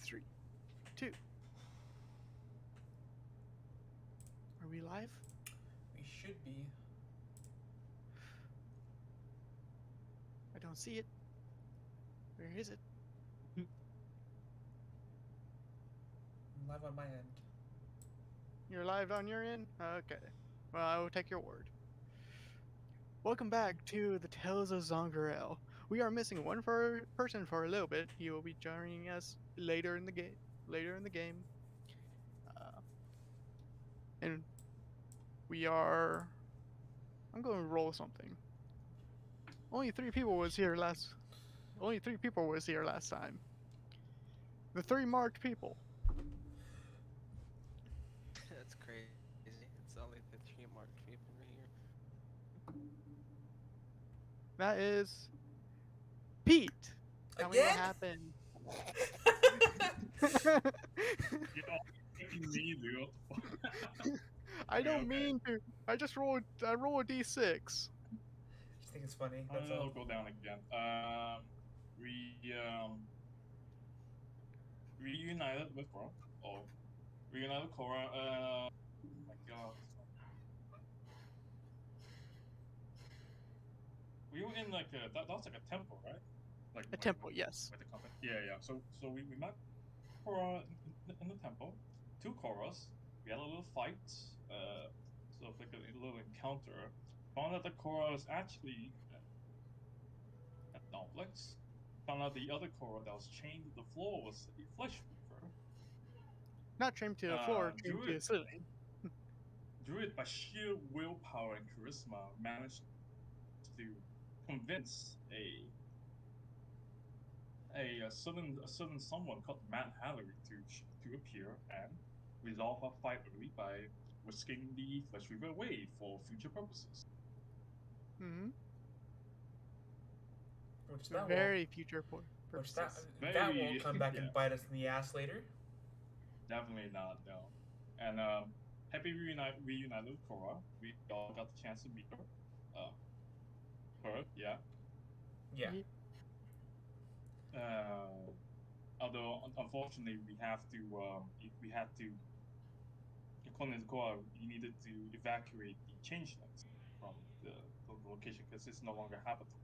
3, 2. Are we live? We should be. I don't see it. Where is it? Live on my end. You're live on your end? Okay. Well, I will take your word. Welcome back to the Tales of Zoggirial. We are missing one person for a little bit. He will be joining us later in the game. Uh, and we are. I'm going to roll something. Only three people was here last. Only three people was here last time. The three marked people. That's crazy. It's only the three marked people right here. That is Pete. Tell me what Again? happened. You know, picking me, dude. What the fuck? I Okay, don't okay. mean to. I just rolled. I roll a d6. Just think it's funny. That's all. I'll go down again. We reunited with Cora. Oh, reunited with Cora. My God. We were in like that was like a temple, right? Like A temple, yes. with the company. Yeah, yeah. So we met Cora in the temple. Two Coras. We had a little fight. Sort of like a little encounter. Found out that Cora was actually a complex. Found out the other Cora that was chained to the floor was a flesh weaver. Not trimmed to the floor, trimmed to the Druid, ceiling. Druid, by sheer willpower and charisma, managed to convince a certain someone called Matt Hallery to appear and resolve our fight early by whisking the flesh weaver away for future purposes. Mm-hmm. Which that won't. Very future Which that purposes. that won't Very, come back and yeah, bite us in the ass later. definitely not, no. And happy reunited with Cora. We all got the chance to meet her. Yeah. Yeah. Ye- Uh, Although unfortunately we had to, according to Cora, we needed to evacuate the changelings from the location because it's no longer habitable.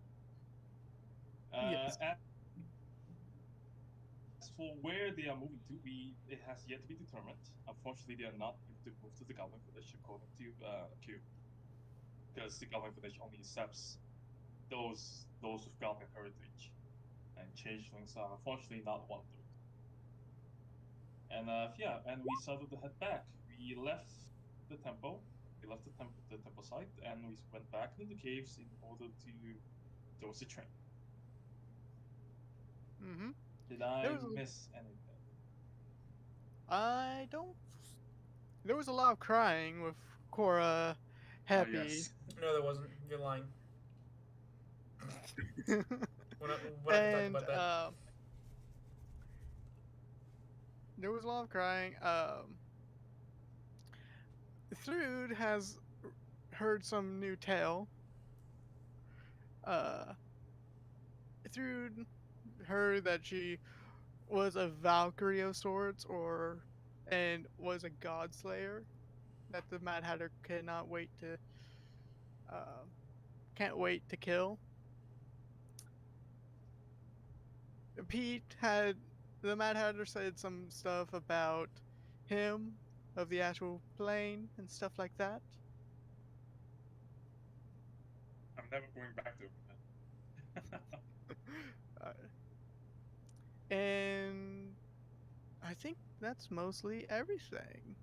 Yes. As for where they are moving to, it has yet to be determined. Unfortunately, they are not able to move to the Goblin Village according to Q, because the Goblin Village only accepts those with Goblin heritage, and changelings are unfortunately not one of those. And yeah, and we started to head back. We left the temple. We left the temple site, and we went back into the caves in order to dose the train. Mm-hmm. Did There I was. miss anything? I don't. There was a lot of crying with Cora Oh happy, yes. No, there wasn't. You're lying. We're not gonna talk and about that. there was a lot of crying. Thrud has heard some new tale. Uh, Thrud heard that she was a Valkyrie of sorts, and was a god slayer that the Mad Hatter uh, can't wait to kill. Pete had the Mad Hatter said some stuff about him of the astral plane and stuff like that. I'm never going back to it. uh, and I think that's mostly everything.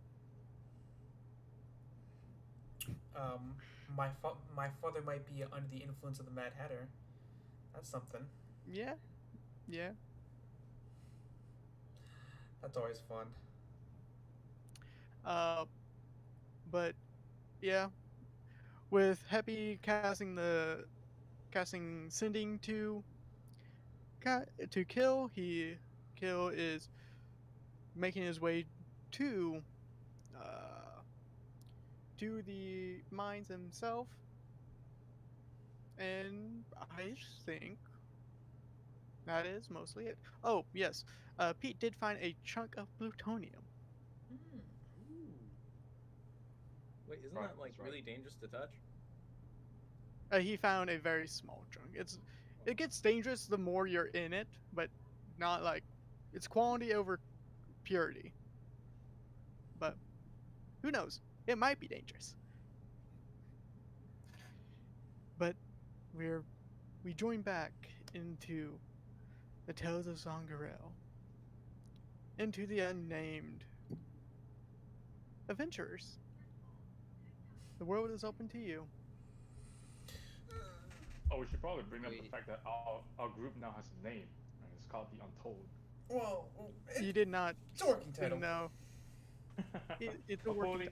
Um, my father might be under the influence of the Mad Hatter. That's something. Yeah, yeah. That's always fun. Uh, but yeah, with Happy casting sending to kill, kill is making his way to uh to the mines himself, and I think That is mostly it. Oh, yes. Pete did find a chunk of plutonium. Hmm. Ooh. Wait, isn't Right, that like that's right. really dangerous to touch? He found a very small chunk. It gets dangerous the more you're in it, but not like it's quality over purity. But who knows? It might be dangerous. But we're we join back into the tales of Zoggirial, into the unnamed adventurers. The world is open to you. Oh, we should probably bring up the Wait. fact that our group now has a name, and it's called the Untold. Well, You did not it's a working title. know. It's a working.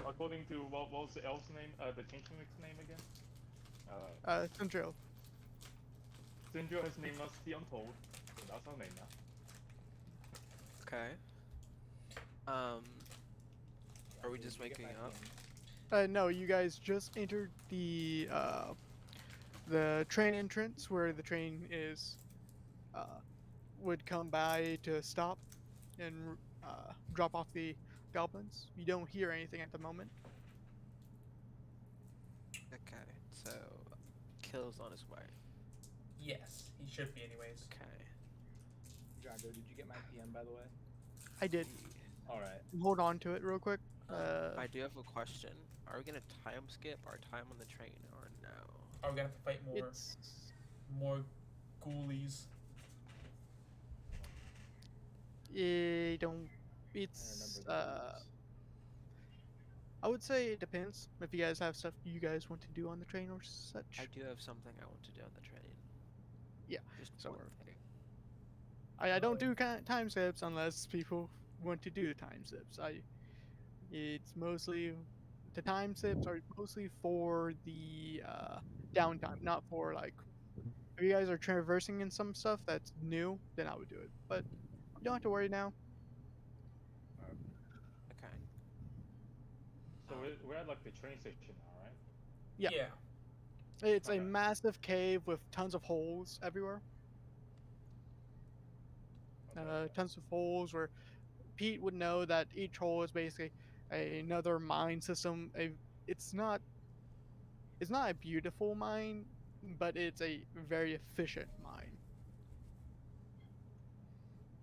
According to what was the elf's name? The changeling's name again? Central. Syndra has named us the Untold, so that's our name now. Okay. Yeah, Are we dude, just you get waking back up? in. No, you guys just entered the train entrance where the train is would come by to stop and drop off the goblins. You don't hear anything at the moment. Okay, so Kill's on his way. Yes, he should be anyways. Okay. Drago, did you get my PM by the way? I did. All right. Hold on to it real quick. I do have a question. Are we gonna time skip our time on the train or no? Are we gonna have to fight It's more ghoulies? it don't. I It's remember the rules. I would say it depends if you guys have stuff you guys want to do on the train or such. I do have something I want to do on the train. Yeah, Just so one we're- thing. I don't do time zips unless people want to do time zips. It's mostly the time zips are mostly for the downtime, not for like if you guys are traversing in some stuff that's new, then I would do it. But you don't have to worry now. Okay. So we're at like the train station now, right? Yeah. It's Okay. a massive cave with tons of holes everywhere. Okay. Tons of holes where Pete would know that each hole is basically another mine system. It's not it's not a beautiful mine, but it's a very efficient mine.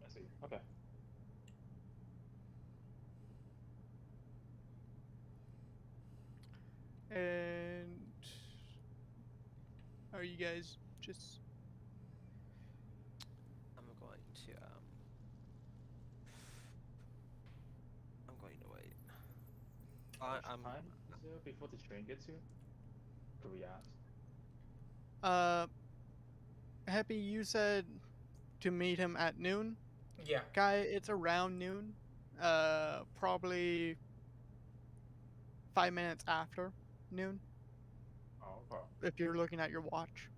I see. Okay. And are you guys just I'm going to I'm going to wait. How much I'm time is there before the train gets here? Could we ask? happy you said to meet him at noon? Yeah. Guy, it's around noon. Probably 5 minutes after noon Oh, okay. if you're looking at your watch.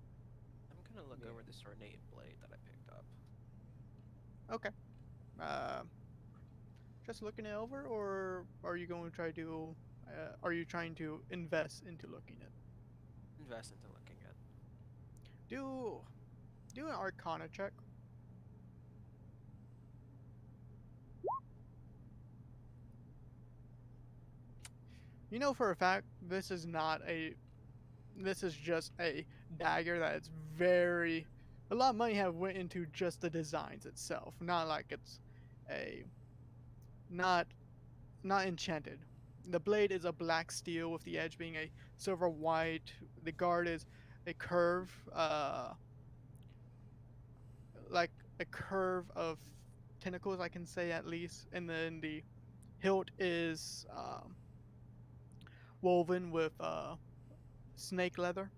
gonna look Yeah. over this ornate blade that I picked up. Okay. Uh, just looking it over, or are you going to try to? Are you trying to invest into looking at? Invest into looking at. Do an Arcana check. You know for a fact this is not a. This is just a dagger that is very. A lot of money have went into just the designs itself, not like it's a not not enchanted. The blade is a black steel with the edge being a silver white. The guard is a curve, like a curve of tentacles, I can say at least. And then the hilt is woven with snake leather.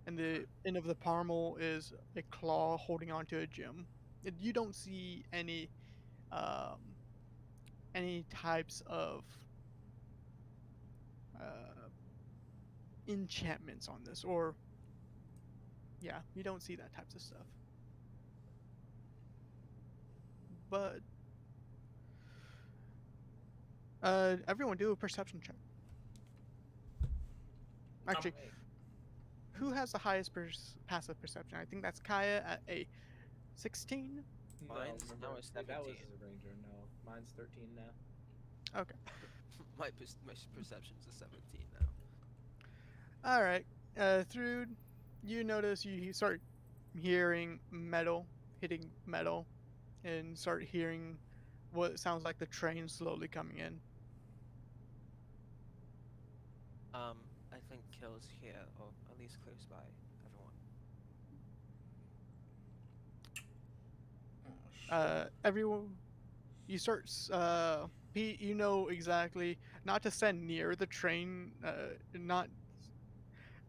And the end of the pommel is a claw holding onto a gem. You don't see um, any types of uh, enchantments on this, or yeah, you don't see that types of stuff. But everyone do a perception check. Actually, Wait. who has the highest passive perception? I think that's Kaya at a 16? No, Mine's remember, now is that was 17. a ranger. No, mine's 13 now. Okay. My perception's a 17 now. Alright. Through, you notice you start hearing metal hitting metal and start hearing what sounds like the train slowly coming in. I think Kill's here, or at least close by everyone. Oh, shit. Everyone, you start, Pete, you know exactly not to stand near the train, not,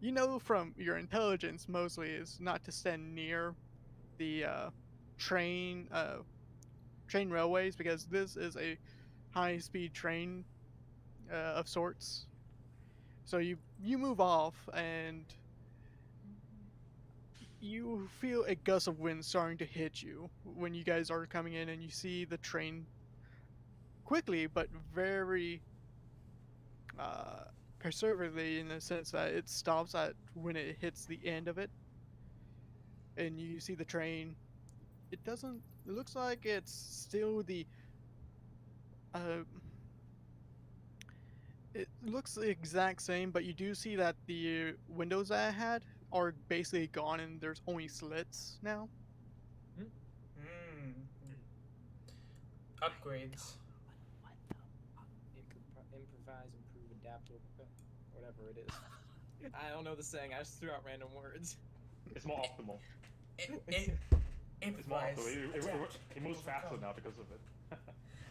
you know from your intelligence mostly is not to stand near the, train, train railways because this is a high speed train, of sorts. So you move off and you feel a gust of wind starting to hit you when you guys are coming in and you see the train quickly but very uh conservatively in the sense that it stops at when it hits the end of it and you see the train. It looks like it's still the uh it looks the exact same, but you do see that the windows that I had are basically gone and there's only slits now. Hmm. Upgrades. What the? Improvise, improve, adapt, whatever it is. I don't know the saying. I just threw out random words. It's more optimal. It's more Improvise. optimal. Adapt, It moves faster overcome. now because of it.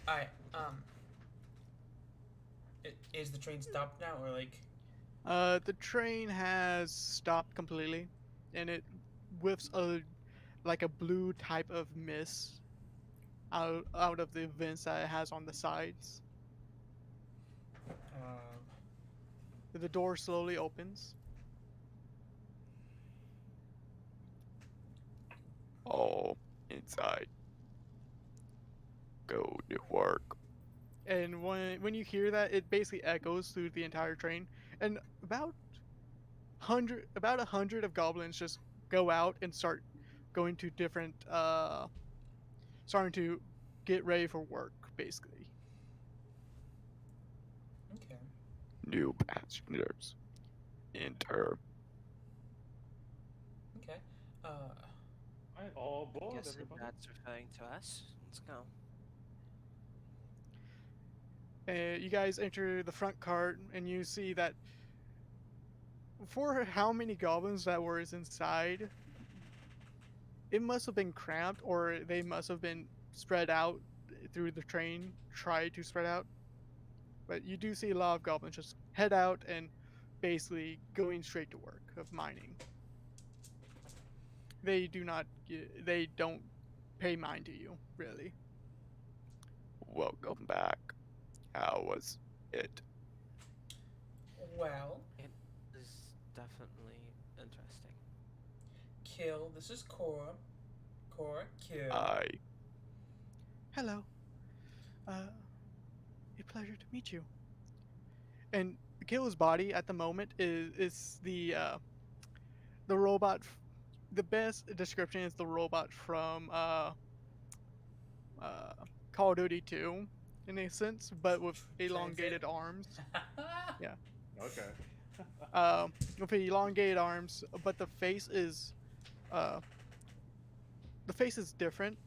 Alright, is the train stopped now, or like... The train has stopped completely, and it whiffs like a blue type of mist out of the vents that it has on the sides. The door slowly opens. All inside. Go to work. And when you hear that, it basically echoes through the entire train, and about 100 of goblins just go out and start going to different starting to get ready for work basically. Okay. New passengers enter. Okay. Alright, all aboard, Guessing everybody. that's referring to us. Let's go. You guys enter the front cart and you see that for how many goblins that were inside, it must have been cramped or they must have been spread out through the train, try to spread out. But you do see a lot of goblins just head out and basically going straight to work of mining. They don't pay mind to you, really. Welcome back. How was it? Well, It is definitely interesting. Kill. This is Cora. Cora, Kill. Hi. Hello. A pleasure to meet you. And Kill's body at the moment is the robot. The best description is the robot from uh, Call of Duty 2, in a sense, but with elongated arms. Yeah. Okay. With elongated arms, but uh, the face is different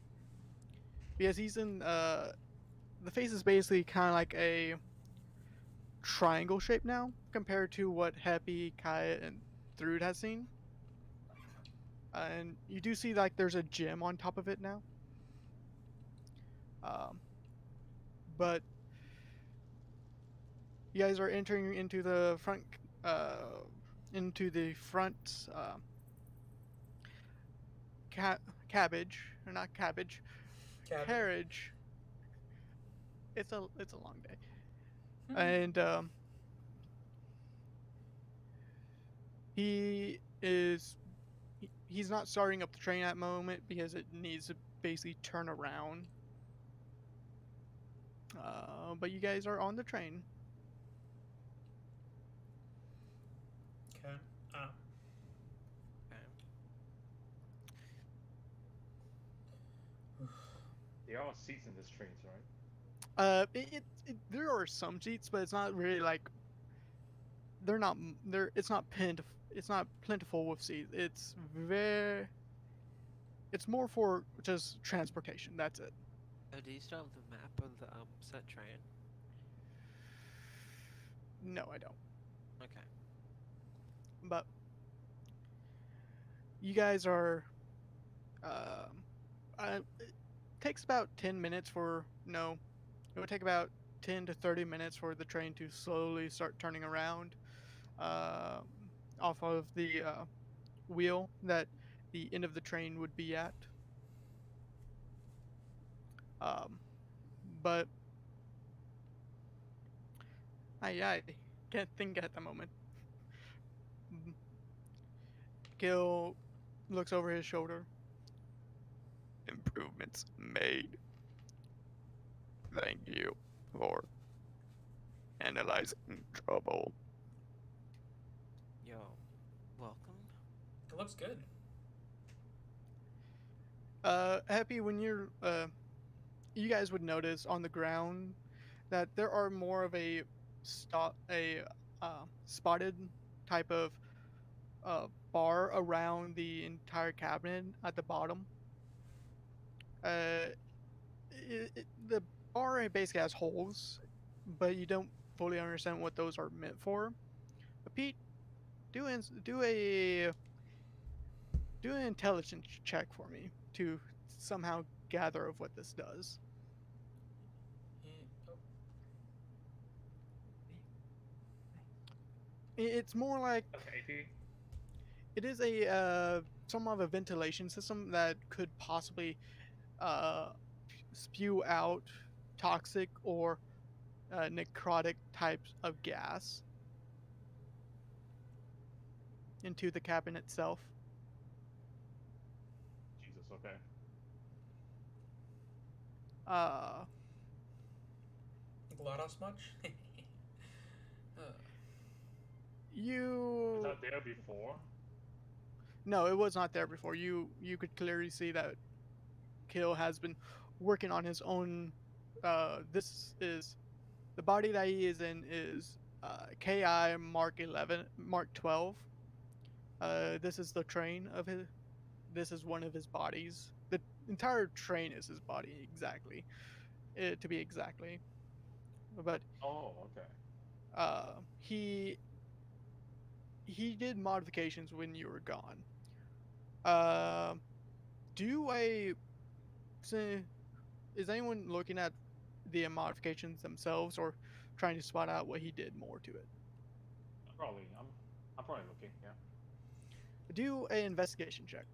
because he's in the face is basically kind of like a triangle shape now compared to what Happy, Kaya, and Thrud has seen. And you do see like there's a gem on top of it now. Um, but you guys are entering into the front, into the front cabbage or not cabbage, Cabin. carriage. It's a long day, Hmm. and he's not starting up the train at the moment because it needs to basically turn around. But you guys are on the train. Okay. Okay. there are seats in this trains, right? There are some seats, but it's not really like they're not they're it's not plentiful with seats. It's more for just transportation. That's it. Do you still have the map of the set train? No, I don't. Okay. But you guys are um it takes about 10 minutes for no it would take about 10 to 30 minutes for the train to slowly start turning around um off of the wheel that the end of the train would be at. Um, but I can't think at the moment. Mm, Gil looks over his shoulder. Improvements made. Thank you for analyzing trouble. Yo, welcome. It looks good. Happy when you guys would notice on the ground that there are more of a spotted type of bar around the entire cabinet at the bottom. Uh, the bar basically has holes, but you don't fully understand what those are meant for. But Pete, do ins- do an intelligence check for me to somehow gather of what this does. Oh, It's more like That's 80. it is a some of a ventilation system that could possibly uh, spew out toxic or necrotic types of gas into the cabin itself. Jesus, okay. Uh, GLaDOS much? Was you that there before? no, it was not there before. You could clearly see that Kill has been working on his own. This is the body that he is in is KI Mark 11, Mark 12. This is the train of his. This is one of his bodies. The entire train is his body exactly, to be exactly. But Oh, okay. uh, he he did modifications when you were gone. Uh, do a say, is anyone looking at the modifications themselves or trying to spot out what he did more to it? I'm probably looking. Yeah. Do a investigation check.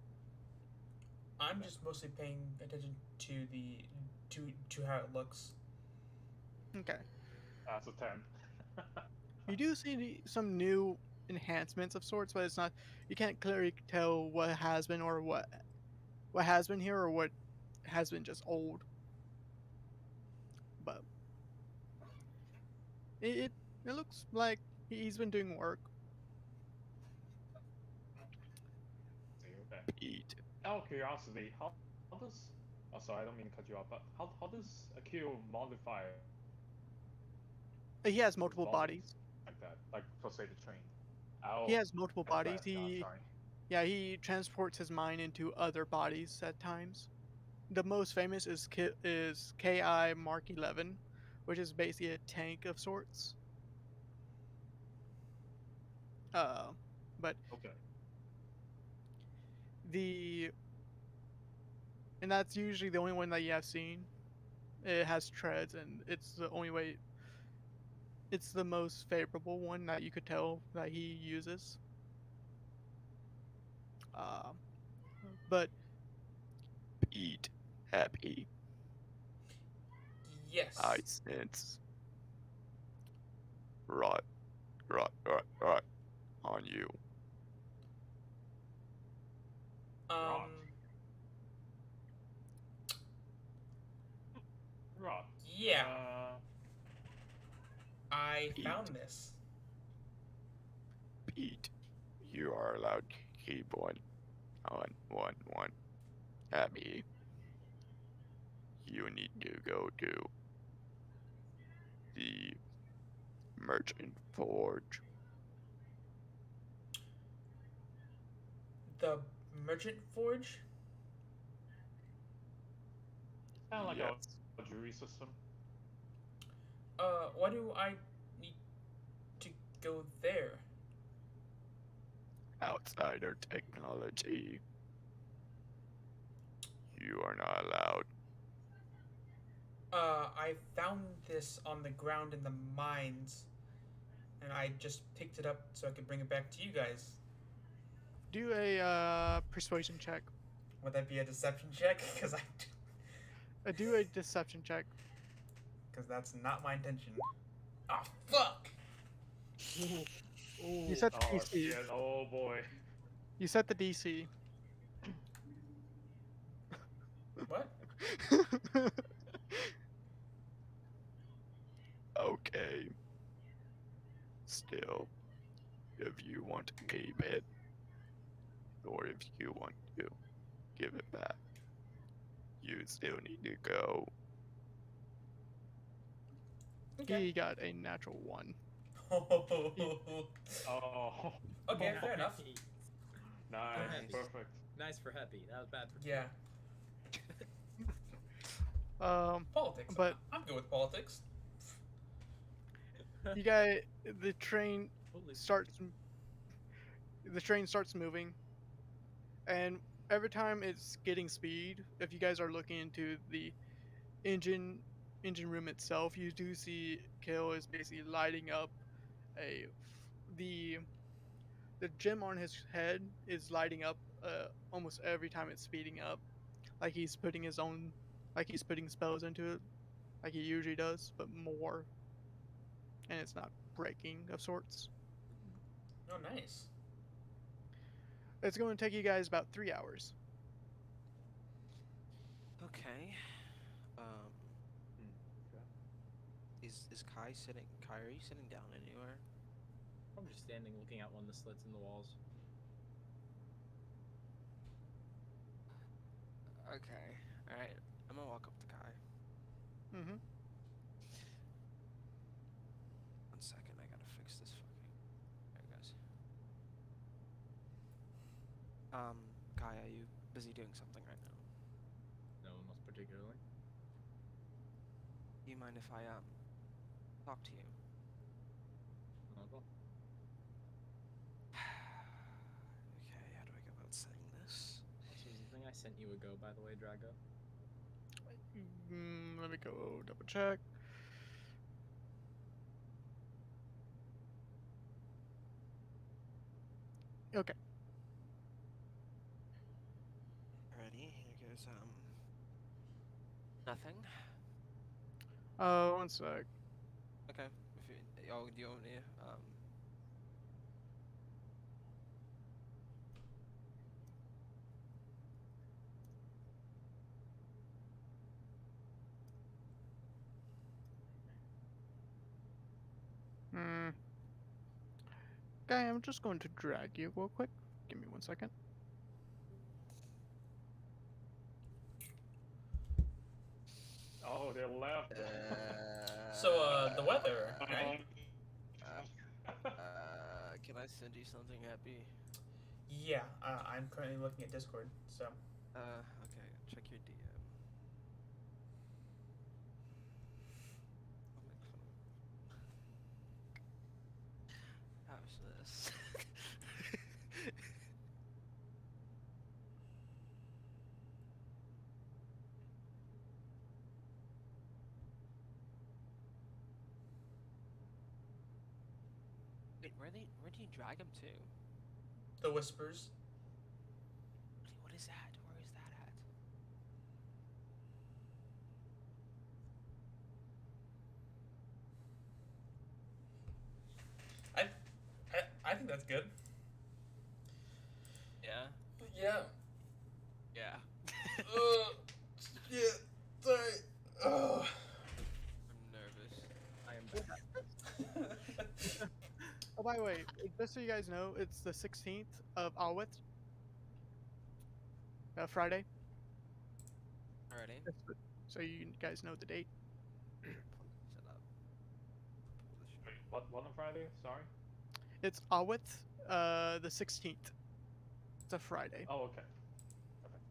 I'm just mostly paying attention to the to how it looks. Okay. That's a 10. You do see some new enhancements of sorts, but it's not. You can't clearly tell what has been or what has been here or what has been just old. But it looks like he's been doing work. See, okay. Pete. Out of curiosity, how does? Oh, sorry, I don't mean to cut you off, but how does Akio modify He has his multiple bodies bodies. like that? Like, for say, the train. He Oh, has multiple that's bodies. bad. No, I'm sorry. He transports his mind into other bodies at times. The most famous is KI Mark 11, which is basically a tank of sorts. Uh, but Okay. the and that's usually the only one that you have seen. It has treads, and it's the only way. It's the most favorable one that you could tell that he uses. Uh, but Pete, happy, I Yes. sense right, right on you. Um. Rot. Rot. Yeah. Uh, I Pete, found this. Pete, you are allowed to keep one on one. Happy, you need to go to the Merchant Forge. The Merchant Forge? Kind of like Yes. a jewelry system. Why do I need to go there? Outsider technology. You are not allowed. I found this on the ground in the mines, and I just picked it up so I could bring it back to you guys. Do a persuasion check. Would that be a deception check? Do a deception check. Because that's not my intention. Ah, fuck! You set the Oh DC. shit! Oh boy. You set the DC. What? Okay. Still, if you want to keep it, or if you want to give it back, you still need to go. Okay. He got a natural 1. Oh. Okay, fair enough. Nice. Nice. Perfect. Nice for Happy. That was bad for Yeah. Politics. But- I'm good with politics. You guys, the train Holy starts. The train starts moving, and every time it's getting speed, if you guys are looking into the engine room itself, you do see Kale is basically lighting up the gem on his head is lighting up almost every time it's speeding up, like he's putting spells into it, like he usually does, but more, and it's not breaking of sorts. Oh, nice. It's going to take you guys about 3 hours. Okay. Okay. Is Kai sitting? Kai, are you sitting down anywhere? I'm just standing looking out one of the slits in the walls. Okay. All right. I'm gonna walk up to Kai. Mm-hmm. 1 second. I gotta fix this fucking. There it goes. Kai, are you busy doing something right now? No, most particularly. Do you mind if I talk to you? Not at all. Okay. How do I go about saying this? This was the thing I sent you ago, by the way, Drago. Let me go double check. Okay. Alrighty. Here goes nothing. 1 sec. Okay. If you, oh, do you want me? Okay, I'm just going to drag you real quick. Give me 1 second. Oh, they left. So, the weather, right? Can I send you something, Happy? Yeah, I'm currently looking at Discord, so. Okay. Check your DM. I'll make fun of. How's this? Wait, where do you drag him to? The Whispers. What is that? Where is that at? I think that's good. Yeah. Yeah. Yeah. Yeah. Sorry. I'm nervous. I am back. Oh, by the way, just so you guys know, it's the 16th of Alwith. Friday. Alrighty. so you guys know the date. Shut up. Pull this shit. Wait, what on Friday? Sorry. It's Awit, the 16th. It's a Friday. Oh, okay. Okay.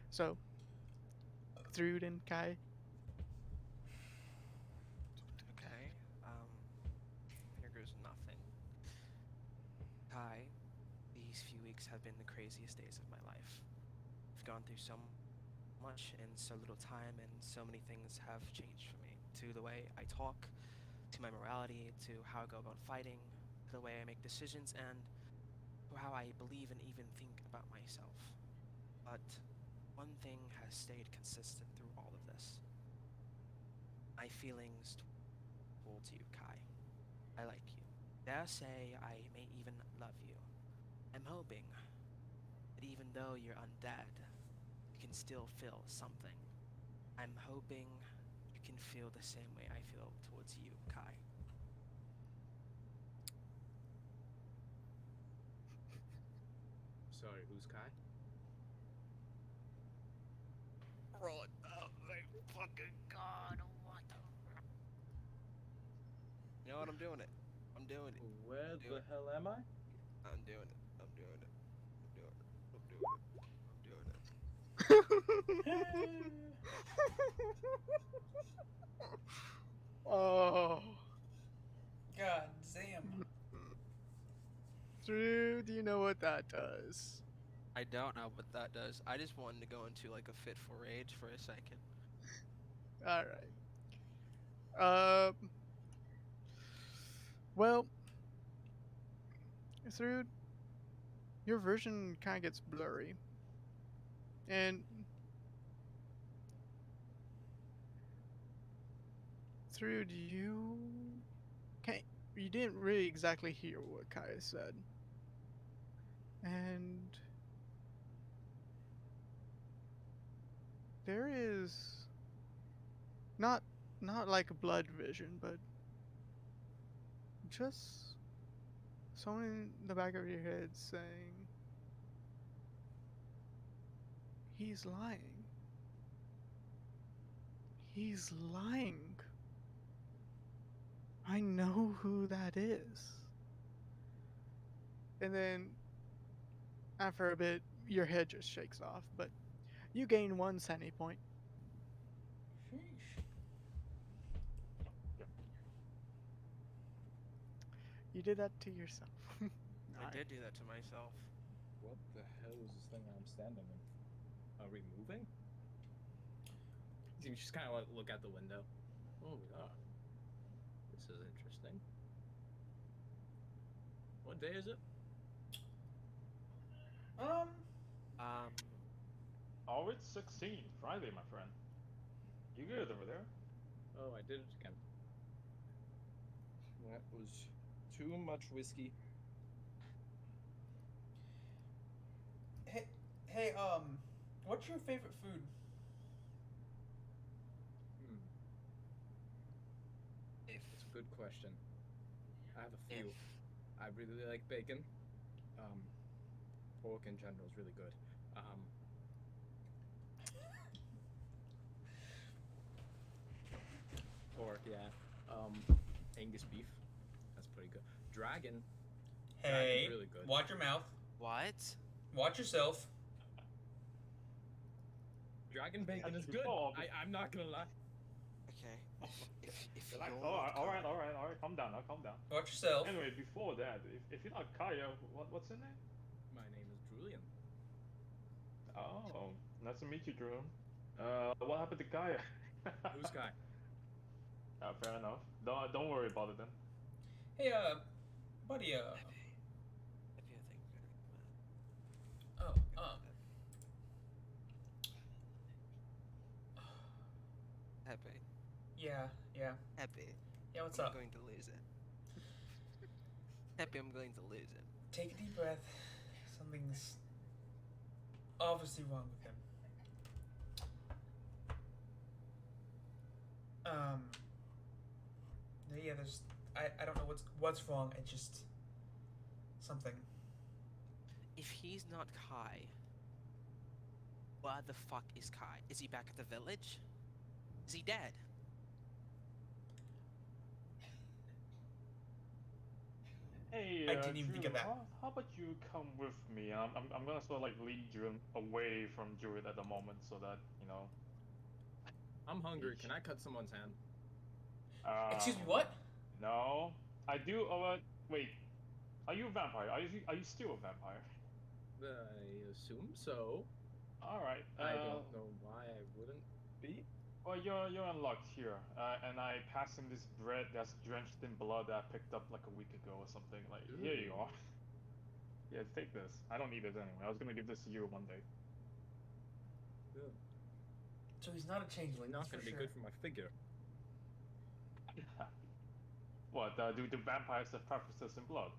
So, Thrud and Kai. Okay. Here goes nothing. Kai, these few weeks have been the craziest days of my life. I've gone through so much in so little time, and so many things have changed for me. To the way I talk, to my morality, to how I go about fighting, to the way I make decisions, and to how I believe and even think about myself. But one thing has stayed consistent through all of this. My feelings towards you, Kai. I like you. Dare say I may even love you. I'm hoping that even though you're undead, you can still feel something. I'm hoping you can feel the same way I feel towards you, Kai. Sorry, who's Kai? Roll it. Oh my fucking god, what the... You know what, I'm doing it. I'm doing it. Where Do the it. hell am I? I'm doing it. I'm doing it. I'm doing it. I'm doing it. I'm doing it. Oh, God damn. Thrud, do you know what that does? I don't know what that does. I just wanted to go into like a fitful rage for a second. All right. Well, Thrud, your version kind of gets blurry, and Thrud, you didn't really exactly hear what Kai said, and there is not like blood vision, but just someone in the back of your head saying, "He's lying. He's lying. I know who that is." And then after a bit, your head just shakes off, but you gain 1 sanity point. Sheesh. You did that to yourself. I did do that to myself. What the hell is this thing I'm standing in? Are we moving? You just kind of like look out the window. Oh, we are. This is interesting. What day is it? Oh, it's 16, Friday, my friend. You good over there? Oh, I did it again. That was too much whiskey. Hey, what's your favorite food? It's a good question. I have a few. If I really like bacon. Pork in general is really good. Pork, yeah. Angus beef. That's pretty good. Dragon. Hey, really good. watch your mouth. what? Watch yourself. Dragon bacon is Actually, good. Bob. I'm not gonna lie. Okay. If Relax. you're Alright, not alright. Calm down now, calm down. Watch yourself. Anyway, before that, if you're not Kaya, what's your name? My name is Julian. Oh, nice to meet you, Drew. What happened to Kaya? Who's Kai? Fair enough. Don't worry about it then. Hey, buddy, Happy, I think oh, Happy. yeah. Happy. Yeah, what's I'm up? going to lose it. Happy, I'm going to lose it. Take a deep breath. Something's obviously wrong with him. Yeah, I don't know what's wrong. I just something. If he's not Kai, Where the fuck is Kai? Is he back at the village? Is he dead? Hey, I didn't even think of Drew, that. how about you come with me? I'm gonna sort of like lead you away from Druid at the moment so that, you know. I'm hungry. Can I cut someone's hand? Excuse me, Um, what? No. I do, wait. Are you a vampire? Are you still a vampire? I assume so. Alright, I don't know why I wouldn't be. well, you're unlocked here, and I passed him this bread that's drenched in blood that I picked up like a week ago or something. Like, here you are. Yeah, take this. I don't need it anyway. I was gonna give this to you one day. Ugh. So he's not a changeling. Not That's gonna for be sure. good for my figure. What? Do vampires have preferences in blood?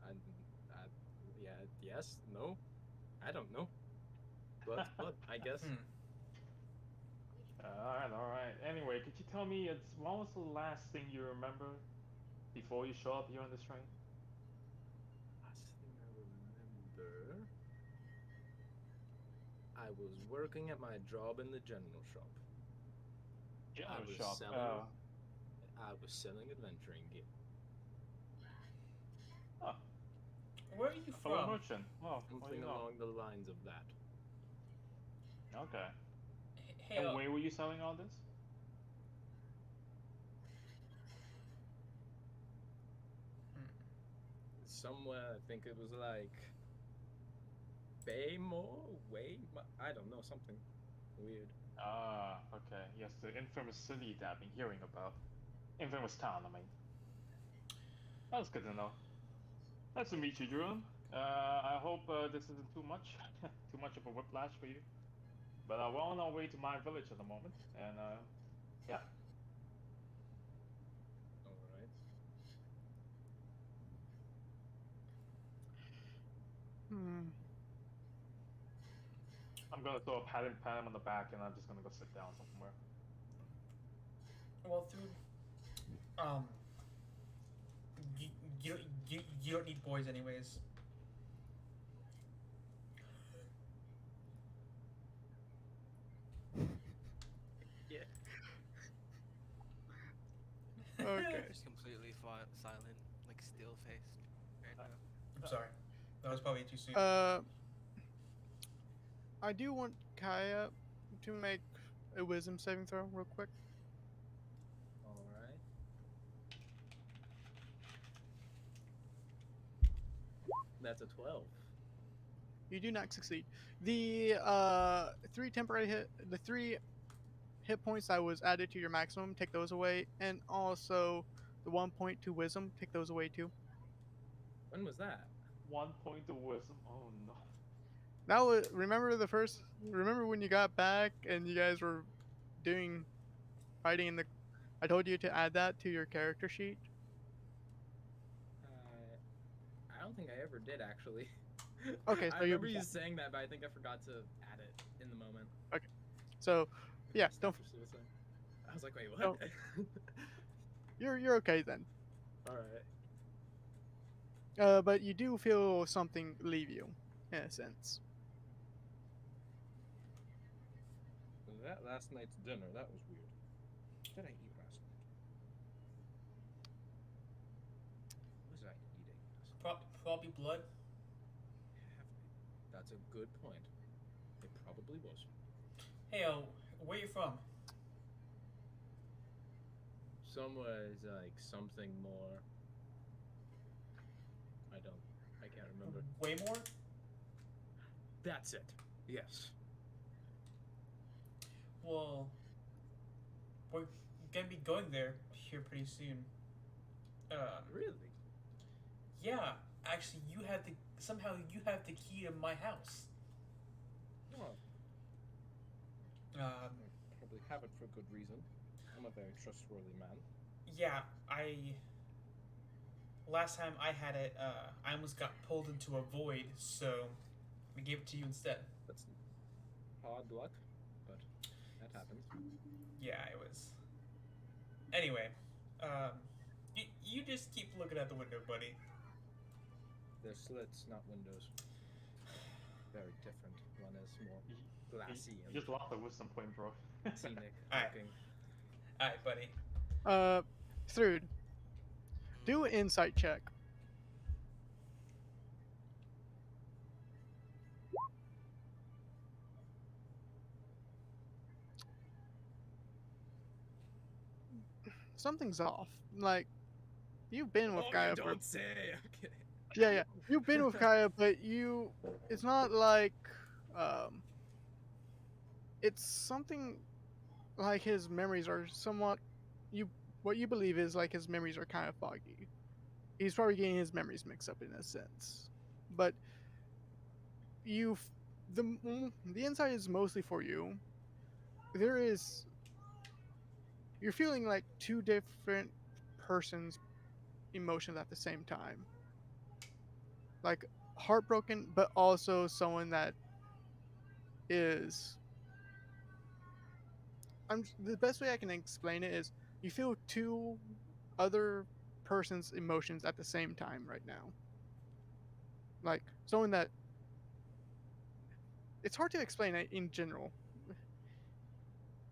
I, I, yeah, yes, no, I don't know. Blood's blood, I guess. Hmm. Alright. Anyway, could you tell me, when was the last thing you remember before you show up here on this train? Last thing I remember, I was working at my job in the general shop. General was shop. selling- I was selling adventuring gear. Oh, Where are you fellow from? merchant. Oh, well, Something you know. along the lines of that. Okay. Hey, And where were you selling all this? Somewhere, I think it was like I don't know, something weird. Ah, okay. Yes, the infamous city that I've been hearing about. Infamous town, I mean. That's good to know. Nice to meet you, Drew. I hope this isn't too much, too much of a whiplash for you. But we're on our way to my village at the moment, and yeah. All right. Hmm. I'm gonna throw a pat him on the back, and I'm just gonna go sit down somewhere. well, through you, you don't you don't need boys anyways. Yeah. Okay. Just completely silent, like still faced right now. I'm sorry, that was probably too soon. I do want Kaya to make a wisdom saving throw real quick. All right. That's a 12. You do not succeed. The three hit points that was added to your maximum, take those away, and also the 1 point to wisdom, take those away too. When was that? 1 point of wisdom. Oh no. That was remember when you got back and you guys were doing fighting in the I told you to add that to your character sheet. I don't think I ever did actually. Okay, so I you'll remember be you fine. saying that, but I think I forgot to add it in the moment. So yeah, That's don't suicide. I was like, wait, what? Don't- you're okay then. All right. But you do feel something leave you, in a sense. That last night's dinner, that was weird. What did I eat last night? What was I eating last night? Probably blood. That's a good point. It probably was. Hey, where you from? Somewhere is like something more. I can't remember. Way more. That's it. Yes. Well, we're gonna be going there here pretty soon. Really? Yeah. Actually, somehow you have the key to my house. Well, I probably have it for good reason. I'm a very trustworthy man. Yeah, last time I had it, I almost got pulled into a void, so we gave it to you instead. That's hard luck, but that happens. Yeah, it was. Anyway, you just keep looking out the window, buddy. They're slits, not windows. very different. One is more You, glassy you and just lost a wisdom point, bro. scenic Alright. looking. Alright, buddy. Third, do an insight check. Something's off. Like, you've been with Oh, Gaia you for don't say. I'm kidding. yeah. You've been with Kaya, but it's not like um it's something like his memories are somewhat you what you believe is like his memories are kind of foggy. He's probably getting his memories mixed up in a sense. But you the insight is mostly for you. There is you're feeling like two different persons emotions at the same time. Like heartbroken, but also someone that is the best way I can explain it is you feel two other person's emotions at the same time right now. Like someone that it's hard to explain it in general,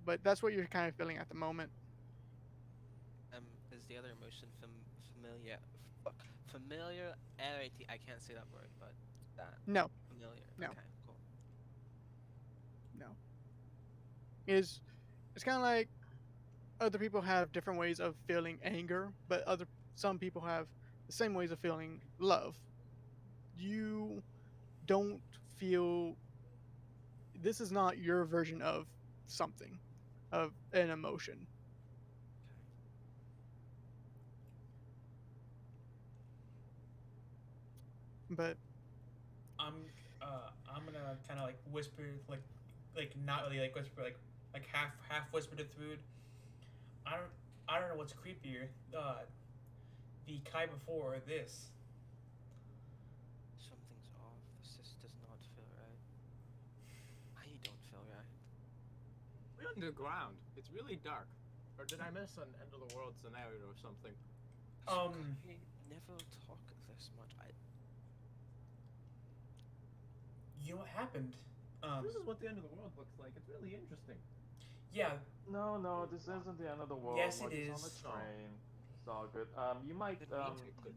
but that's what you're kind of feeling at the moment. Is the other emotion familiarity? I can't say that word, but that No, familiar. no, Okay, cool. no. Is it's kind of like other people have different ways of feeling anger, but other some people have the same ways of feeling love. You don't feel this is not your version of something, of an emotion. But I'm gonna kind of like whisper, like not really like whisper, like half whisper to Throod. I don't I don't know what's creepier, the Kai before or this. Something's off. This just does not feel right. I don't feel right. We're underground. It's really dark. Or did I miss an end of the world scenario or something? I never talk this much. You know what happened? This is what the end of the world looks like. It's really interesting. Yeah, No, this isn't the end of the world. Yes, We're it just on the is. train. It's all good. You might Didn't mean to.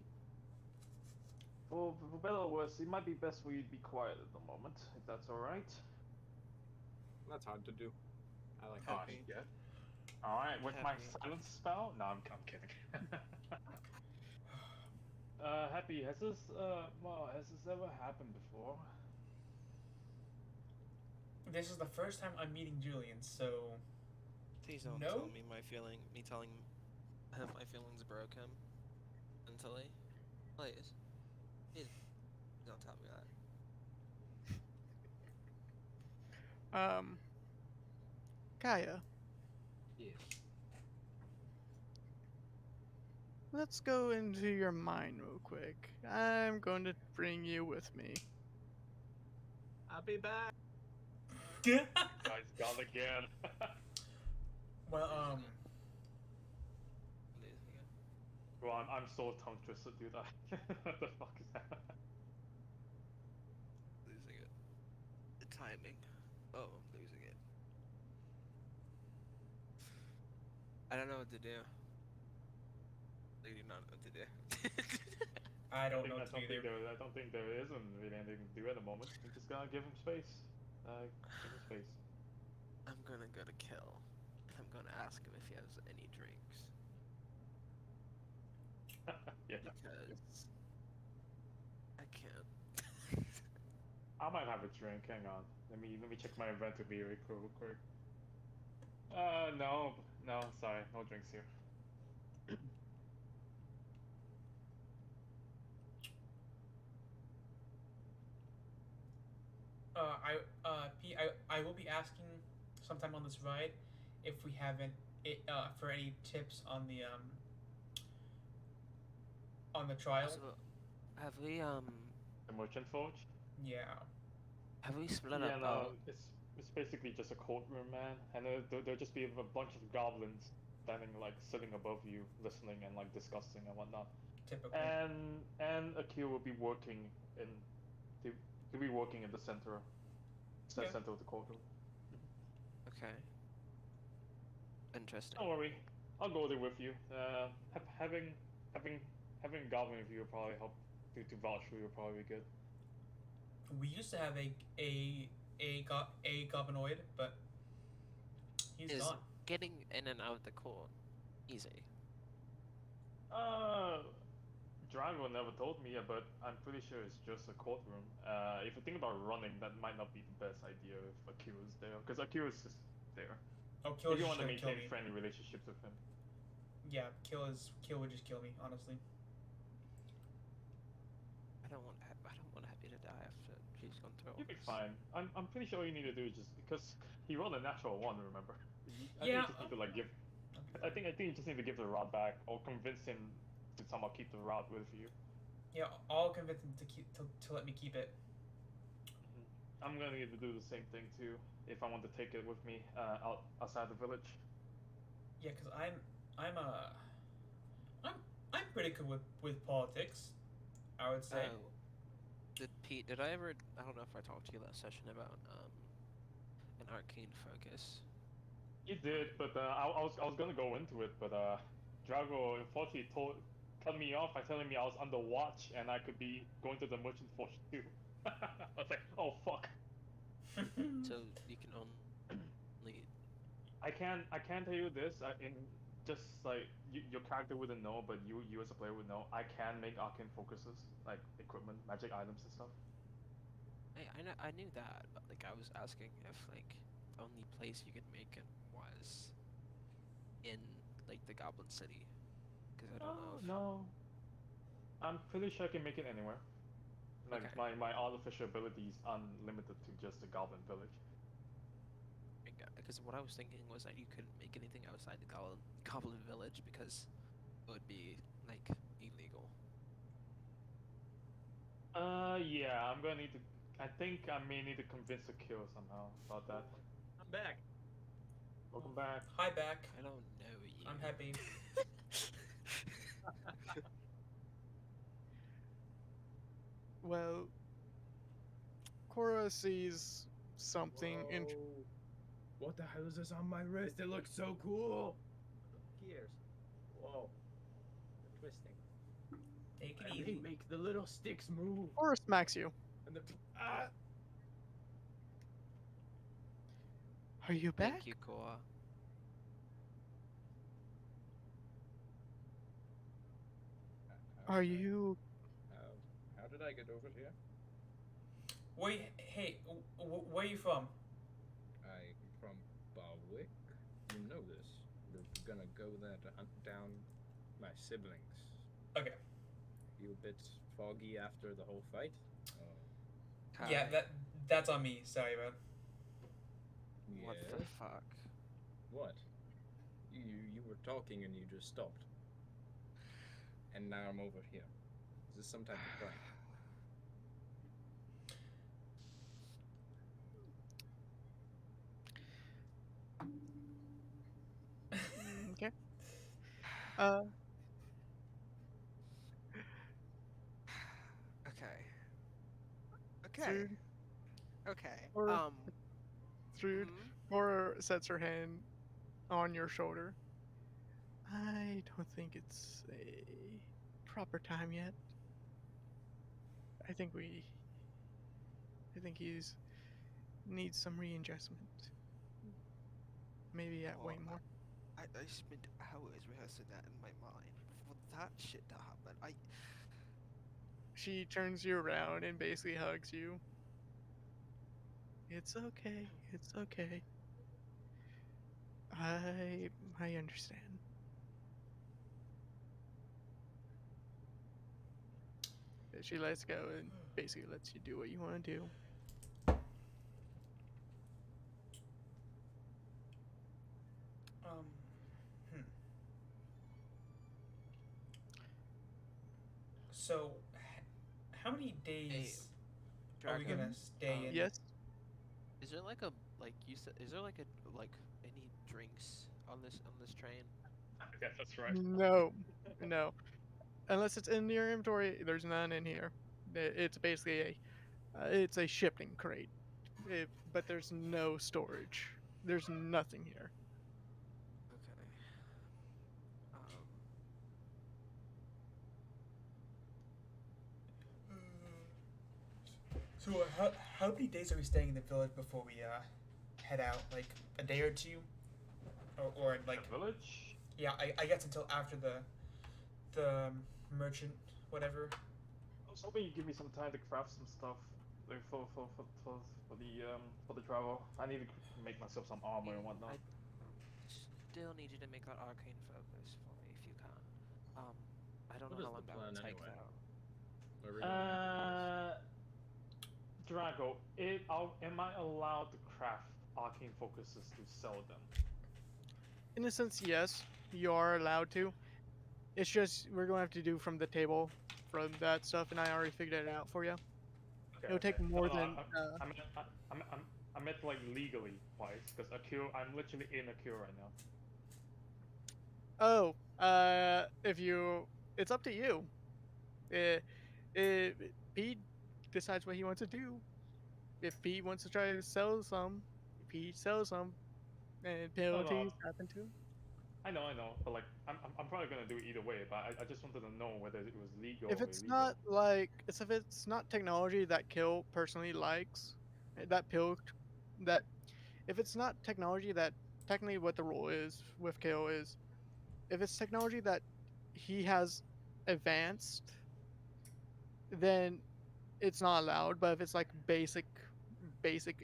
for better or worse, it might be best for you to be quiet at the moment, if that's all right. That's hard to do. I like Oh talking. shit. All right, with my Happy. silence spell? No, I'm kidding. Happy, has this ever happened before? this is the first time I'm meeting Julian, so Please don't No? tell me me telling him my feelings broke him mentally. Please. Please don't tell me that. Kaya, Yes. let's go into your mind real quick. I'm going to bring you with me. I'll be back. Guys, gone again. well, Losing it. Bro, I'm so tongue twisted, dude. What the fuck is that? Losing it. The timing. Oh, I'm losing it. I don't know what to do. I do not know what to do. I don't know what to do either. I don't think there isn't really anything to do at the moment. We just gotta give him space. Give him space. I'm gonna go to Kill. I'm gonna ask him if he has any drinks. Yeah. Because I can't. I might have a drink. Hang on. Let me check my inventory real quick. No, sorry, no drinks here. I will be asking sometime on this ride if we haven't for any tips on the trial. Also, have we The merchant forge. Yeah. split Yeah, up? no, it's basically just a courtroom, man, and there'll just be a bunch of goblins standing like sitting above you, listening and like discussing and whatnot. Typical. And Akil will be working in the He'll be working in the Yeah. center of the corridor. Okay. Interesting. Don't worry, I'll go there with you. Having having having Goblin with you will probably help to vouch for you. Will probably be good. We used to have a goblinoid, but he's Is gone. getting in and out of the court easy? Uh, Drago never told me, but I'm pretty sure it's just a courtroom. If you think about running, that might not be the best idea if Akira's there, because Akira's just there. Oh, If Kill is you just want to gonna kill maintain me. friendly relationships with him. Yeah, Kill would just kill me, honestly. I don't want Happy to die after she's gone through all You'll be this. fine. I'm pretty sure all you need to do is just because he rolled a natural one. Remember? I think Yeah, you just need to like give. I'll be I fine. think you just need to give the rod back or convince him to somehow keep the rod with you. Yeah, I'll convince him to let me keep it. I'm gonna need to do the same thing too if I want to take it with me outside the village. Yeah, cause I'm I'm I'm pretty good with politics. I would say. Oh, did I ever? I don't know if I talked to you last session about an arcane focus. You did, but I was gonna go into it, but Drago unfortunately cut me off by telling me I was under watch and I could be going to the merchant forge too. I was like, oh fuck. So you can only. I can tell you this. In just like your character wouldn't know, but you as a player would know. I can make arcane focuses like equipment, magic items and stuff. I knew that, but like I was asking if like the only place you could make it was in like the Goblin City, because I don't know if. No. I'm pretty sure I can make it anywhere. Like Okay. my artificial ability is unlimited to just the Goblin Village. Because what I was thinking was that you couldn't make anything outside the Goblin Village because it would be like illegal. Yeah, I'm gonna need to. I think I may need to convince the kill somehow about that. I'm back. Welcome back. Hi, back. I don't know you. I'm happy. Well, Cora sees something. Whoa. What the hell is this on my wrist? It looks so cool. Gears. Whoa. They're twisting. Take it And they easy. make the little sticks move. Cora smacks you. And the ah. Are you back? Thank you, Koa. Are you? How did I get over here? Hey, where are you from? I'm from Barwick. You know this. We're gonna go there to hunt down my siblings. Okay. You a bit foggy after the whole fight? Yeah, Hi. that's on me. Sorry, bro. What Yeah. the fuck? What? You were talking and you just stopped. And now I'm over here. Is this some type of prank? Okay. Uh, Okay. Okay. Through, Okay. Or- through, mhm. Cora sets her hand on your shoulder. I don't think it's a proper time yet. I think he's needs some readjustment. Maybe at Well, Waymore. I spent hours rehearsing that in my mind for that shit to happen. She turns you around and basically hugs you. It's okay. It's okay. I understand. She lets go and basically lets you do what you want to do. Um. Hmm. So, how many days are we Draco, gonna stay in? Yes. is there like a like you said? Is there like a like any drinks on this train? Yeah, that's right. No. No. Unless it's in your inventory, there's none in here. It's basically It's a shipping crate, but there's no storage. There's nothing here. Okay. Um, So how many days are we staying in the village before we head out? Like a day or two, or like The village? yeah, I guess until after the merchant whatever. I was hoping you'd give me some time to craft some stuff like, for the travel. I need to make myself some armor and whatnot. I still need you to make that arcane focus for me if you can. Um, I don't What know is how long the that would plan take anyway? though. Where are we going? Drago, am I allowed to craft arcane focuses to sell them? In a sense, yes, you are allowed to. It's just we're going to have to do from the table from that stuff, and I already figured it out for you. Okay, It'll take okay. No, more no, than. I meant, I meant like legally wise, because Akio, I'm literally in Akio right now. Oh, if you, it's up to you. Uh, Pete decides what he wants to do. If Pete wants to try to sell some, Pete sells some, and No, no, penalties happen to him. I know, but like, I'm probably gonna do it either way. But I just wanted to know whether it was legal If or it's illegal. not like, it's if it's not technology that Kill personally likes, that Pill, that if it's not technology that technically what the rule is with Kill is, if it's technology that he has advanced, then it's not allowed. But if it's like basic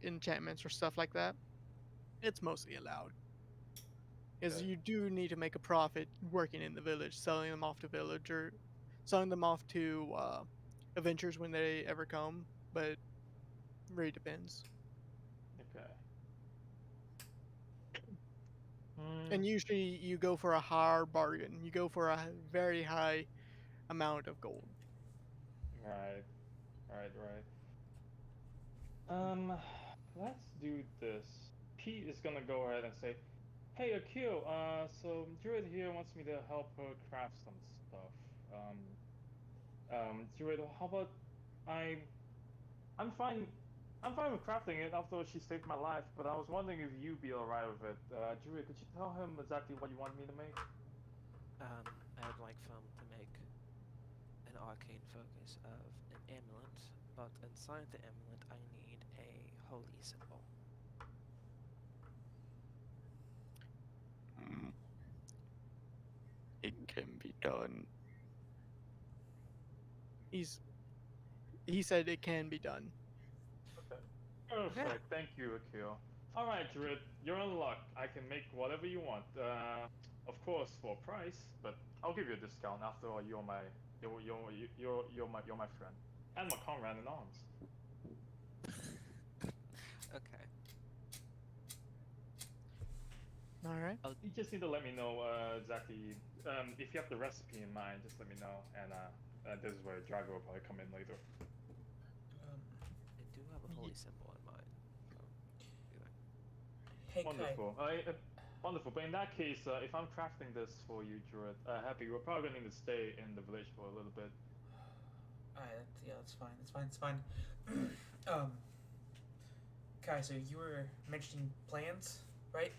enchantments or stuff like that, it's mostly allowed. Is Okay. you do need to make a profit working in the village, selling them off to village or selling them off to adventures when they ever come. But it really depends. Okay. Hmm. And usually you go for a higher bargain. You go for a very high amount of gold. Right. Right. Let's do this. Pete is gonna go ahead and say, "Hey, Akil. So Druid here wants me to help her craft some stuff. Druid, how about I? I'm fine. I'm fine with crafting it. After all, she saved my life. But I was wondering if you'd be alright with it. Druid, could you tell him exactly what you want me to make? I would like them to make an arcane focus of an amulet, but inside the amulet I need a holy symbol. It can be done. He's he said it can be done. Okay. Perfect. Thank you, Akil. All right, Druid, you're in luck. I can make whatever you want. Of course, for a price, but I'll give you a discount. After all, you're my friend and my comrade in arms. Okay. All right. You just need to let me know exactly if you have the recipe in mind. Just let me know, and this is where Drago will probably come in later. Um, I do have a holy symbol in mind. So, do that. hey Kai. Wonderful. Wonderful. But in that case, if I'm crafting this for you, Druid, Happy, we're probably going to need to stay in the village for a little bit. Alright, yeah, that's fine. That's fine. um, Kai, so you were mentioning plans, right?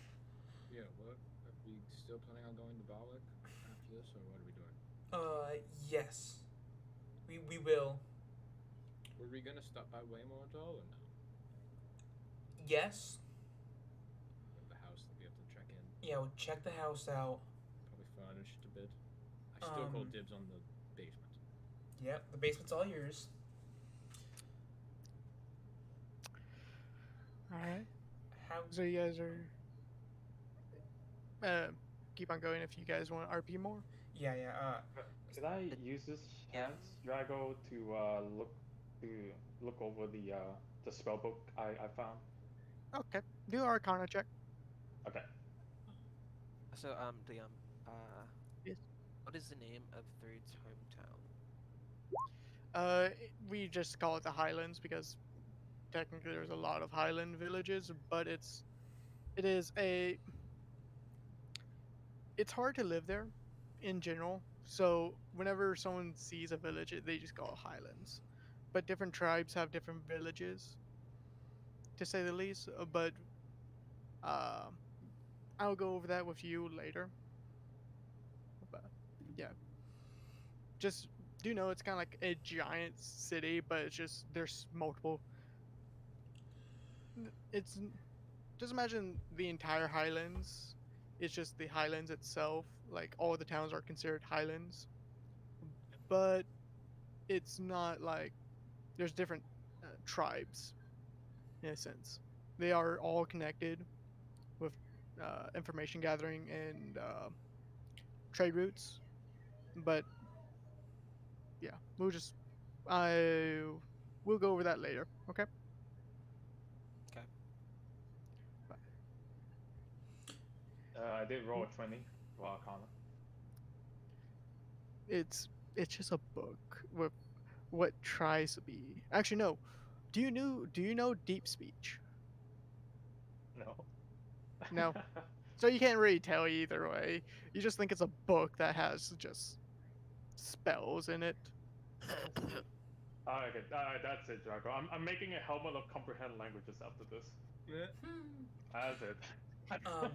Yeah, what? Are we still planning on going to Barwick after this, or what are we doing? Yes. We will. Were we gonna stop by Waymore at all, or no? Yes. Or the house that we have to check in? Yeah, we'll check the house out. Probably furnished a bit. I still call Um, dibs on the basement. Yep, the basement's all yours. All right. How? So you guys are uh, keep on going if you guys want RP more. Yeah, yeah. Could I It- use this yeah. chance, Drago, to look over the spell book I found? Okay. Do Arcana check. Okay. So, uh, Yes. what is the name of Third's hometown? We just call it the Highlands because technically there's a lot of Highland villages, but it is a it's hard to live there in general. So whenever someone sees a village, they just call it Highlands. but different tribes have different villages, to say the least. But uh, I'll go over that with you later. But yeah, just do know it's kind of like a giant city, but it's just there's multiple. It's just imagine the entire Highlands. It's just the Highlands itself. Like all the towns are considered Highlands, but it's not like there's different tribes in a sense. They are all connected with information gathering and trade routes. But yeah, I we'll go over that later. Okay. Okay. But I did roll a 20 for Arcana. it's just a book with what tries to be. Actually, no. Do you know deep speech? No. No. So you can't really tell either way. You just think it's a book that has just spells in it. Okay, that's it, Drago. I'm making a helmet of comprehend languages after this. That's it. Um.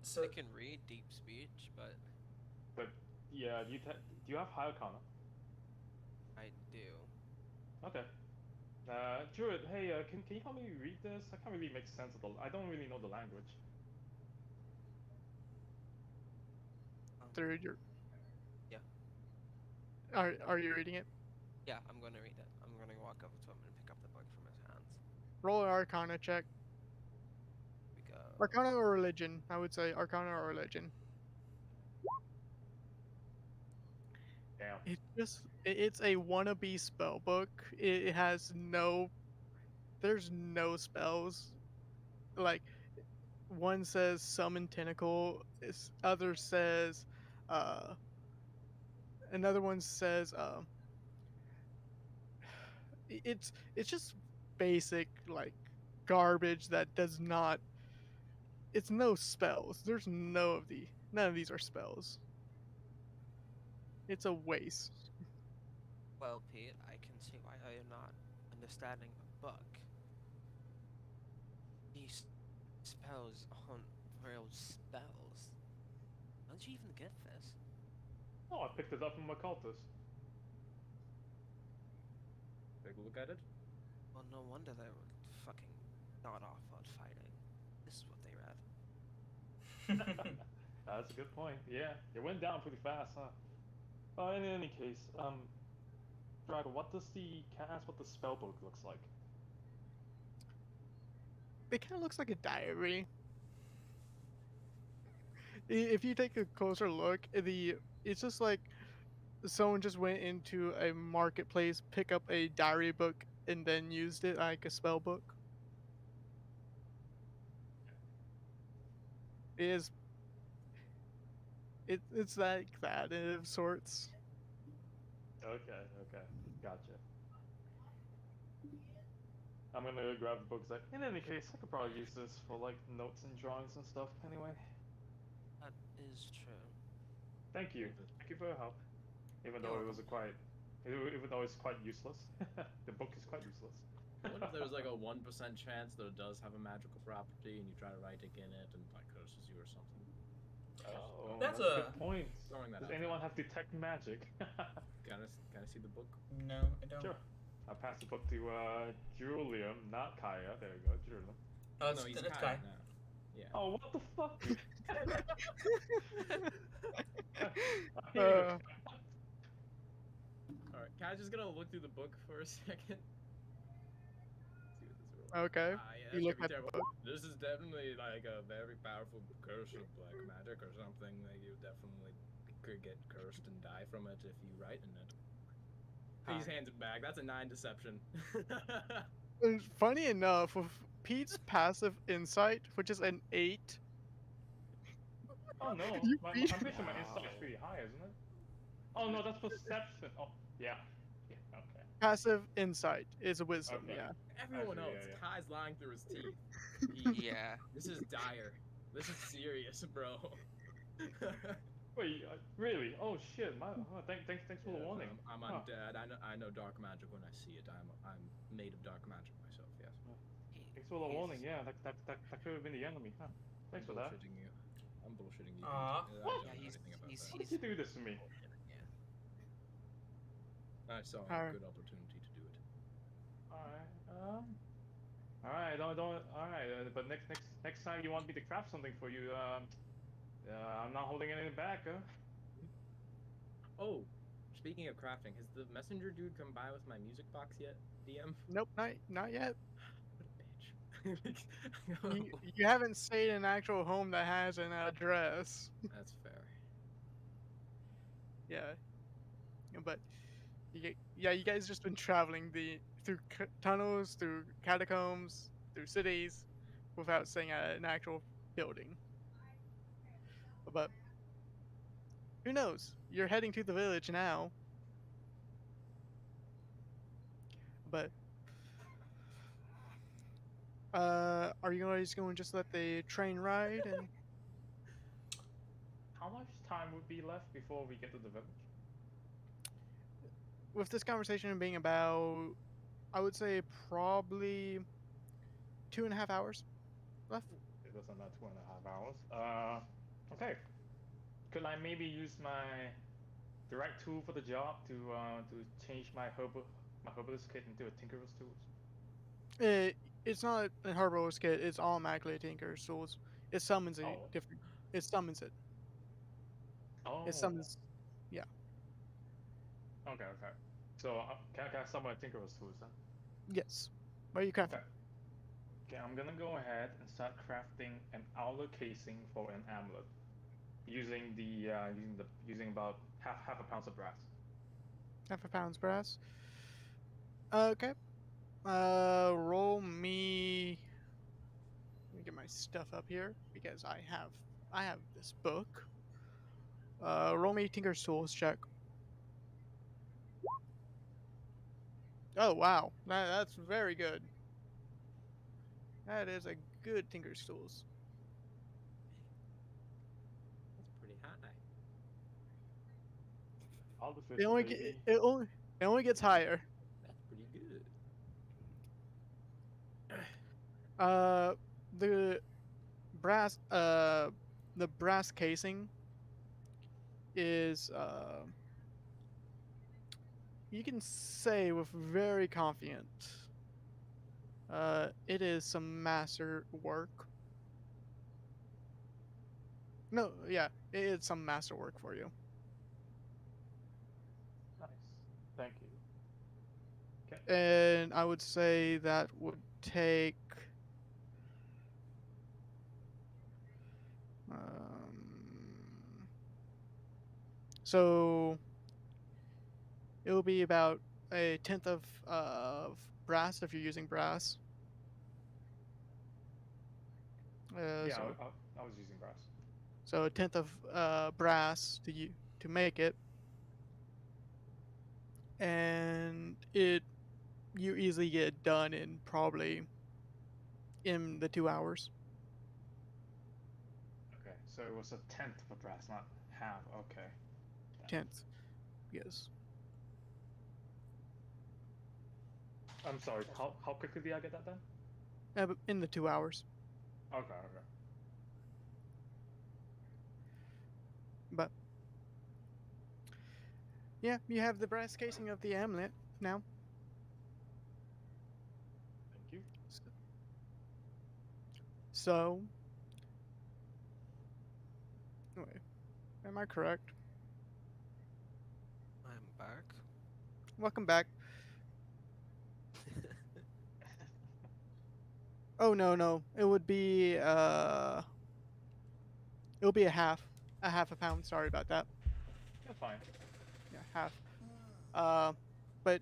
So I can read deep speech, but But yeah, do you have high Arcana? I do. Okay. Druid, hey, can you help me read this? I can't really make sense of I don't really know the language. Through your Yeah. are you reading it? Yeah, I'm gonna read it. I'm gonna walk over to him and pick up the book from his hands. Roll an Arcana check. We go. Arcana or religion? I would say Arcana or religion. Damn. It's a wannabe spell book. It has there's no spells. Like one says summon tentacle, other says uh another one says it's just basic like garbage that does not it's no spells. There's none of these are spells. It's a waste. Well, Pete, I can see why you're not understanding the book. These spells aren't real spells. How'd you even get this? Oh, I picked it up from a cultist. Take a look at it. Well, no wonder they were fucking not off on fighting. This is what they read. That's a good point. Yeah, it went down pretty fast, huh? In any case, Drago, can I ask what the spell book looks like? It kind of looks like a diary. If you take a closer look, it's just like someone just went into a marketplace, pick up a diary book, and then used it like a spell book. It is. It's like that of sorts. Okay, gotcha. I'm gonna grab the books. In any case, I could probably use this for like notes and drawings and stuff. Anyway, That is true. thank you. Thank you for your help. Even You're though it was welcome. even though it's quite useless, the book is quite useless. What if there's like a 1% chance that it does have a magical property and you try to write it in it and it like curses you or something? Oh, That's a a- good point. Throwing that Does out anyone there. have detect magic? Can I see the book? No, I don't. Sure. I'll pass the book to Julian, not Kaya. There you go, Julian. Oh, No, he's it's Kai Kai. now. Yeah. Oh, what the fuck? Uh, Alright, can I just gonna look through the book for a second? See what this is. okay. Yeah, You that's look gonna at be the terrible. book. This is definitely like a very powerful curse of black magic or something. Like you definitely could get cursed and die from it if you write in it. Please hands it back. That's a 9 deception. Funny enough, with Pete's passive insight, which is an 8, Oh no, You I'm read- pretty sure my insight is pretty high, isn't it? Oh no, that's perception. Oh, yeah. Yeah, okay. passive insight is a wisdom. Okay. Yeah. Everyone see, else, yeah. Kai's lying through his teeth. Yeah. This is dire. This is serious, bro. Wait, really? Oh shit! Thanks for the Yes, warning. I'm Huh. undead. I know dark magic when I see it. I'm made of dark magic myself. Yes. He, Thanks for the warning. he's Yeah, that could have been the enemy. Huh. I'm Thanks for that. bullshitting you. I'm bullshitting you, dude. Aw. I What? yeah don't know anything about that. How did you do this to me? bullshitting you. I saw a Alright. good opportunity to do it. Alright. Alright. Don't. Alright. But next time you want me to craft something for you, I'm not holding anything back. Huh? Oh, speaking of crafting, has the messenger dude come by with my music box yet? DM? Nope, not yet. What a bitch. You haven't stayed in an actual home that has an address. That's fair. Yeah, but yeah, you guys just been traveling through tunnels, through catacombs, through cities, without staying at an actual building. But who knows? You're heading to the village now. But are you guys going to just let the train ride? And How much time would be left before we get to the village? with this conversation being about, I would say probably 2.5 hours left. It was about 2.5 hours. Okay. Could I maybe use my direct tool for the job to change my herbalist kit into a tinkerer's tools? It's not a herbalist kit. It's automatically a tinker's tools. It summons a Oh. different. It summons it. Oh. It summons. Yeah. Okay. Okay. So can I summon a tinkerer's tools then? Yes. What are you crafting? Okay. Okay. I'm gonna go ahead and start crafting an outer casing for an amulet using about half a pound of brass. Half a pound's brass. Okay. Roll me. Let me get my stuff up here because I have this book. Roll me Tinker's Tools check. Oh wow, that's very good. That is a good Tinker's Tools. That's pretty high. All the It 50, only baby. it only gets higher. That's pretty good. Uh, the brass the brass casing is you can say with very confident it is some master work. No, yeah, it's some master work for you. Nice. Thank you. Okay. And I would say that would take so it will be about a tenth of brass if you're using brass. Yeah, So I was using brass. a tenth of brass to make it, and you easily get it done in probably in the 2 hours. Okay, so it was a tenth of a brass, not half. Okay. Tenth, yes. I'm sorry. How quickly did I get that done? But in the 2 hours. Okay. Okay. But yeah, you have the brass casing of the amulet now. Thank you. So, wait, am I correct? I'm back. Welcome back. Oh no, it would be it would be a half a pound. Sorry about that. That's fine. Yeah, half. Uh, but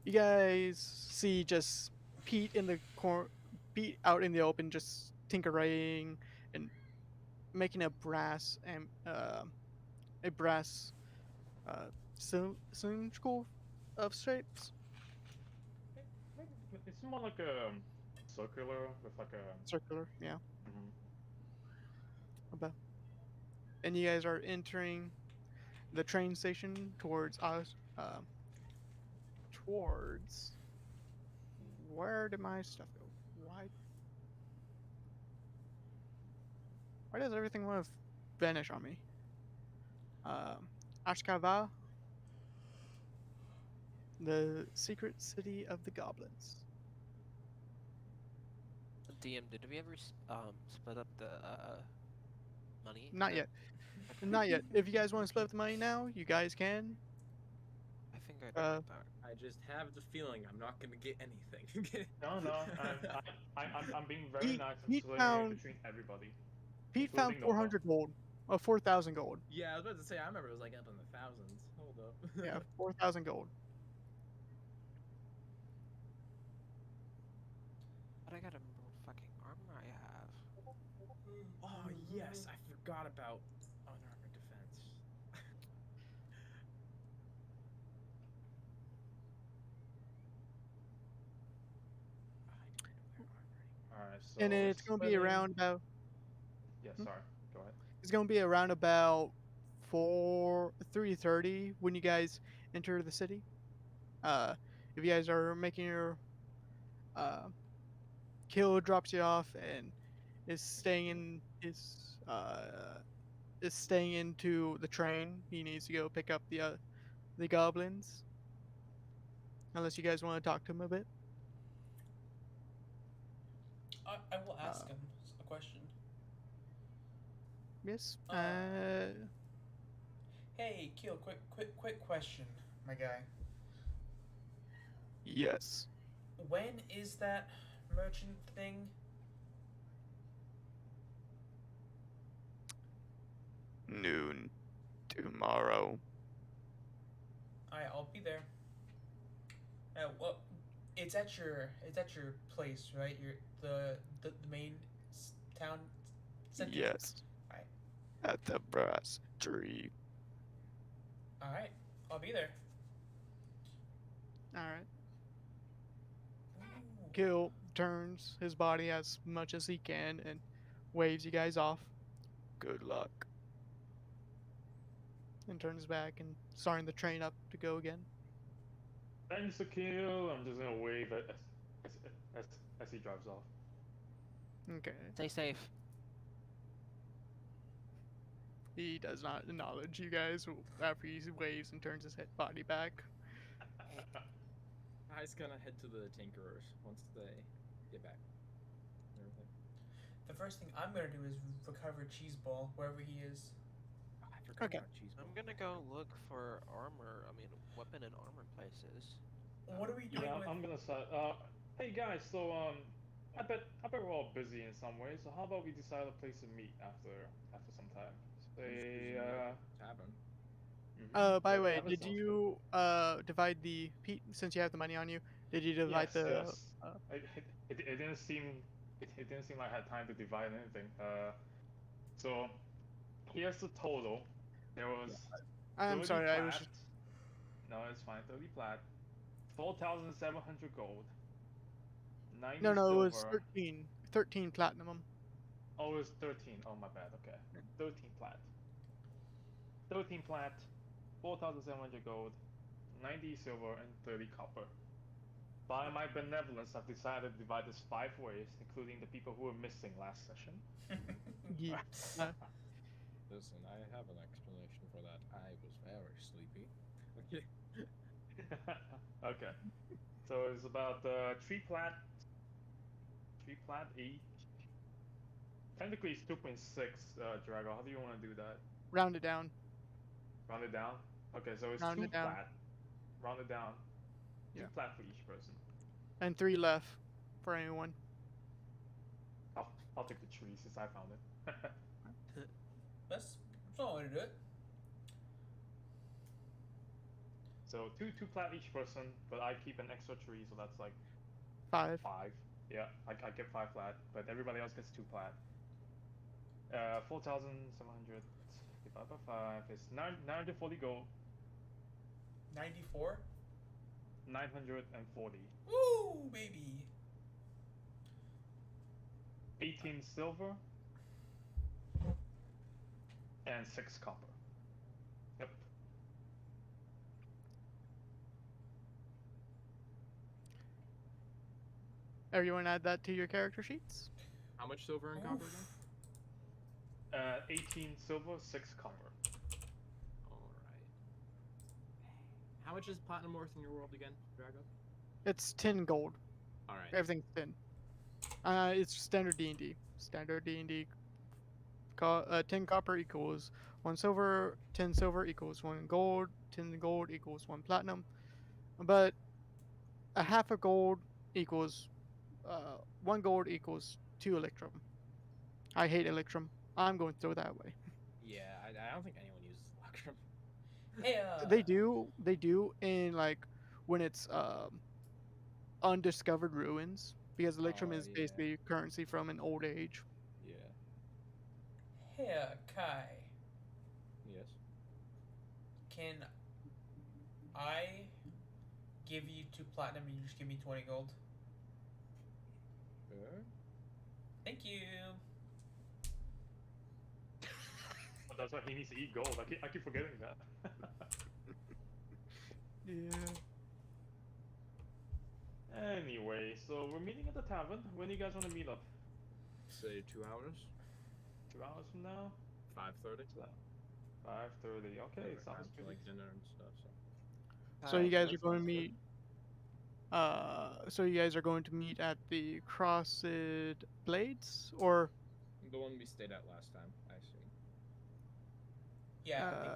you guys see just Pete in the Pete out in the open, just tinkering and making a brass cylindrical of shapes. It's more like a circular with like a. Circular, yeah. Mhm. About and you guys are entering the train station towards us. Towards where did my stuff go? Why does everything want to vanish on me? Ashkava, the secret city of the goblins. DM, did we ever split up the money? Not yet. Not yet. If you guys want to split up the money now, you guys can. I think I did that. I just have the feeling I'm not gonna get anything. No, I'm being very Pete- nice and Pete splitting it found- between everybody. Pete found Including Nova. 400 gold. 4,000 gold. Yeah, I was about to say, I remember it was like up in the thousands. Hold up. Yeah, 4,000 gold. But I gotta remember what fucking armor I have. Oh, yes, I forgot about unarmored defense. Alright, so And we're it's going to be splitting- around about. Yeah, Hmm? sorry. Go ahead. It's going to be around about 3:30 when you guys enter the city. If you guys are making your Kill drops you off and is staying into the train. He needs to go pick up the goblins. Unless you guys want to talk to him a bit. I will ask him a question. Yes. Hey, Keel, quick question, my guy. Yes. When is that merchant thing? Noon tomorrow. Alright, I'll be there. Well, it's at your place, right? The main town center. Yes. Alright. At the brass tree. Alright, I'll be there. All right. Ooh. Kill turns his body as much as he can and waves you guys off. Good luck. And turns back and starting the train up to go again. Thanks to kill. I'm just gonna wave as he drives off. Okay. Stay safe. He does not acknowledge you guys after he waves and turns his head body back. I's gonna head to the Tinkerers once they get back. and everything. The first thing I'm gonna do is recover Cheeseball wherever he is. Oh, I forgot Okay. about cheese. I'm gonna go look for armor. I mean, weapon and armor places. What are we doing Yeah, with? I'm gonna start. Hey guys, so I bet we're all busy in some way. So how about we decide a place to meet after some time? Say Tavern. By the way, Tavern did sounds you divide the Pete since you have the money on you? Did you divide yes, the? yes. It didn't seem it didn't seem like I had time to divide anything. So here's the total. There was I'm 30 sorry, I was plat. just. No, it's fine. 30 plat, 4,700 gold, 90 No, it was silver. 13. 13 platinum. Oh, it was 13. Oh, my bad. Okay, 13 plat. 13 plat, 4,700 gold, 90 silver, and 30 copper. By my benevolence, I've decided to divide this 5 ways, including the people who were missing last session. Yeah. Listen, I have an explanation for that. I was very sleepy. Okay. Okay. So it's about 3 plat each. Technically, it's 2.6, Drago. How do you want to do that? Round it down. Round it down? Okay, so it's Round 2 it down. plat. Round it down. 2 Yeah. plat for each person. And 3 left for anyone. I'll take the tree since I found it. That's all I want to do it. So two plat each person, but I keep an extra tree, so that's like 5. 5. Yeah, I get 5 plat, but everybody else gets 2 plat. 4,700 divided by 5 is 940 gold. 94. 940. Woo, baby. 18 silver. and 6 copper. Yep. Everyone add that to your character sheets. How much silver and copper again? 18 silver, 6 copper. All right. How much is platinum worth in your world again, Drago? It's 10 gold. All right. Everything's 10. It's standard D&D. Standard D&D. 10 copper equals 1 silver. 10 silver equals 1 gold. 10 gold equals 1 platinum. But a half a gold equals 1 gold equals 2 electrum. I hate electrum. I'm going to throw that away. Yeah, I don't think anyone uses electrum. Hey, They do in like when it's undiscovered ruins, because electrum Oh, is yeah. basically currency from an old age. Yeah. hey, Kai. Yes. Can I give you 2 platinum and you just give me 20 gold? Sure. Thank you. But that's why he needs to eat gold. I keep forgetting that. Yeah. Anyway, so we're meeting at the tavern. When do you guys want to meet up? Say 2 hours. 2 hours from now? 5:30. 5:30. Okay, Have sounds for, good. like dinner and stuff. So. So you guys that are going to sounds good. meet. So you guys are going to meet at the Crossed Blades, or The one we stayed at last time, I assume. Yeah, I think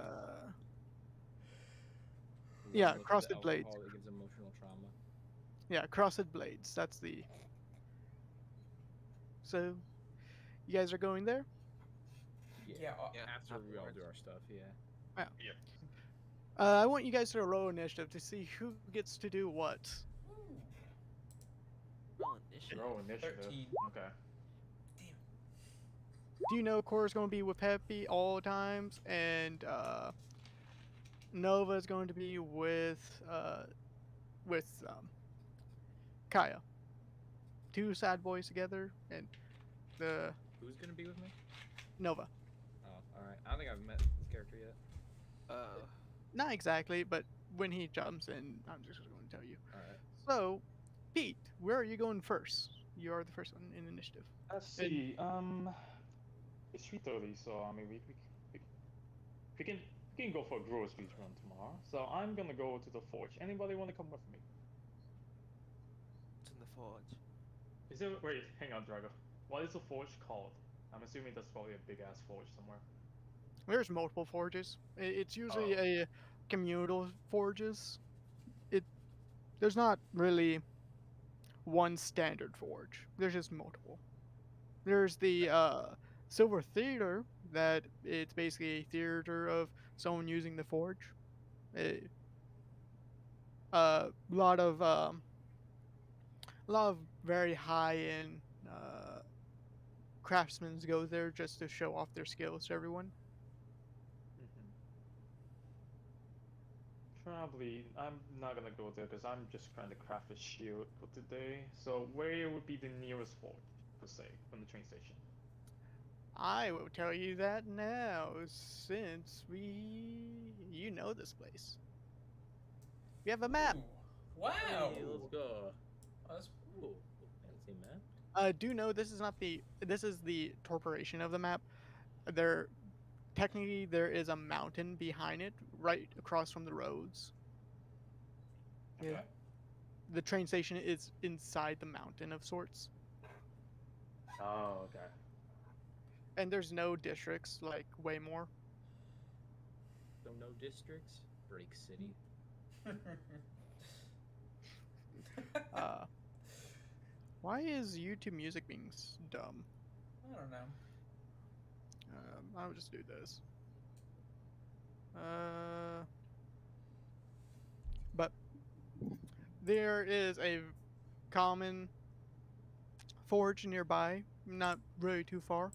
The yeah, one with Crossed the Blades. alcohol that gives emotional trauma. Yeah, Crossed Blades. That's the. So, you guys are going there. yeah. After we all do our stuff, yeah. I want you guys to roll initiative to see who gets to do what. Ooh, Roll initiative. Roll initiative. 13. Okay. Damn. Do you know Cora's going to be with Peppy all times, and Nova is going to be with Kaya. 2 sad boys together, and the Who's gonna be with me? Nova. Oh, all right. I don't think I've met this character yet. Not exactly, but when he jumps in, I'm just going to tell you. All right. So, Pete, where are you going first? You are the first one in initiative. Let's see. It's 3:30, so I mean we can go for a grocery run tomorrow. So I'm gonna go to the forge. Anybody want to come with me? It's in the forge. Is there? Wait, hang on, Drago. What is the forge called? I'm assuming that's probably a big ass forge somewhere. There's multiple forges. It's usually Oh. a communal forges. There's not really one standard forge. There's just multiple. There's the Silver Theater, that it's basically a theater of someone using the forge. A lot of very high end craftsmen go there just to show off their skills to everyone. Probably, I'm not gonna go there because I'm just trying to craft a shield for today. So where would be the nearest forge, per se, from the train station? I will tell you that now, since you know this place. We have a map. Ooh, wow. Hey, let's go. Oh, that's Ooh, fancy map. Do know this is not this is the corporation of the map. There technically there is a mountain behind it, right across from the roads. okay. The train station is inside the mountain of sorts, Oh, okay. and there's no districts like way more. So no districts. Break City. Why is YouTube music being dumb? I don't know. I'll just do this. But there is a common forge nearby, not really too far.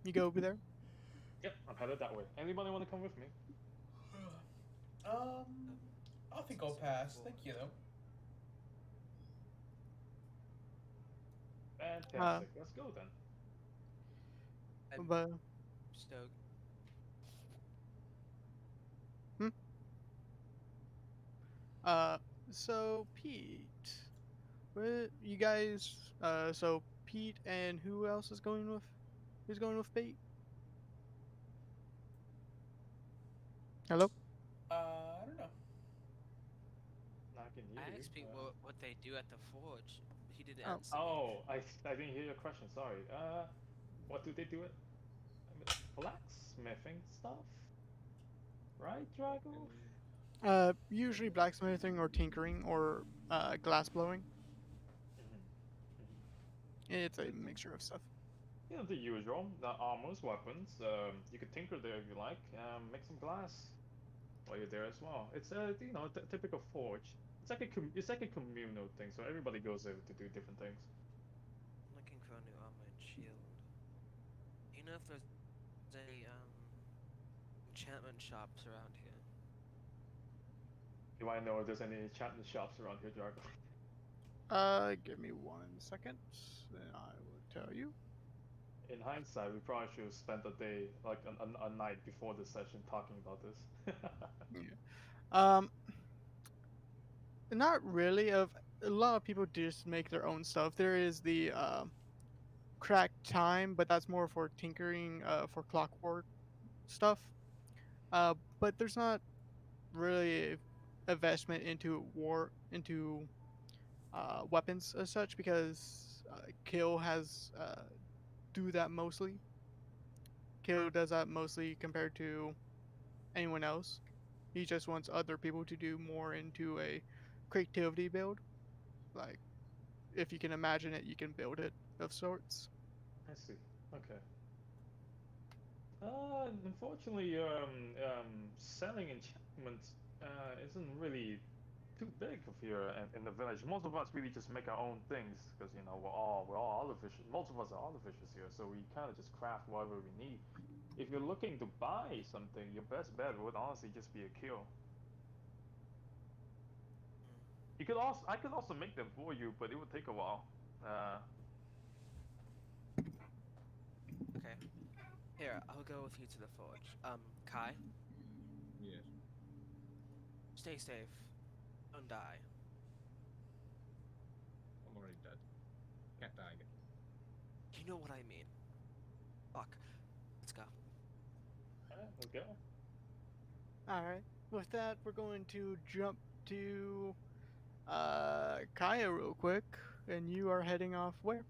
You go over there. Yep, I'm headed that way. Anybody want to come with me? I think I'll pass. Thank you though. Fantastic. Let's go then. But So hmm? uh, so Pete, what you guys? So Pete and who else is going with? Who's going with Pete? Hello. I don't know. I can I hear you. asked Pete what they do at the forge. He didn't Oh, answer me. Oh, I didn't hear your question. Sorry. What do they do? I mean, blacksmithing stuff, right, Drago? usually blacksmithing or tinkering or glass blowing. Mm-hmm. Mm-hmm. It's a It's mixture of stuff. you know the usual, the armors, weapons. You could tinker there if you like. Make some glass while you're there as well. It's a typical forge. It's like a communal thing, so everybody goes there to do different things. I'm looking for a new armor and shield. Do you know if there's any enchantment shops around here? Do I know if there's any enchantment shops around here, Drago? Give me 1 second, then I will tell you. In hindsight, we probably should have spent a day, like a night before the session, talking about this. Yeah. Um, not really. Of a lot of people just make their own stuff. There is the crack time, but that's more for tinkering, for clockwork stuff. But there's not really investment into weapons as such because Kill has do that mostly. Kill does that mostly compared to anyone else. He just wants other people to do more into a creativity build. Like if you can imagine it, you can build it of sorts. I see. Okay. Unfortunately, selling enchantments isn't really too big of here in the village. Most of us really just make our own things because we're all artificial. Most of us are artificials here, so we kind of just craft whatever we need. If you're looking to buy something, your best bet would honestly just be a kill. I could also make them for you, but it would take a while. Okay. Here, I'll go with you to the forge. Kai, Yes. stay safe. Don't die. I'm already dead. Can't die again. You know what I mean. Fuck. Let's go. Let's go. All right. With that, we're going to jump to Kaya real quick, and you are heading off where?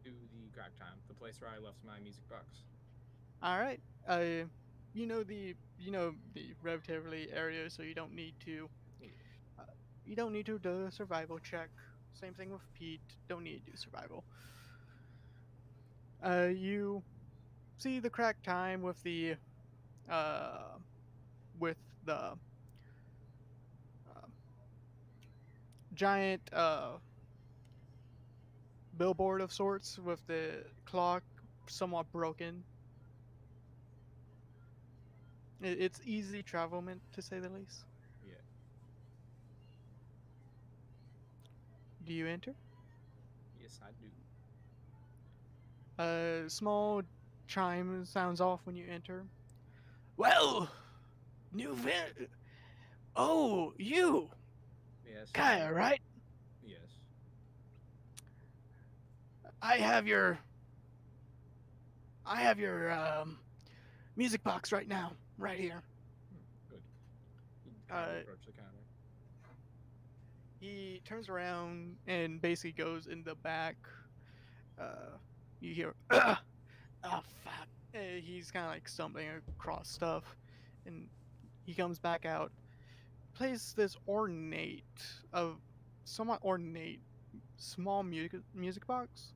To the crack time, the place where I left my music box. All right. You know the relatively area, so you don't need to Yeah. uh, do a survival check. Same thing with Pete. Don't need to do survival. You see the crack time uh with the uh, giant billboard of sorts with the clock somewhat broken. It's easy travelment to say the least. Yeah. Do you enter? Yes, I do. A small chime sounds off when you enter. Well, new vin. Oh, you, Yes, I Kaya, am. right? Yes. I have your I have your music box right now, right here. Good. He kind of Uh, approached the counter. he turns around and basically goes in the back. Uh, you hear, oh fuck. He's kind of like stumbling across stuff, and he comes back out. Plays this of somewhat ornate, small music box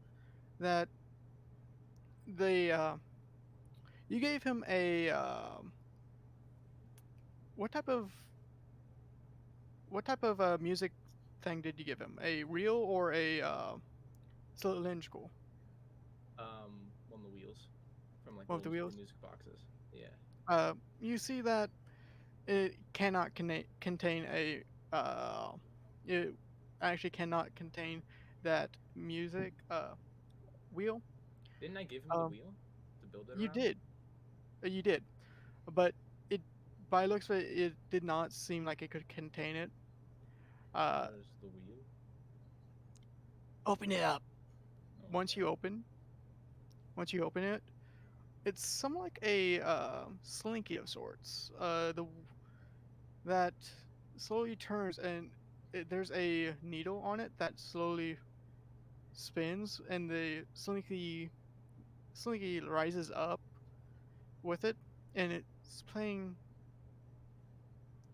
that they you gave him a what type of music thing did you give him? A reel or a cylindrical? On the wheels, from like One of the old wheels. music boxes. Yeah. You see that it cannot contain a it actually cannot contain that music wheel. Didn't I give him the Um, wheel? The build it You around? did. You did. But it, by looks of it, it did not seem like it could contain it. Uh, Where's the wheel? open it up. Oh, Once okay. you open, once you open it, it's somewhat like a slinky of sorts. The that slowly turns and there's a needle on it that slowly spins, and the slinky rises up with it, and it's playing.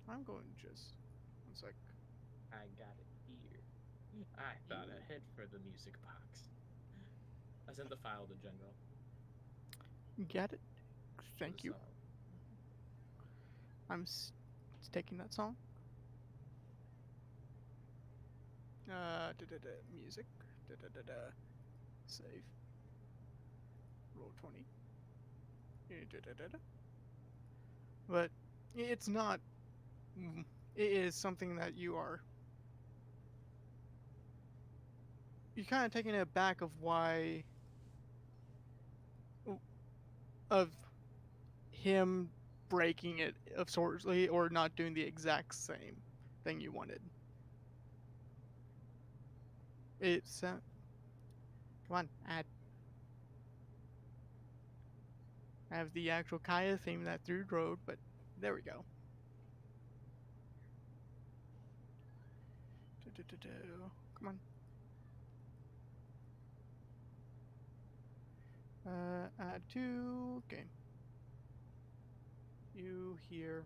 I'm going just one sec. I got it here. I thought ahead for the music box. I sent the file to General Get it? for the Thank you. song. I'm taking that song. Music. Save. Roll 20. But it's not. It is something that you're kind of taken aback of why of him breaking it of sorts or not doing the exact same thing you wanted. It's come on, have the actual Kaya theme that through road, but there we go. Come on. Add to game. You hear.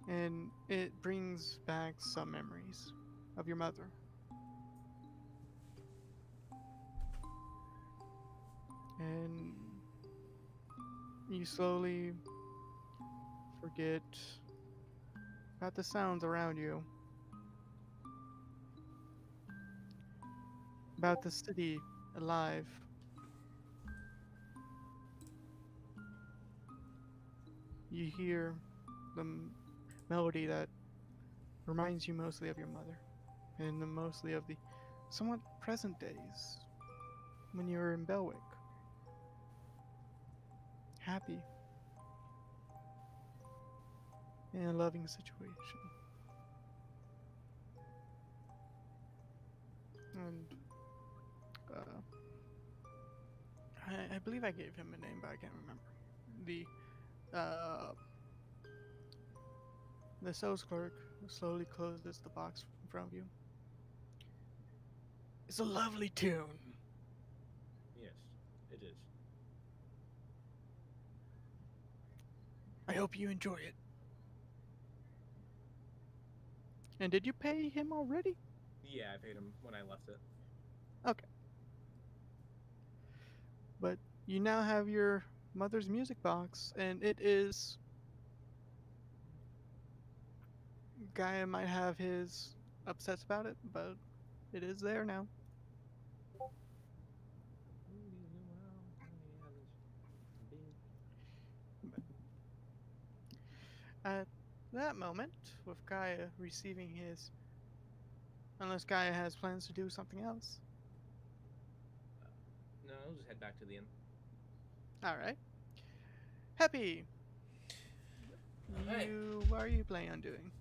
And it brings back some memories of your mother. And you slowly forget about the sounds around you, about the city alive. You hear the melody that reminds you mostly of your mother, and mostly of the somewhat present days when you were in Belwick. Happy in a loving situation. And uh, I believe I gave him a name, but I can't remember. Uh, the sales clerk slowly closes the box in front of you. It's a lovely tune. Yes, it is. I hope you enjoy it. And did you pay him already? Yeah, I paid him when I left it. Okay. But you now have your mother's music box, and it is. Gaia might have his upsets about it, but it is there now. But at that moment, with Gaia receiving his. Unless Gaia has plans to do something else. No, I'll just head back to the inn. Alright. Happy! Alright. What are you planning on doing?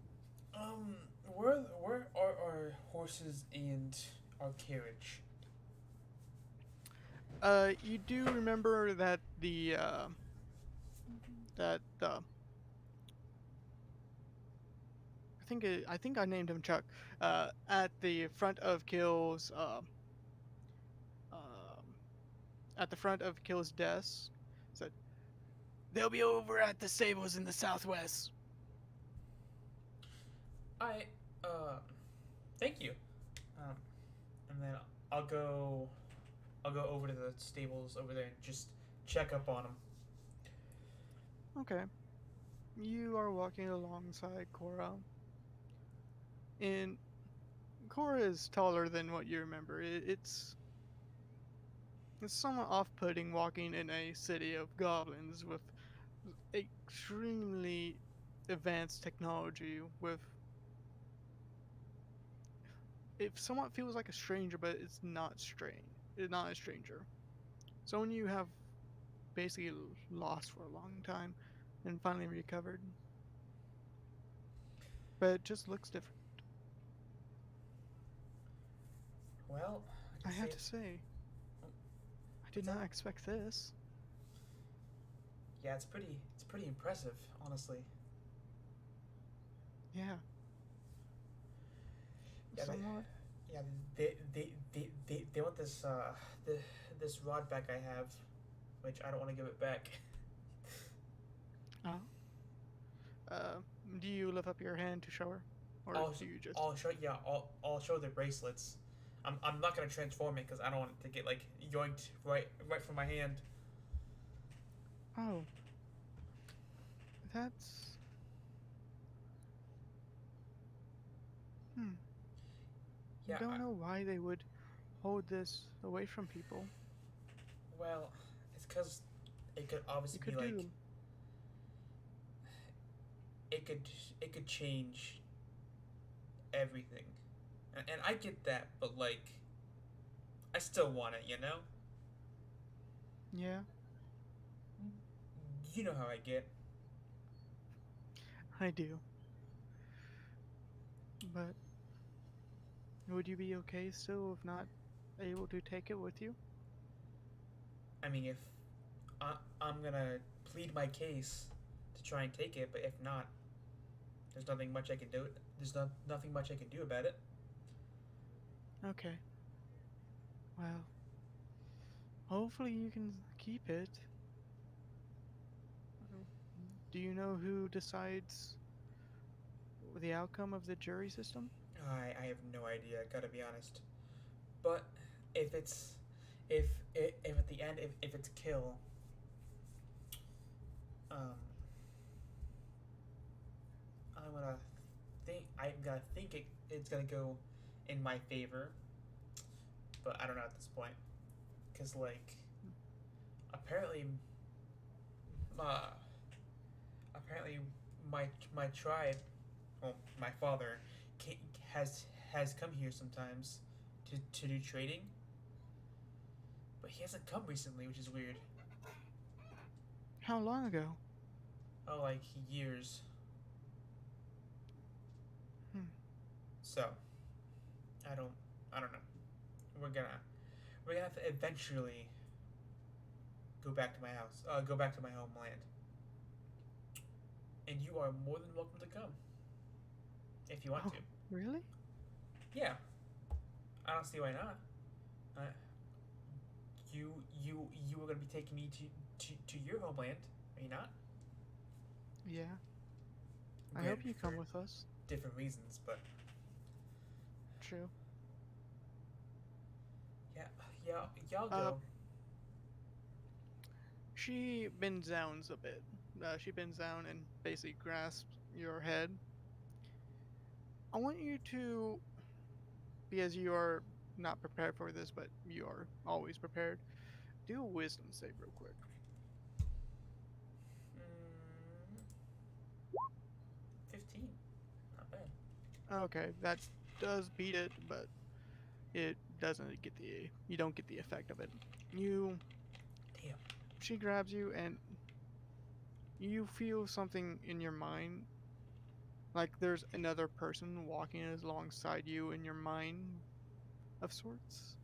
Where are our horses and our carriage? You do remember that I think I named him Chuck. At the front of um, at the front of Kill's desk, said, "They'll be over at the stables in the southwest." I thank you. Um, and then I'll go I'll go over to the stables over there and just check up on them. Okay. You are walking alongside Cora. And Cora is taller than what you remember. It's somewhat off-putting walking in a city of goblins with extremely advanced technology with it somewhat feels like a stranger, but it's not strange. It's not a stranger. Someone you have basically lost for a long time and finally recovered. But it just looks different. Well, I I can say have to say, I did what's not that? expect this. Yeah, it's pretty impressive, honestly. Yeah, Yeah, somewhat. yeah, they want the, this rod back I have, which I don't want to give it back. Oh. Uh, do you lift up your hand to show her? Or do you just. I'll show I'll show the bracelets. I'm not gonna transform it because I don't want it to get like yoinked right from my hand. Oh, that's. Hmm. Yeah, Don't know why they would hold this away from people. well, it's because it could You obviously be could like do. it could it could change everything, and I get that, but like I still want it, you know. Yeah, You know how I get. I do. But would you be okay still if not able to take it with you? I mean, if I'm gonna plead my case to try and take it, but if not, there's nothing much I can do. There's nothing much I can do about it. Okay. Well, hopefully you can keep it. Do you know who decides the outcome of the jury system? I have no idea. Gotta be honest. But if it's if at the end if it's kill, um, I'm gonna think it's gonna go in my favor, but I don't know at this point, cause like apparently, uh, apparently my tribe, well my father, ca has come here sometimes to do trading, but he hasn't come recently, which is weird. How long ago? Oh, like years. Hmm. So I don't I don't know. We're gonna we're gonna have to eventually go back to my house. Go back to my homeland. And you are more than welcome to come if you want Oh, to. really? Yeah, I don't see why not. Uh, you were gonna be taking me to your homeland, are you not? Yeah. I hope Granted, you for come with us. different reasons, but True. yeah, y'all Uh, go. she bends down a bit. She bends down and basically grasps your head. I want you to, because you are not prepared for this, but you are always prepared, do a wisdom save real quick. Mm, 15, not bad. Okay, that does beat it, but it doesn't get the, you don't get the effect of it. You, Damn. she grabs you and you feel something in your mind, like there's another person walking alongside you in your mind of sorts,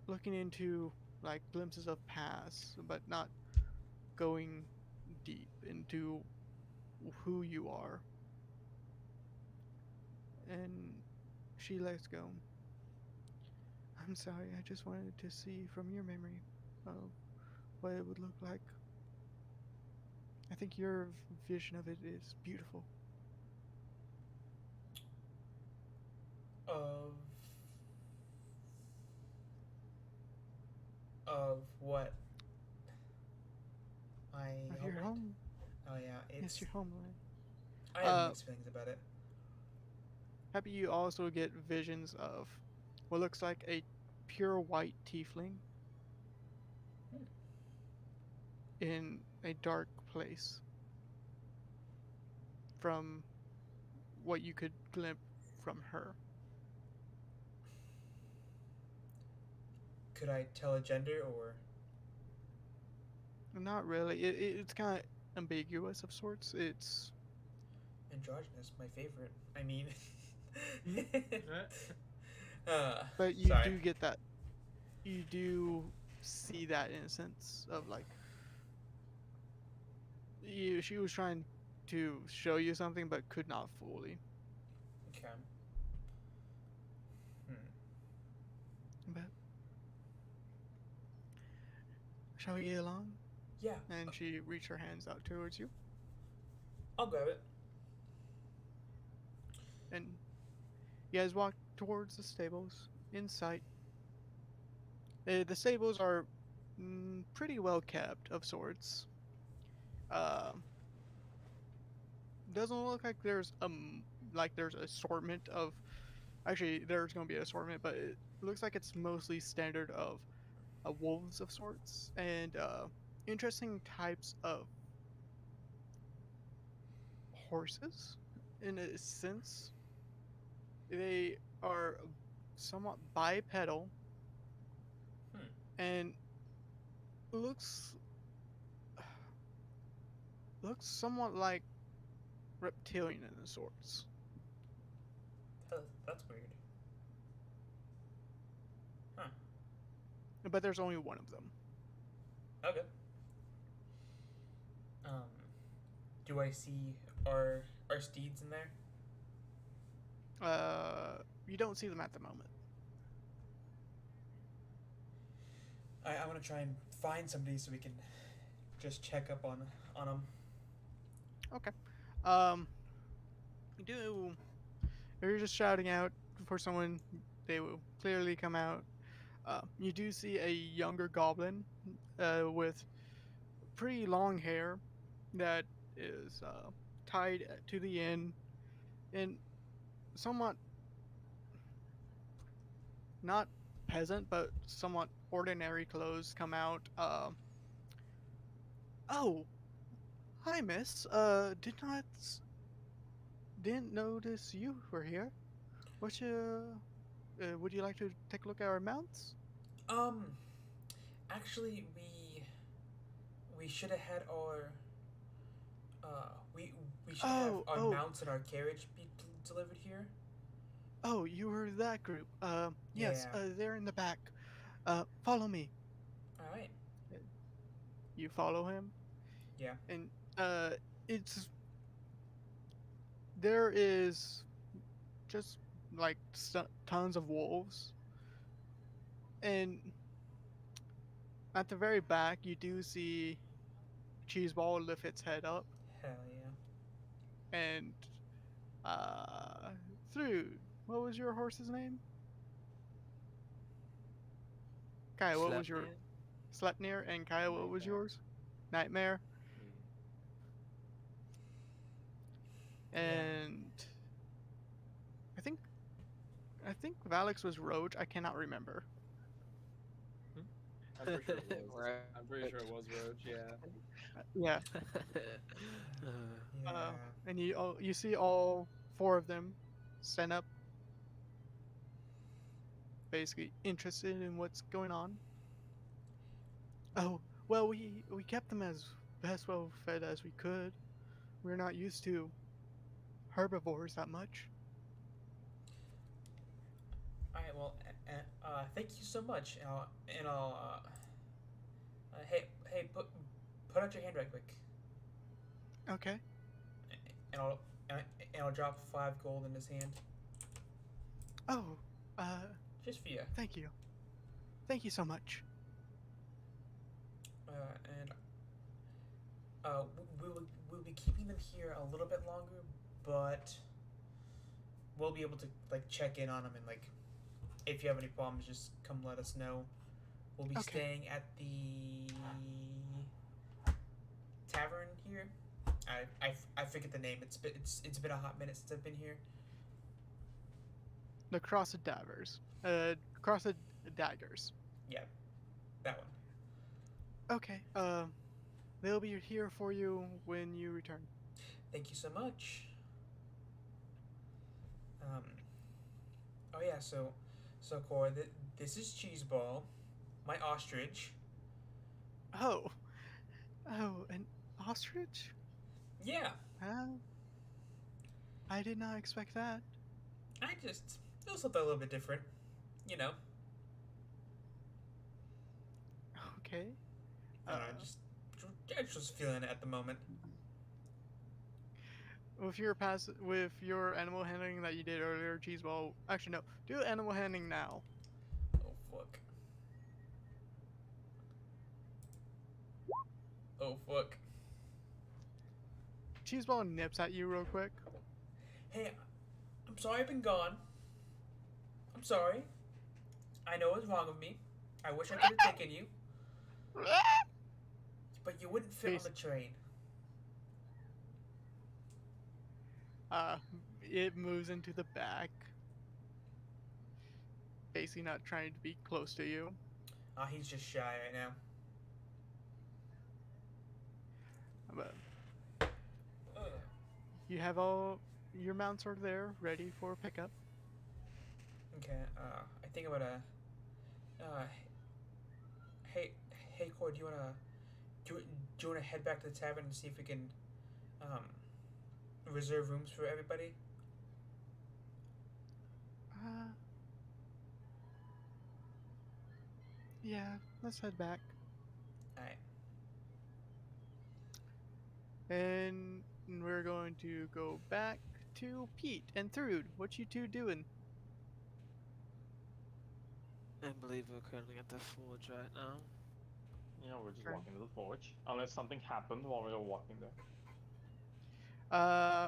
looking into like glimpses of past, but not going deep into who you are. And she lets go. I'm sorry, I just wanted to see from your memory of what it would look like. I think your vision of it is beautiful. Of what? My Of your homeland? home. Oh yeah, Yes, it's your homeland. I have Uh, mixed feelings about it. happy you also get visions of what looks like a pure white tiefling. Hmm. in a dark place from what you could glimpse from her. Could I tell a gender or? Not really. It's kind of ambiguous of sorts. It's Androgynous, my favorite. I mean, but you sorry. do get that. You do see that innocence of like you. She was trying to show you something, but could not fully. Okay. Hmm. But shall we get along? Yeah, And she reached her hands out towards you, I'll grab it. and you guys walk towards the stables. In sight, the stables are pretty well kept of sorts. Uh, doesn't look like there's assortment of. Actually, there's going to be an assortment, but it looks like it's mostly standard of wolves of sorts and interesting types of horses. In a sense, they are somewhat bipedal Hmm. and looks looks somewhat like reptilian in the sorts. That's weird. Huh. But there's only one of them. Okay. Um, do I see our steeds in there? You don't see them at the moment. I'm gonna try and find somebody so we can just check up on them. Okay. Um, you do. If you're just shouting out for someone, they will clearly come out. You do see a younger goblin with pretty long hair that is tied to the end in somewhat not peasant but somewhat ordinary clothes come out. Oh, hi, miss. Didn't notice you were here. What you would you like to take a look at our mounts? Um, actually, we should have had our we should have Oh, our oh, mounts and our carriage be delivered here. oh, you were that group. Yes, Yeah. they're in the back. Follow me. All right. You follow him, Yeah. and it's there is just like tons of wolves, and at the very back you do see Cheeseball lift its head up, Hell yeah. and uh, through. What was your horse's name? Kaya, what was your Sleipnir? Sleipnir? And Kaya, what was Nightmare. yours? Nightmare. Yeah. And I think I think Valix was Roach. I cannot remember. I'm pretty sure it was. Right. I'm pretty sure it was Roach. Yeah. Yeah. Yeah. And you see all four of them stand up, basically interested in what's going on. Oh, well, we kept them as best well fed as we could. We're not used to herbivores that much. All right. Well, thank you so much. And I'll hey, put out your hand right quick, Okay. and I'll and I'll drop 5 gold in his hand, Oh, just for you. thank you. Thank you so much. And we'll be keeping them here a little bit longer, but we'll be able to like check in on them and like if you have any problems, just come let us know. We'll be Okay. staying at the tavern here. I forget the name. It's been a hot minute since I've been here. The Crossed Daggers. Crossed Daggers. Yeah, that one. Okay. They'll be here for you when you return. Thank you so much. Um, oh yeah, so Cora, this is Cheeseball, my ostrich. Oh, oh, an ostrich? Yeah, Huh? I did not expect that. I just it was something a little bit different, you know. Okay. I don't know, I just was feeling it at the moment. With your animal handling that you did earlier, Cheeseball. Actually, no. Do animal handling now. Oh fuck. Oh fuck. Cheeseball nips at you real quick. Hey, I'm sorry I've been gone. I'm sorry. I know what's wrong with me. I wish I could have taken you, but you wouldn't fit on Base. the train. Uh, it moves into the back, basically not trying to be close to you. He's just shy right now. But Ugh. you have all your mounts are there, ready for pickup. Okay, I think I'm gonna. Uh, hey, hey, Cord, do you wanna head back to the tavern and see if we can, um, reserve rooms for everybody? Uh, yeah, let's head back. Alright. And we're going to go back to Pete and Thrude. What you two doing? I believe we're currently at the forge right now. Yeah, we're just Turn. walking to the forge. Unless something happened while we were walking there. Uh,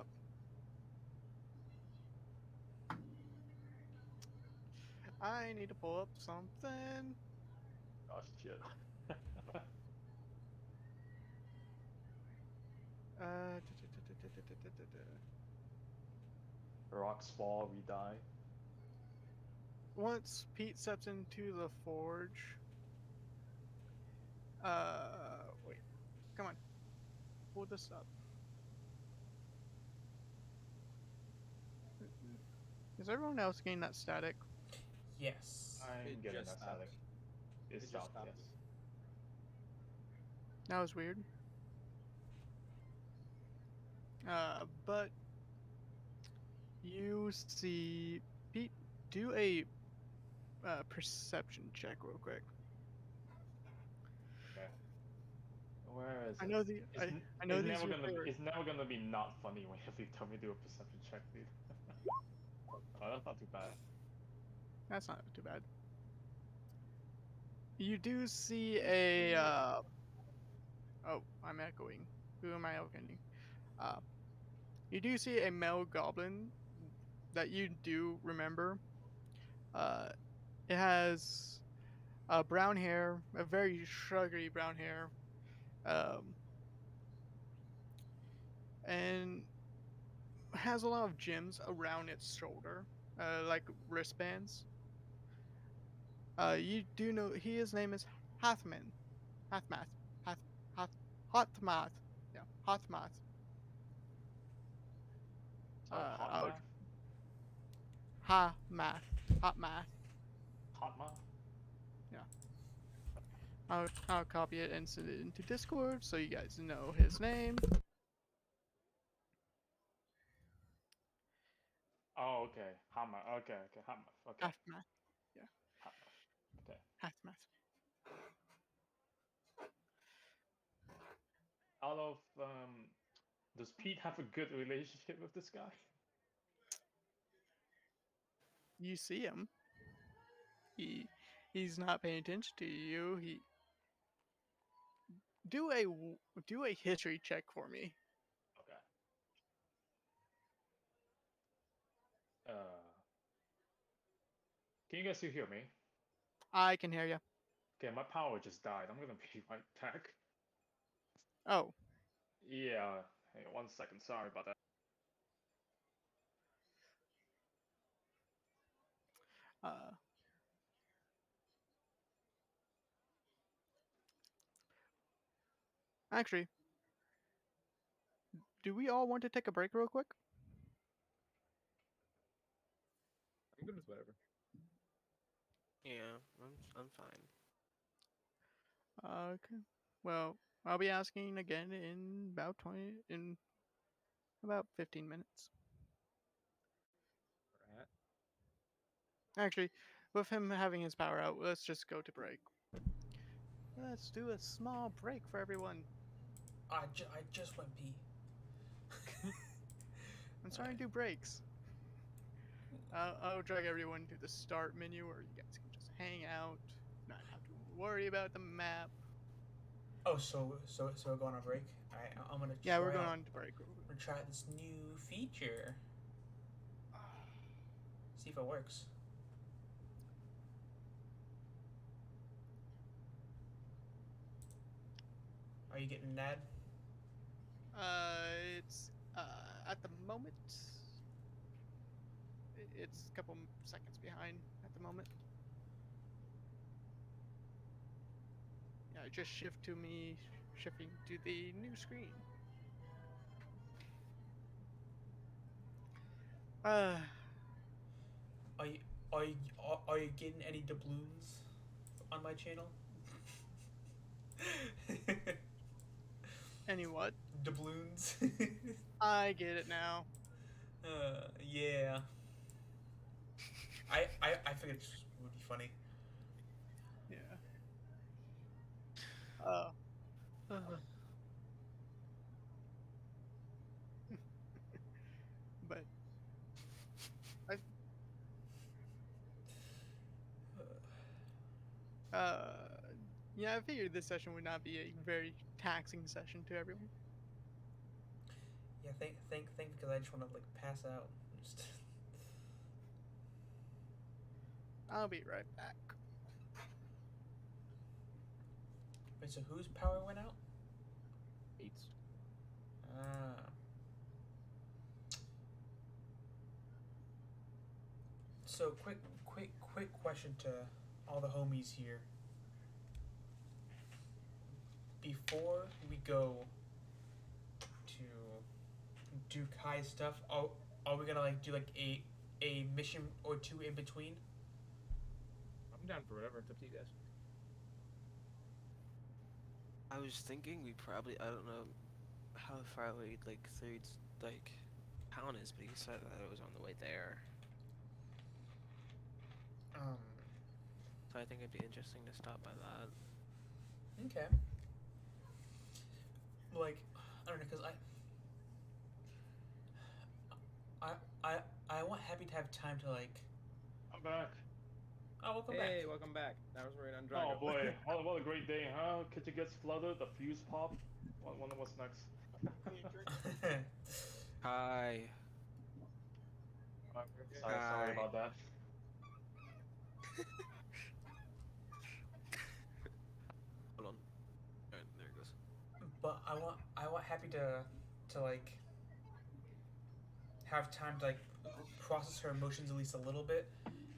I need to pull up something. Oh shit. Uh, Rocks fall, we die. once Pete steps into the forge, wait, come on, pull this up. Is everyone else getting that static? Yes. I'm It getting just that stopped. static. It It just stopped, stopped. yes. That was weird. But you see Pete do a perception check real quick. Okay. Where is I it? know the It's, I know these are your favorite. it's never gonna be not funny when if you tell me to do a perception check, dude. Oh, that's not too bad. That's not too bad. You do see a oh, I'm echoing. Who am I echoing? Uh, you do see a male goblin that you do remember. Uh, it has brown hair, a very sugary brown hair, um, and has a lot of gems around its shoulder, like wristbands. You do know his name is Hathman. Hathmath. Hath Hath Hotmath. Yeah, Hotmath. Oh, hot I'll math? Ha math. Hot math. Hot math? Yeah. I'll copy it and send it into Discord so you guys know his name. Oh, okay. Hot math. Okay, okay. Hot math. Okay. Half math. Yeah. Hot math. Okay. Half math. Out of does Pete have a good relationship with this guy? You see him. He's not paying attention to you. He do a history check for me. Okay. Uh, can you guys still hear me? I can hear you. Okay, my power just died. I'm gonna be right back. Oh, Yeah. Hey, 1 second. Sorry about that. uh, Actually, do we all want to take a break real quick? I'm good with whatever. Yeah, I'm fine. Okay. Well, I'll be asking again in about 15 minutes. Alright. Actually, with him having his power out, let's just go to break. Let's do a small break for everyone. I just went pee. I'm starting to do breaks. I'll drag everyone to the start menu where you guys can just hang out, not have to worry about the map. Oh, so we're going on break. I'm gonna Yeah, we're try going out. on to break. I'm gonna try this new feature. See if it works. Are you getting Nad? It's at the moment. It's a couple seconds behind at the moment. Yeah, just shifting to the new screen. Uh, Are you are you getting any doubloons on my channel? any what? Doubloons. I get it now. Yeah. I figured it would be funny. Yeah. Uh, but I uh yeah, I figured this session would not be a very taxing session to everyone. Yeah, think because I just want to like pass out. Just I'll be right back. Wait, so whose power went out? Eights. Ah. So quick question to all the homies here. Before we go to do Kai stuff, are we gonna like do like a mission or two in between? I'm down for whatever. It's up to you guys. I was thinking we probably, I don't know how far away like third like town is, but he said that it was on the way there. Um. So I think it'd be interesting to stop by that. Okay. Like, I don't know, cause I I I want Happy to have time to like. I'm back. Oh, welcome Hey, back. welcome back. Now we're waiting on Oh Drago. boy, what a great day, huh? Kitchen gets flooded, the fuse pop. What's next? Hi. Sorry Hi. about that. Hold on. Alright, there it goes. But I want Happy to like have time to like process her emotions at least a little bit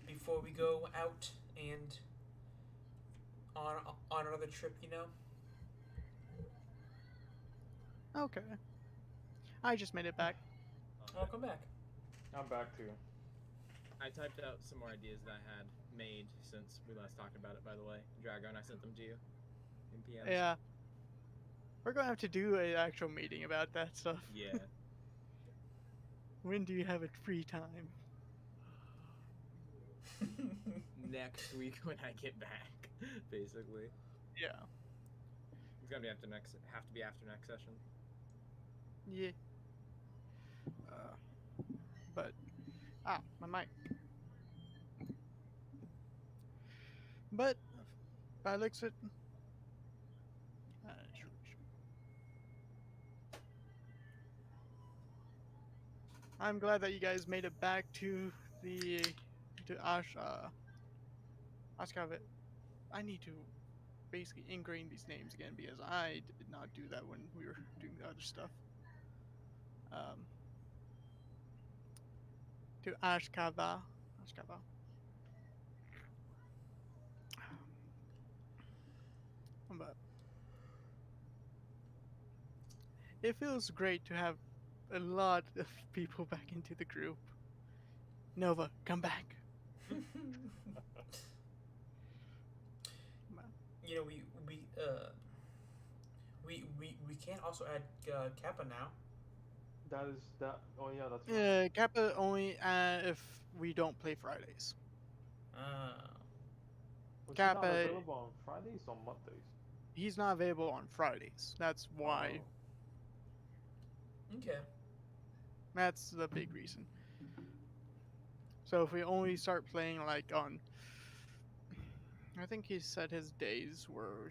before we go out and on on another trip, you know? Okay. I just made it back. Welcome back. I'm back too. I typed out some more ideas that I had made since we last talked about it, by the way. Drago, and I sent them to you in PMs. Yeah. We're gonna have to do an actual meeting about that stuff. Yeah. When do you have a free time? Next week when I get back, basically. Yeah. It's gonna be after next. Have to be after next session. Yeah. But my mic. But by the looks of it, I'm glad that you guys made it back to the Ashkavet. I need to basically ingrain these names again because I did not do that when we were doing the other stuff. To Ashkava. Ashkava. But it feels great to have a lot of people back into the group. Nova, come back. You know, we can also add Kappa now. That is that. Oh yeah, that's right. Kappa only if we don't play Fridays. Uh, Was he not Kappa, available on Fridays or Mondays? he's not available on Fridays. That's why. okay. That's the big reason. So if we only start playing like on, I think he said his days were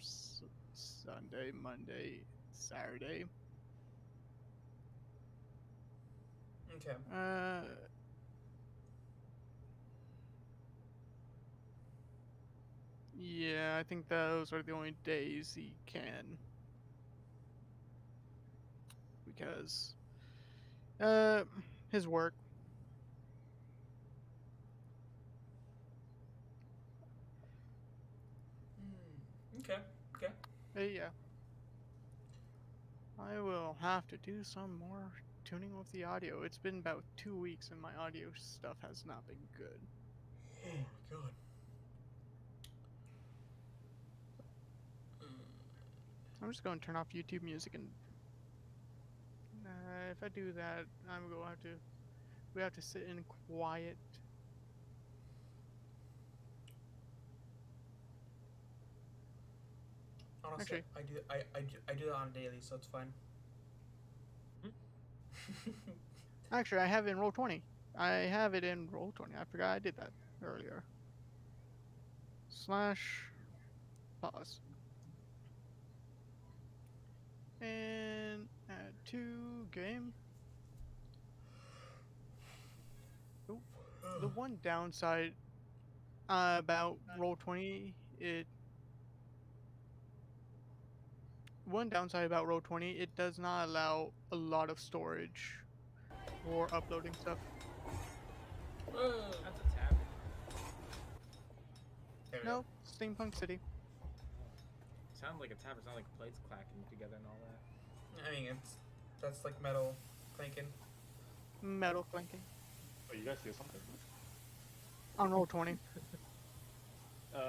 Sunday, Monday, Saturday. Okay. Yeah, I think those are the only days he can. Because, uh, his work. Okay. Okay. Yeah. I will have to do some more tuning with the audio. It's been about 2 weeks and my audio stuff has not been good. Oh my god. I'm just going to turn off YouTube music and if I do that, I'm going to have to. We have to sit in quiet. Honestly, Actually, I do that on a daily, so it's fine. actually, I have it in roll 20. I have it in roll 20. I forgot I did that earlier. Slash pause. And add to game. Ooh. The one downside about roll 20, it does not allow a lot of storage for uploading stuff. That's a tavern. There we No, Steampunk City. Sound like a tavern. Sound like plates clacking together and all that. go. I mean, that's like metal clanking. Metal clanking. Oh, you guys hear something? On roll 20. I'm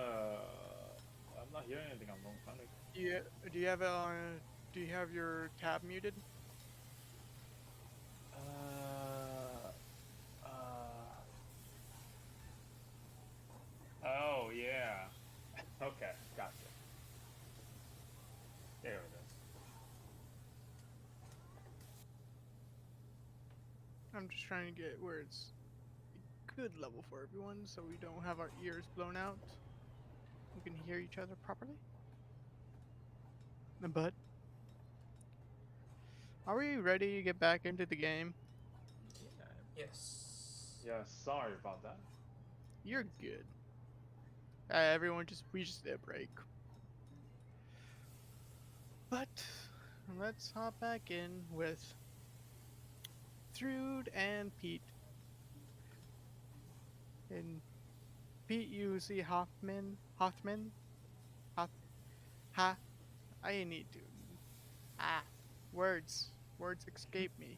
not hearing anything. I'm wrong. Do you have it on? Do you have your tab muted? Oh yeah. Okay, gotcha. There it is. I'm just trying to get where it's a good level for everyone, so we don't have our ears blown out. We can hear each other properly. But are we ready to get back into the game? Yeah. Yes. Yeah, sorry about that. You're good. Everyone we just did a break. But let's hop back in with Trude and Pete. And Pete, you see Hoffman? Ha. I need to. Ah. Words escape me.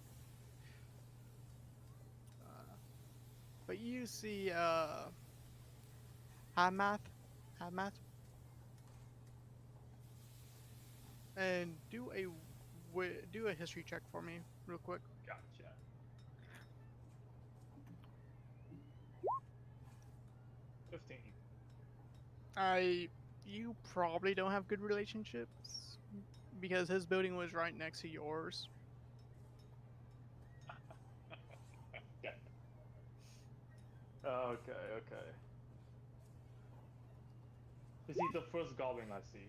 But you see, Hamath, and do a history check for me, real quick. Gotcha. 15. You probably don't have good relationships because his building was right next to yours. Yeah. Okay. This is the first goblin I see.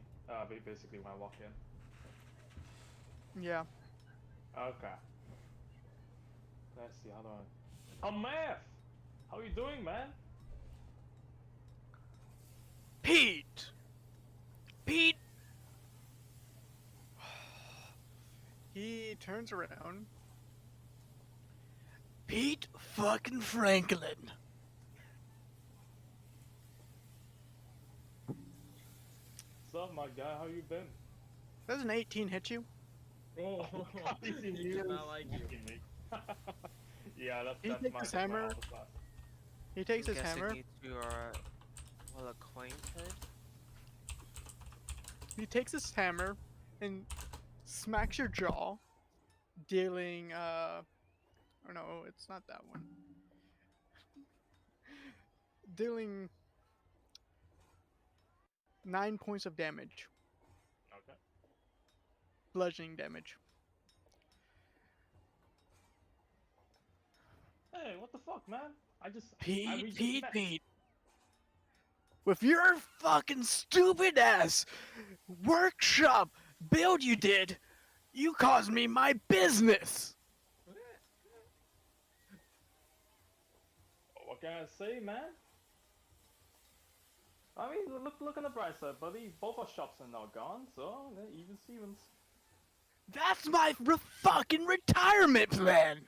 Basically when I walk in. Yeah. Okay. Let's see how do I. Oh, Math! How you doing, man? Pete. He turns around. Pete fucking Franklin. What's up, my guy? How you been? Does an 18 hit you? Oh, He's in he does not use. like you. Fucking me. Yeah, He that's takes my his that's my hammer. auto class. He takes I'm his guessing hammer. you two are well acquainted. He takes his hammer and smacks your jaw, dealing oh no, it's not that one. Dealing 9 points of damage, Okay. bludgeoning damage. Hey, what the fuck, man? We Pete, just Pete, met. Pete. With your fucking stupid ass workshop build you did, you caused me my business. What can I say, man? I mean, look on the bright side, buddy. Both our shops are now gone, so even Stevens. That's my fucking retirement plan.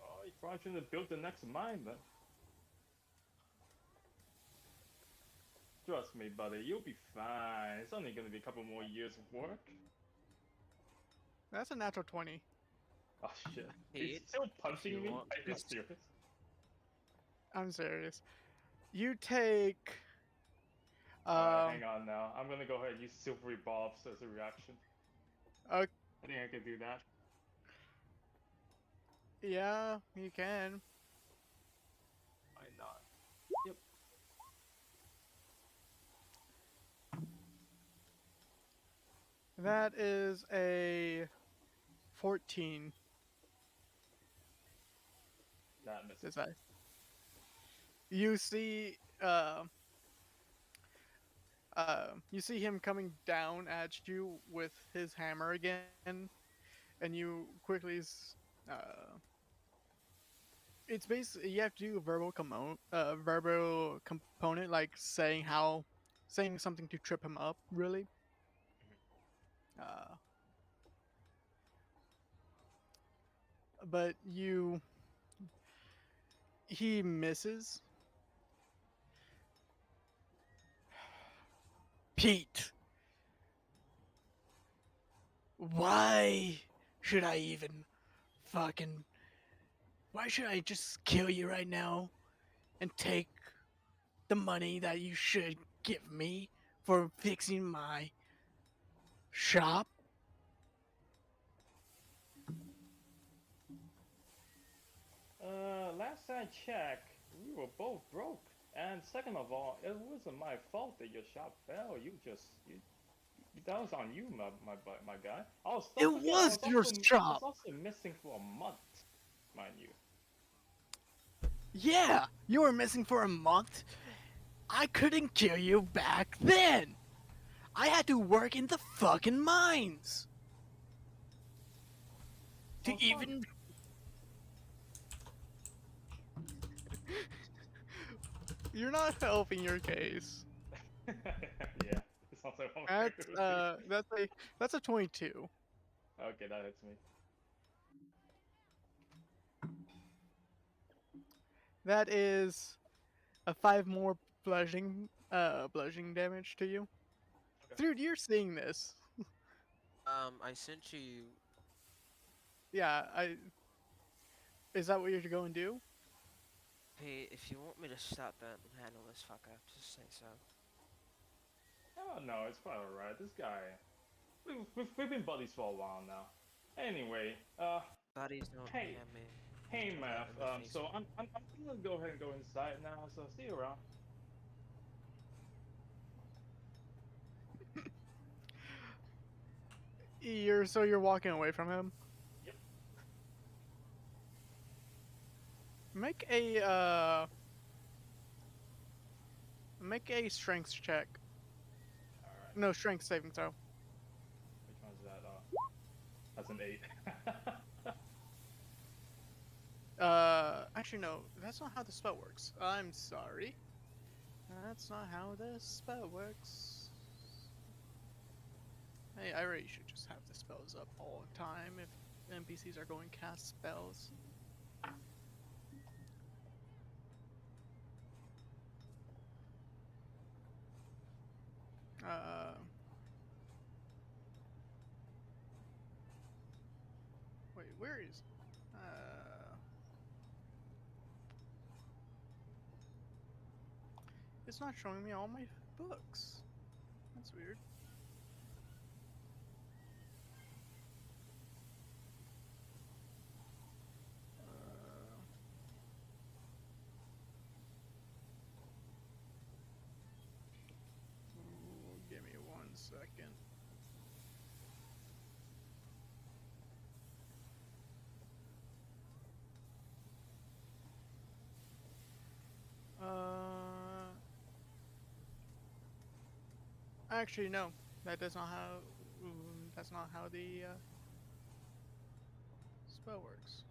Oh, you probably shouldn't have built the next mine, then. Trust me, buddy, you'll be fine. It's only gonna be a couple more years of work. That's a natural 20. Oh shit. He's Pete, still if punching you me? want Are you this, serious? I'm serious. You take Hang on now. I'm gonna go ahead and use silvery bobs as a reaction. uh I think I can do that. yeah, you can. Why not? Yep. That is a 14. That misses. Does that? You see you see him coming down at you with his hammer again, and you quickly it's basically you have to do a verbal component, like saying something to trip him up, really. Uh, but he misses. Pete, why should I even fucking why should I just kill you right now and take the money that you should give me for fixing my shop? Last I checked, we were both broke. And second of all, it wasn't my fault that your shop fell. That was on you, my guy. It Don't forget, was your I was shop. also missing for a month, mind you. Yeah, you were missing for a month. I couldn't kill you back then. I had to work in the fucking mines to Sounds fun. even. You're not helping your case. Yeah, it sounds like one of That's those things. that's a 22. Okay, that hits me. That is a 5 more bludgeoning damage to you. Okay. Dude, you're seeing this. I sent you. Yeah, I. Is that what you're going to do? Hey, if you want me to stop that and handle this fucker, just say so. Oh no, it's quite alright. This guy, we've been buddies for a while now. Anyway, Buddies don't hey, hand me. hey, each other Math. in the face. So I'm gonna go ahead and go inside now. So see you around. You're walking away from him. Yep. Make a strength check. All right. No, strength saving throw. Which one's that? That's an 8. Actually no, that's not how the spell works. I'm sorry. That's not how the spell works. Hey, I really should just have the spells up all the time if NPCs are going to cast spells. Uh, Wait, where is? It's not showing me all my books. That's weird. Give me 1 second. Actually, no. That's not how. That's not how the spell works.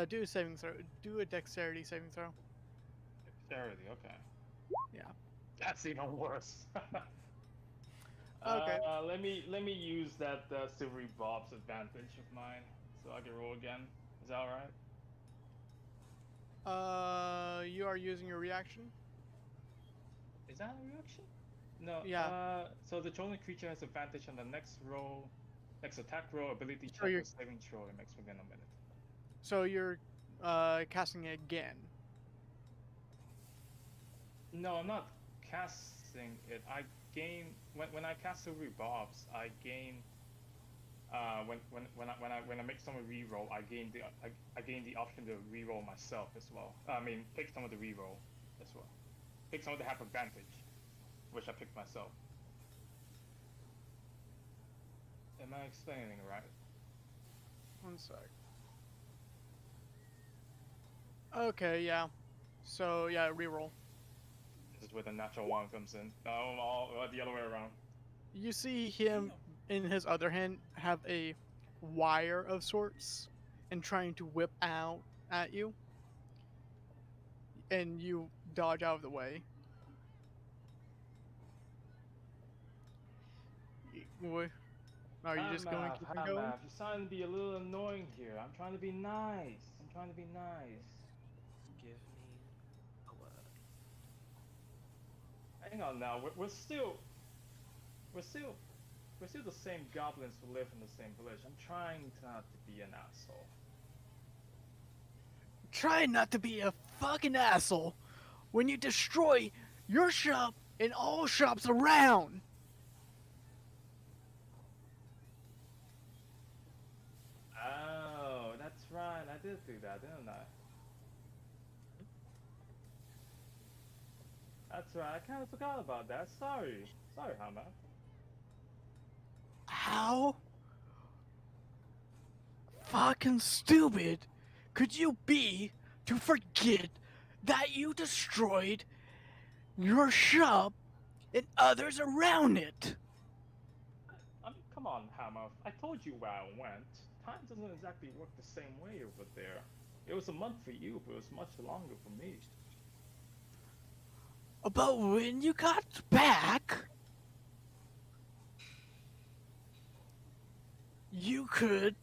Do a saving throw. Do a dexterity saving throw. Dexterity, okay. Yeah. That's even worse. Okay. Let me use that Silvery Bob's advantage of mine, so I can roll again. Is that alright? You are using your reaction. Is that a reaction? No. Yeah. So the chosen creature has advantage on the next roll, next attack roll, ability So check, you're- or saving throw. It makes within a minute. So you're casting it again. No, I'm not casting it. I gain when I cast Silvery Bobs, I gain. When I make someone reroll, I gain the option to reroll myself as well. I mean, pick someone to reroll as well. Pick someone to have advantage, which I picked myself. Am I explaining it right? 1 sec. Okay, yeah. So yeah, reroll. This is where the natural one comes in. No, the other way around. You see him in his other hand have a wire of sorts and trying to whip out at you, and you dodge out of the way. Are you just going to keep on going? You're starting to be a little annoying here. I'm trying to be nice. I'm trying to be nice. Give me a word. Hang on now. We're still the same goblins who live in the same village. I'm trying not to be an asshole. Try not to be a fucking asshole when you destroy your shop and all shops around. Oh, that's right. I did do that, didn't I? That's right. I kind of forgot about that. Sorry. Sorry, Hama. How fucking stupid could you be to forget that you destroyed your shop and others around it? I mean, come on, Hama. I told you where I went. Time doesn't exactly work the same way over there. It was a month for you, but it was much longer for me. But when you got back, you could.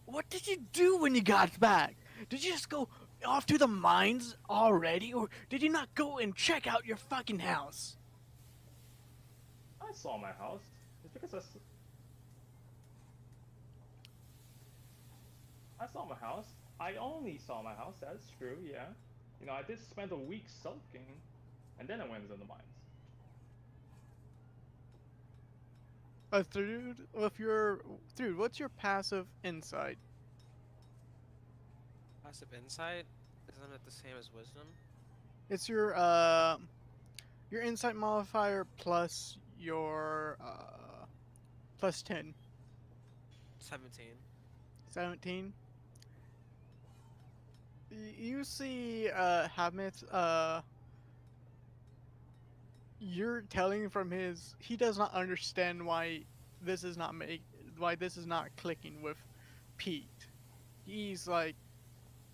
What did you do when you got back? Did you just go off to the mines already, or did you not go and check out your fucking house? I saw my house. It's because I saw my house. I only saw my house. That's true. Yeah. You know, I did spend a week sulking, and then I went into the mines. Dude, what's your passive insight? Passive insight? Isn't it the same as wisdom? It's your insight modifier plus your plus 10. 17. 17. You see Hamid, you're telling from his, he does not understand why this is not clicking with Pete. He's like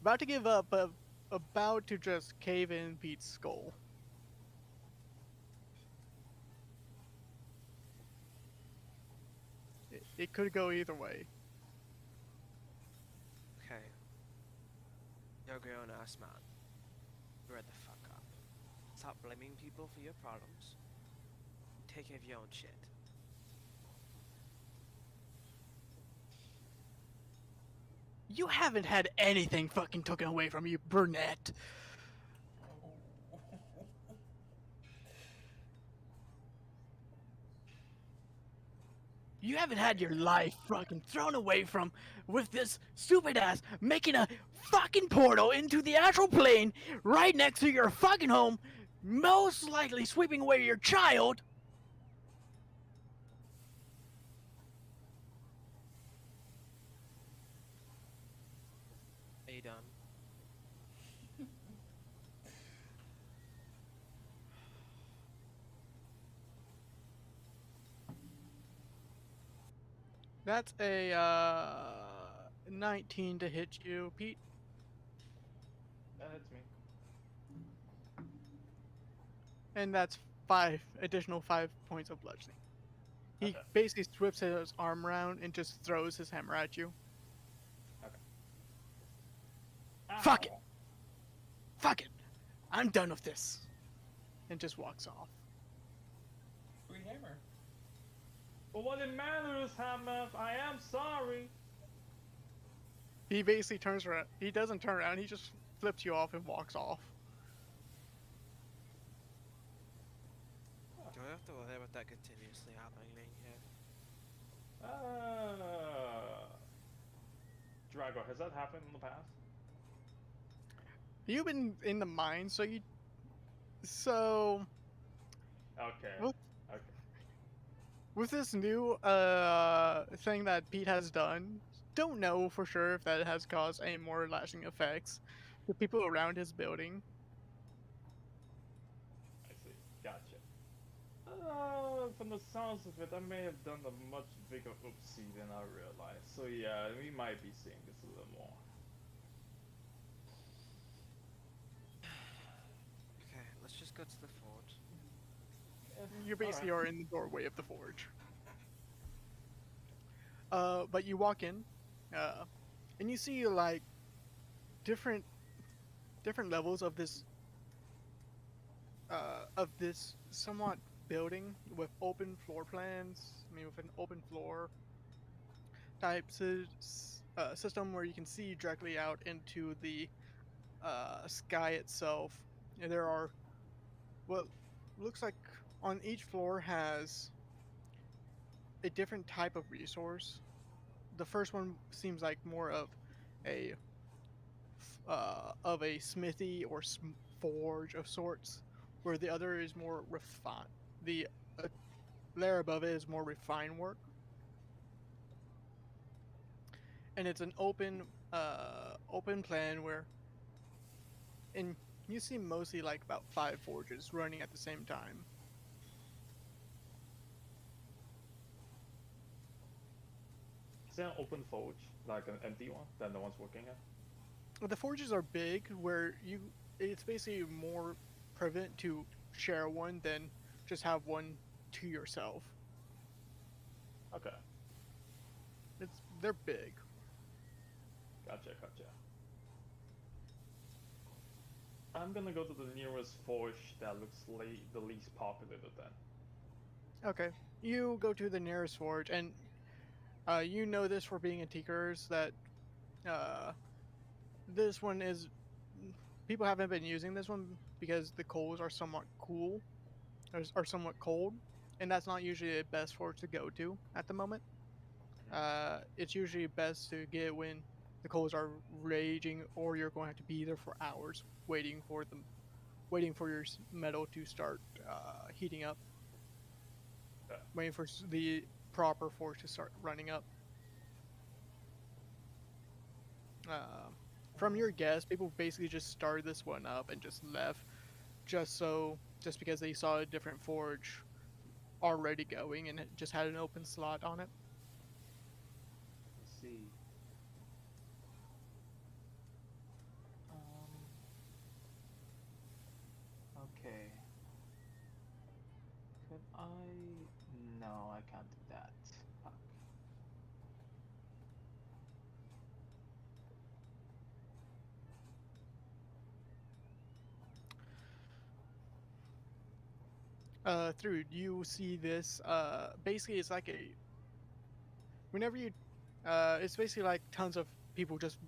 about to give up, but about to just cave in Pete's skull. It could go either way. Okay. Yo, grown ass man. Grow the fuck up. Stop blaming people for your problems. Take care of your own shit. You haven't had anything fucking taken away from you, brunette. You haven't had your life fucking thrown away from with this stupid ass making a fucking portal into the astral plane right next to your fucking home, most likely sweeping away your child. Are you done? That's a 19 to hit you, Pete, That's me. and that's 5 points of bludgeoning. He Okay. basically whips his arm around and just throws his hammer at you. Fuck it! Ow. Fuck it! I'm done with this. And just walks off. Free hammer. But what it matters, Hammer, I am sorry. He basically turns around. He doesn't turn around. He just flips you off and walks off. Do I have to worry about that continuously happening here? Drago, has that happened in the past? You've been in the mine, so you. So. Okay. Well, Okay. with this new thing that Pete has done, don't know for sure if that has caused any more lasting effects to people around his building. I see. Gotcha. From the sounds of it, I may have done a much bigger oopsie than I realized. So yeah, we might be seeing this a little more. Okay, let's just go to the forge. You basically Alright. are in the doorway of the forge. But you walk in, and you see like different levels of this somewhat building with open floor plans. I mean, with an open floor type system where you can see directly out into the sky itself. And there are what looks like on each floor has a different type of resource. The first one seems like more a of a smithy or forge of sorts, where the other is more refined. The layer above it is more refined work, and it's an open plan where, and you see mostly like about 5 forges running at the same time. Is there an open forge, like an empty one, than the one's working at? The forges are big, where it's basically more prevalent to share one than just have one to yourself. Okay. They're big. Gotcha. I'm gonna go to the nearest forge that looks the least populated then. Okay, you go to the nearest forge, and you know this for being antiquers that uh, this one is people haven't been using this one because the coals are somewhat cool, are somewhat cold, and that's not usually the best forge to go to at the moment. It's usually best to get when the coals are raging, or you're going to have to be there for hours waiting for your metal to start heating up, Okay. waiting for the proper forge to start running up. From your guess, people basically just started this one up and just left, just because they saw a different forge already going and it just had an open slot on it. Let's see. Okay. Could I? No, I can't do that. Fuck. Through you see this. Basically, it's like a whenever you, it's basically like tons of people just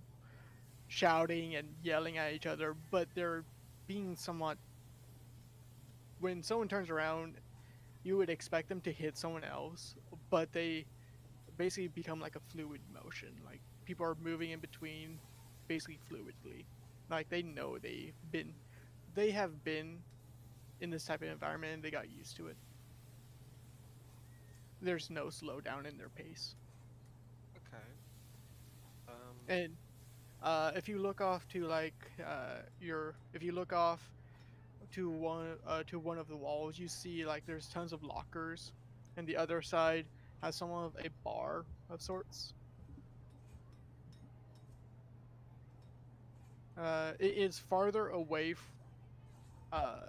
shouting and yelling at each other, but they're being somewhat. When someone turns around, you would expect them to hit someone else, but they basically become like a fluid motion. Like people are moving in between basically fluidly. Like they have been in this type of environment and they got used to it. There's no slowdown in their pace. Okay. And if you look off to if you look off to one of the walls, you see like there's tons of lockers, and the other side has some of a bar of sorts. It is farther away. Uh,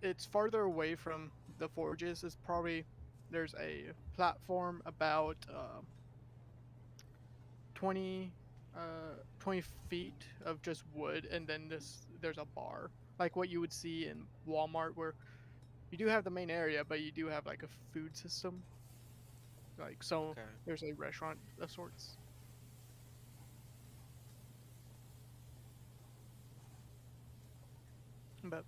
it's farther away from the forges. It's probably there's a platform about 20 20 feet of just wood, and then there's a bar like what you would see in Walmart, where you do have the main area, but you do have like a food system. Like so, Okay. there's a restaurant of sorts. But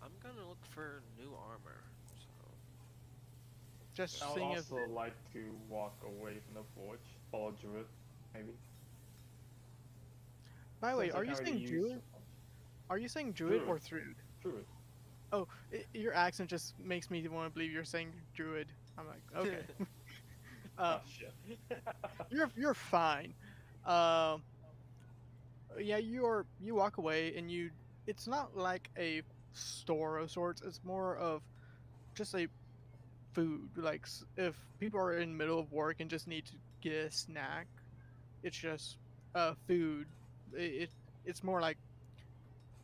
I'm gonna look for new armor. So just I would seeing if. also like to walk away from the forge, follow Druid, maybe. By the way, Since I are you can't really saying use Druid? Are you saying Druid or Druid. Thrud? Druid. Oh, your accent just makes me want to believe you're saying Druid. I'm like, okay, Oh uh, shit. you're fine. Um, yeah, you walk away and you. It's not like a store of sorts. It's more of just a food. Like if people are in the middle of work and just need to get a snack, it's just food. It it's more like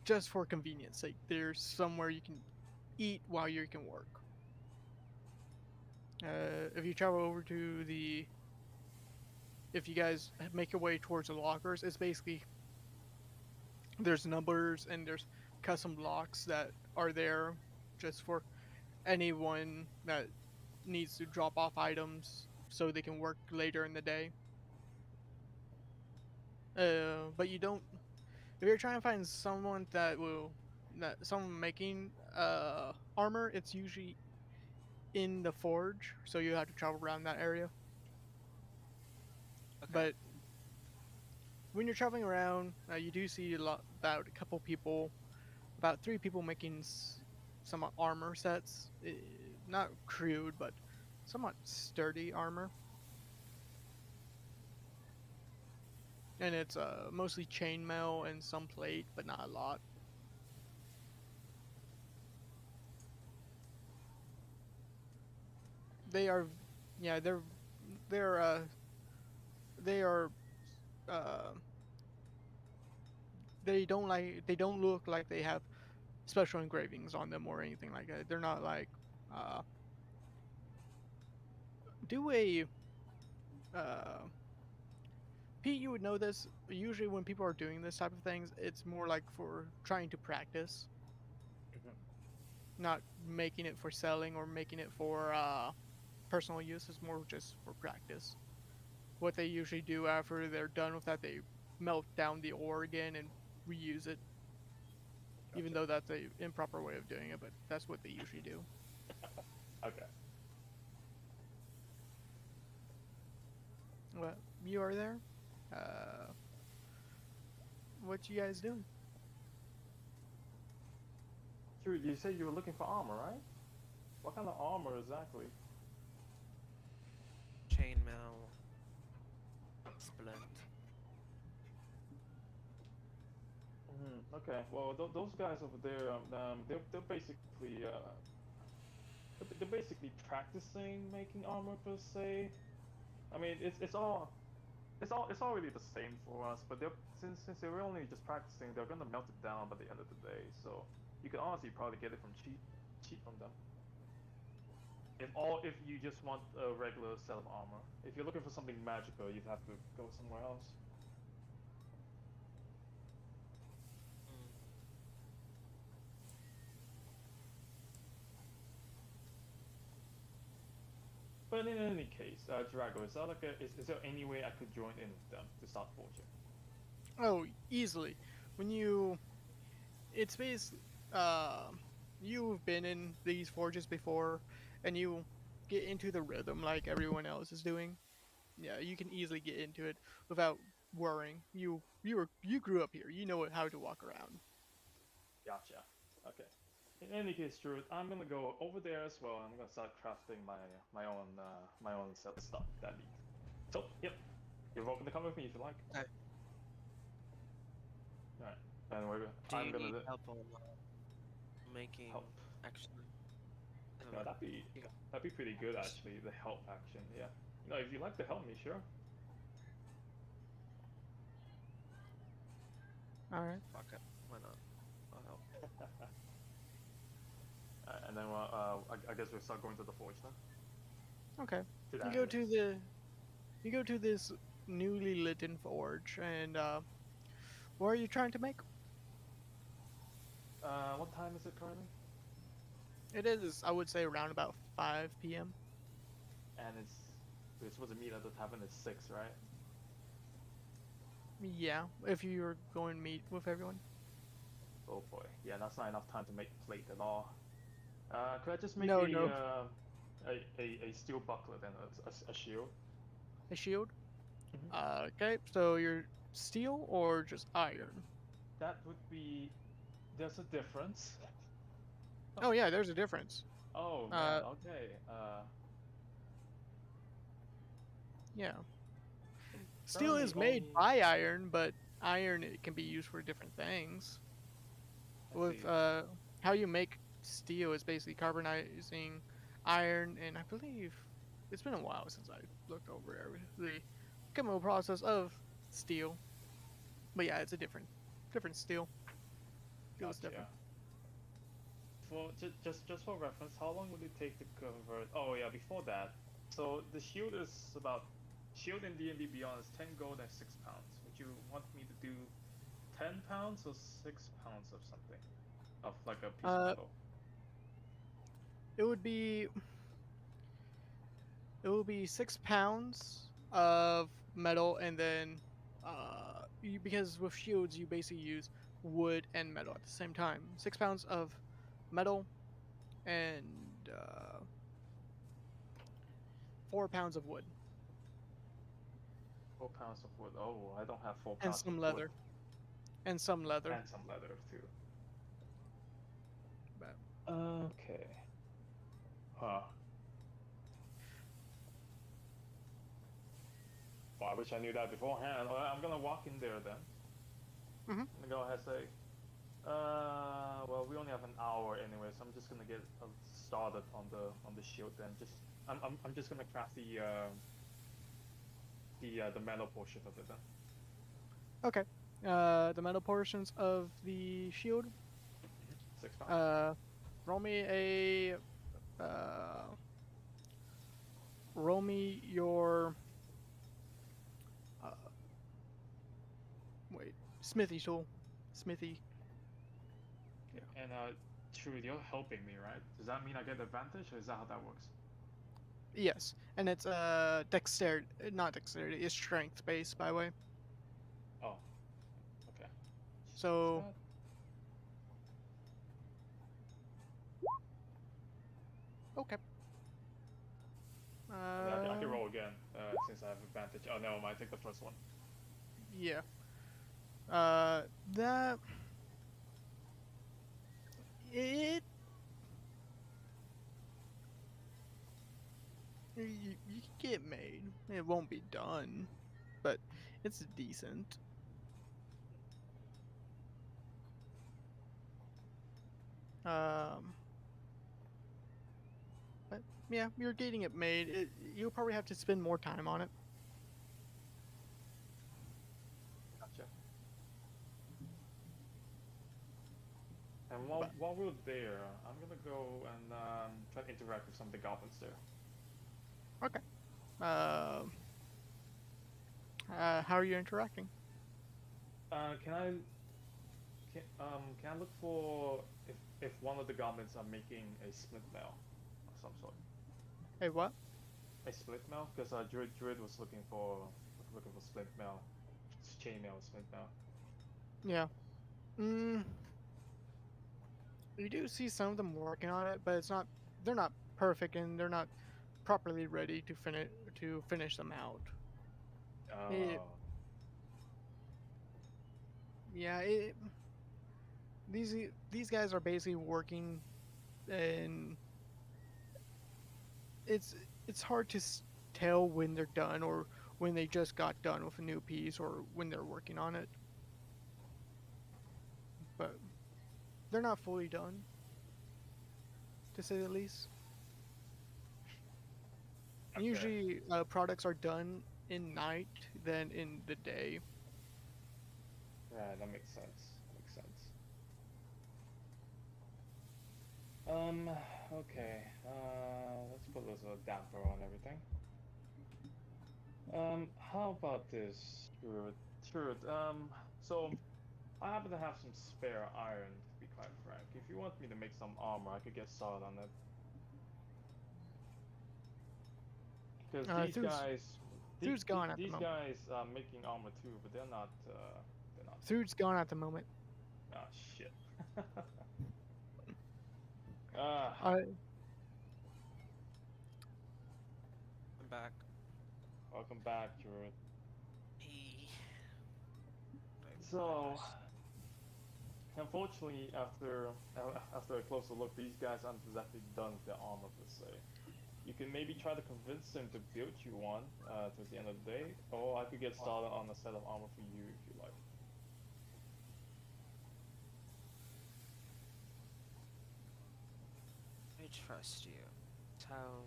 just for convenience sake. There's somewhere you can eat while you can work. If you travel over to the, if you guys make your way towards the lockers, it's basically there's numbers and there's custom locks that are there just for anyone that needs to drop off items so they can work later in the day. But you don't. If you're trying to find someone that someone making armor, it's usually in the forge, so you have to travel around that area. okay. But when you're traveling around, you do see about a couple people, about three people making some armor sets. Not crude, but somewhat sturdy armor. And it's mostly chainmail and some plate, but not a lot. They are, yeah, they're they are uh they don't look like they have special engravings on them or anything like that. They're not like uh do a uh Pete, you would know this. Usually, when people are doing this type of things, it's more like for trying to practice, not making it for selling or making it for personal use. It's more just for practice. What they usually do after they're done with that, they melt down the ore again and reuse it. Even Gotcha. though that's a improper way of doing it, but that's what they usually do. Okay. Well, you are there. Uh, what you guys doing? Druid, you said you were looking for armor, right? What kind of armor exactly? Chainmail, splint. Okay. Well, those guys over there, they're basically they're basically practicing making armor per se. I mean, it's all really the same for us, but since they're only just practicing, they're gonna melt it down by the end of the day. So you can honestly probably get it from cheap from them. If you just want a regular set of armor. If you're looking for something magical, you'd have to go somewhere else. Mm. But in any case, Drago, is that like is there any way I could join in with them to start forging? Oh, easily. When you, it's basically, you've been in these forges before, and you get into the rhythm like everyone else is doing. Yeah, you can easily get into it without worrying. You grew up here. You know how to walk around. Gotcha. Okay. In any case, Drew, I'm gonna go over there as well. I'm gonna start crafting my own set of stuff that I need. So, yep, you're welcome to come with me if you like. Okay. All right. And Do I'm you gonna need help on making help. actually? No, Yeah. that'd be pretty good actually. The help action, yeah. No, if you like to help me, sure. All right. Fuck it. Why not? I'll help. And then I guess we'll start going to the forge then. Okay. To You that go area. to the, you go to this newly lit forge, and what are you trying to make? What time is it currently? It is, I would say, around about 5 p.m. And we're supposed to meet at the tavern at 6, right? Yeah, if you're going to meet with everyone. Oh boy, yeah, that's not enough time to make plate at all. Could I just make No, no. a steel bucklet and a shield? A shield. Mhm. Okay, so you're steel or just iron? That would be. There's a difference. Oh yeah, there's a difference. Oh man, Uh, okay. yeah. Steel Currently is made only. by iron, but iron it can be used for different things. I With see. how you make steel is basically carbonizing iron, and I believe it's been a while since I looked over the chemical process of steel. But yeah, it's a different steel. Steel is Gotcha. different. For just for reference, how long would it take to convert? Oh yeah, before that. So the shield is about shield in D&D Beyond is 10 gold and 6 pounds. Would you want me to do 10 pounds or 6 pounds of something of like a piece of Uh, metal? it would be it will be 6 pounds of metal, and then because with shields you basically use wood and metal at the same time. 6 pounds of metal and 4 pounds of wood 4 pounds of wood. Oh, I don't have four and pounds of some wood leather and some leather. and some leather too. But Okay. Huh. Well, I wish I knew that beforehand. I'm gonna walk in there then. Mhm. I'm gonna go ahead and say, well, we only have an hour anyway, so I'm just gonna get started on the shield then. I'm just gonna craft the metal portion of it then. okay, the metal portions of the shield. 6 pounds. Roll me a uh, roll me your uh, wait, smithy tool, smithy. Yeah. And true, you're helping me, right? Does that mean I get advantage, or is that how that works? Yes, and it's dexterity, not dexterity, it's strength based, by the way. Oh, okay. Is So that? okay. I mean, I can roll again since I have advantage. Oh no, I take the first one. Yeah. That it you can get made. It won't be done, but it's decent. Um, but yeah, you're getting it made. You'll probably have to spend more time on it. Gotcha. And But while we're there, I'm gonna go and try to interact with some of the goblins there. okay. Um, how are you interacting? Can I can I look for if one of the goblins are making a split mail of some sort? Hey, what? a split mail? Because Druid was looking for split mail, chain mail, split mail. Yeah. Mm, you do see some of them working on it, but it's not. They're not perfect, and they're not properly ready to finish them out. It, Oh, yeah. These guys are basically working, and it's it's hard to tell when they're done or when they just got done with a new piece or when they're working on it. But they're not fully done, to say the least. okay. Usually, products are done in night than in the day. Yeah, that makes sense. Makes sense. Okay. Let's put a little damper on everything. How about this, Druid? Druid, so I happen to have some spare iron, to be quite frank. If you want me to make some armor, I could get started on it. Because these Through guys, Through's gone at the these moment. guys are making armor too, but they're not. Through's gone at the moment. Ah, shit. Ah, Uh, I'm back. welcome back, Druid. Hey. I So, apologize. unfortunately, after a closer look, these guys aren't exactly done with their armor per se. You can maybe try to convince them to build you one towards the end of the day, or I could get started on a set of armor for you if you like. I trust you. Town.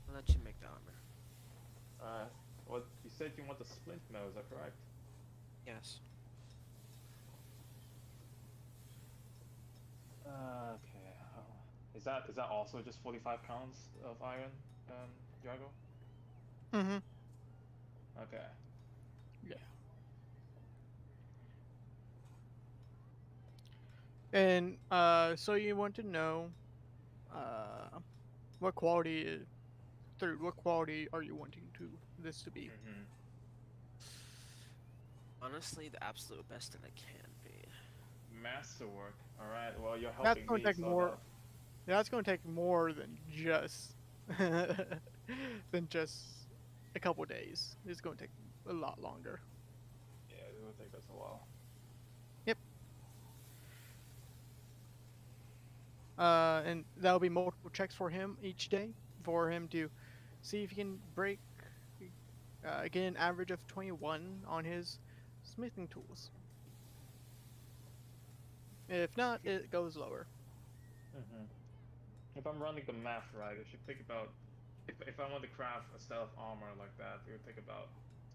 I'll let you make the armor. Uh, what you said you want the splint mail, is that correct? Yes. Okay. Is that also just 45 pounds of iron, Drago? mm-hmm. Okay. Yeah. And so you want to know uh, what quality third, what quality are you wanting this to be? Mm-hmm. Honestly, the absolute best that it can be. Masterwork. All right. Well, you're That's helping going to me, take so more. That's going to take more than just than just a couple days. It's going to take a lot longer. yeah, it will take us a while. Yep. And that'll be multiple checks for him each day for him to see if he can break get an average of 21 on his smithing tools. If not, it goes lower. Mm-hmm. If I'm running the math right, it should take about if I want to craft a set of armor like that, it would take about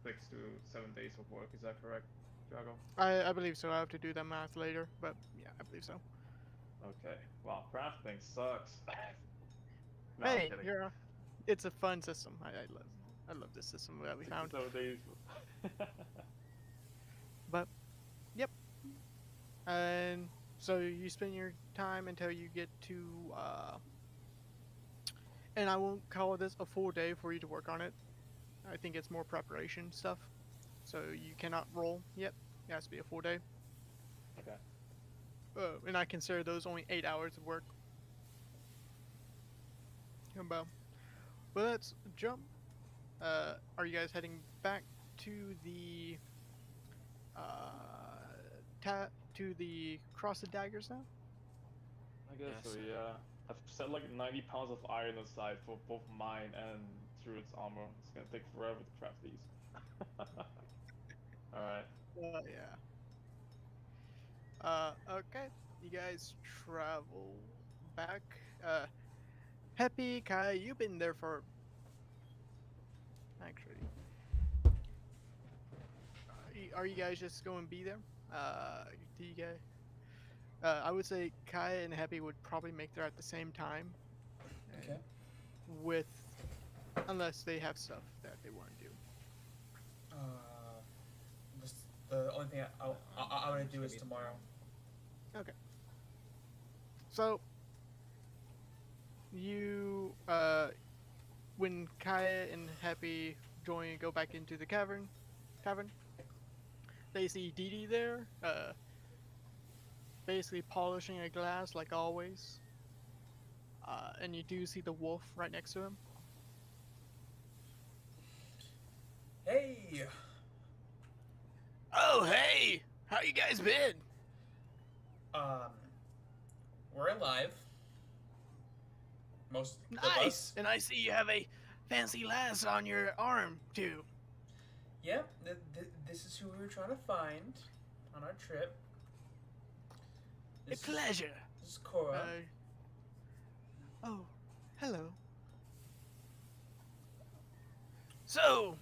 6 to 7 days of work. Is that correct, Drago? I believe so. I have to do that math later, but yeah, I believe so. Okay. Wow, crafting sucks. No, I'm Hey, kidding. it's a fun system. I love this system that we Six to found. 7 days. But yep. And so you spend your time until you get to and I won't call this a full day for you to work on it. I think it's more preparation stuff. So you cannot roll yet. It has to be a full day. Okay. And I consider those only 8 hours of work. About. But let's jump. Are you guys heading back to the to the cross of daggers now? I guess so. Yes. Yeah. I've set like 90 pounds of iron aside for both mine and Druid's armor. It's gonna take forever to craft these. All right. Yeah. Okay. You guys travel back. Happy Kai, you've been there for actually. Are you guys just going to be there? Do you guys? I would say Kai and Happy would probably make there at the same time. Okay. With, unless they have stuff that they want to do. Just the only thing I want to do is tomorrow. Okay. So you when Kaya and Happy go back into the tavern, they see Dee Dee there, basically polishing a glass like always. And you do see the wolf right next to him. Hey, Oh, hey! How you guys been? um, we're alive. Most of us. Nice! And I see you have a fancy lass on your arm, too. Yep, this is who we were trying to find on our trip. A pleasure. This is Cora. Oh, hello. So,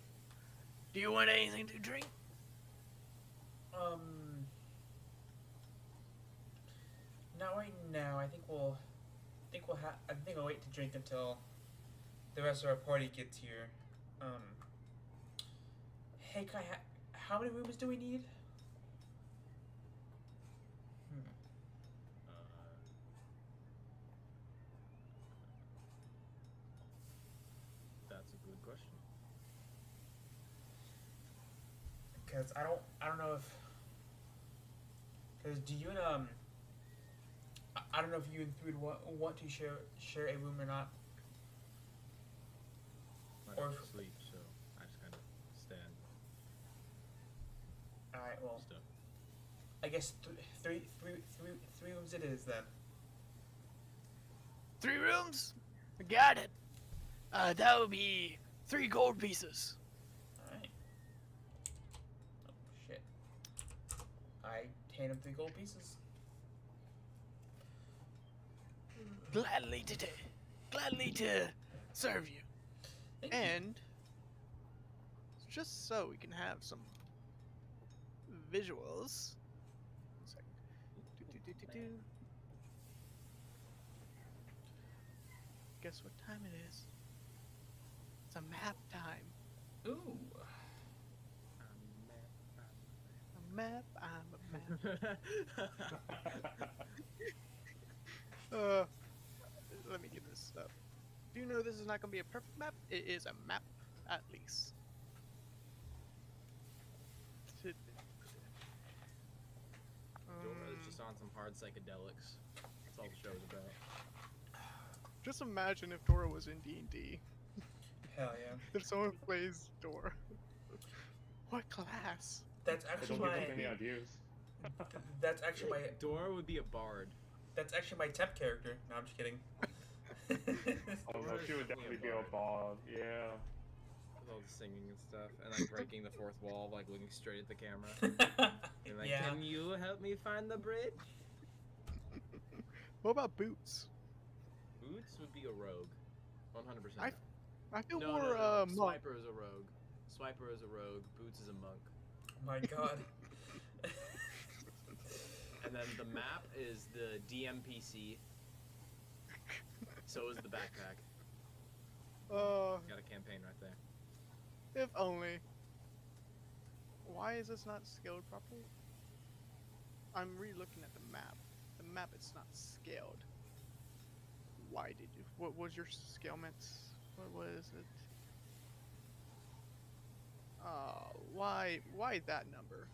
do you want anything to drink? Not right now. I think I'll wait to drink until the rest of our party gets here. Hey Kai, how many rooms do we need? That's a good question. Because I don't know if. Because do you and I don't know if you and Three want to share a room or not. I Or don't if- sleep, so I just kind of stand All right. Well, stuff. I guess three rooms it is then. 3 rooms? Got it. That would be 3 gold pieces. All right. Oh shit. I hand him 3 gold pieces. Gladly to serve you. Thank you. And just so we can have some visuals. One second. Do. Guess what time it is? It's a map time. Ooh. A map. I'm a map. Let me get this up. Do you know this is not going to be a perfect map? It is a map, at least. Dora's just on some hard psychedelics. That's all the show's about. Just imagine if Dora was in D&D. Hell yeah. If someone plays Dora. What class? That's I actually don't my. give up any ideas. That's actually my. Dora would be a bard. That's actually my temp character. No, I'm just kidding. Oh no, she would definitely be a bard. Yeah. With all the singing and stuff, and like breaking the fourth wall, like looking straight at the camera. And like, Yeah. can you help me find the bridge? What about Boots? Boots would be a rogue. 100%. I feel No, more no, no. monk. Swiper is a rogue. Swiper is a rogue. Boots is a monk. Oh my god. And then the map is the DMPC. So is the backpack. Got a campaign right there. If only. Why is this not scaled properly? I'm re-looking at the map. The map is not scaled. Why did you? What was your scalements? What was it? Why that number?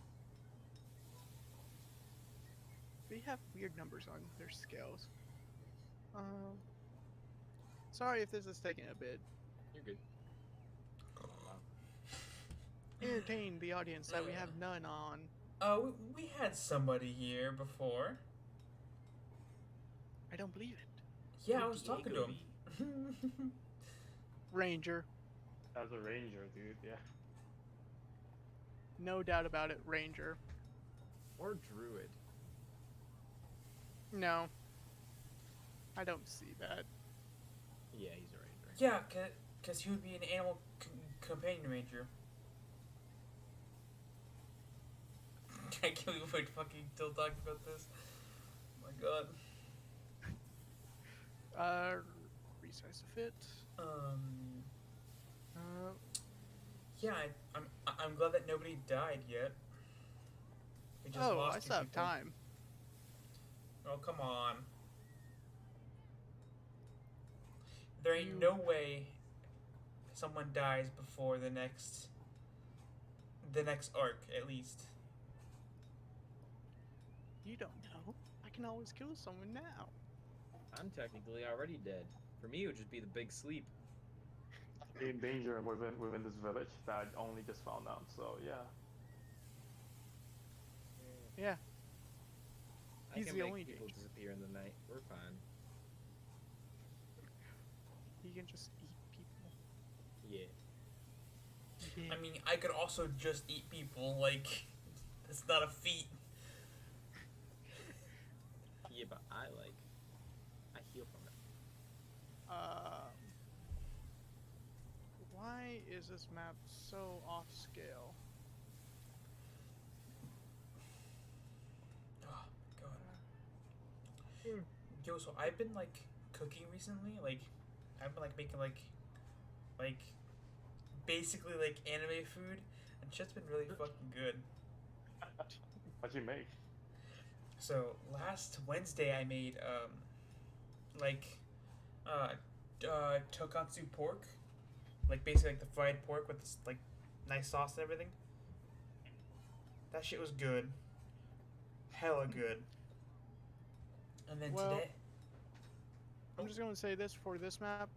They have weird numbers on their scales. Sorry if this is taking a bit. You're good. Entertain the audience that we have none on. We had somebody here before. I don't believe it. Yeah, I was talking to him. Ranger. As a ranger, dude. Yeah. No doubt about it, Ranger. Or druid. No. I don't see that. Yeah, he's a ranger. Yeah, cause he would be an animal companion ranger. I can't believe we're fucking still talking about this. Oh my god. Resize to fit. Yeah, I'm glad that nobody died yet. We just Oh, lost I two still have people. time. Oh, come on. There ain't no way someone dies before the next arc at least. You don't know. I can always kill someone now. I'm technically already dead. For me, it would just be the big sleep. In danger within this village that I only just found out. So yeah. Yeah, I He's can the make only people danger. disappear in the night. We're fine. he can just eat people. Yeah. Yeah. I mean, I could also just eat people. Like, it's not a feat. Yeah, but I heal from it. Why is this map so off scale? Oh god. Yo, so I've been like cooking recently. Like, I've been like making like basically like anime food, and shit's been really fucking good. What'd you make? So last Wednesday I made like tokatsu pork, like basically like the fried pork with this like nice sauce and everything. That shit was good, hella good. And then Well, today, I'm just gonna say this for this map.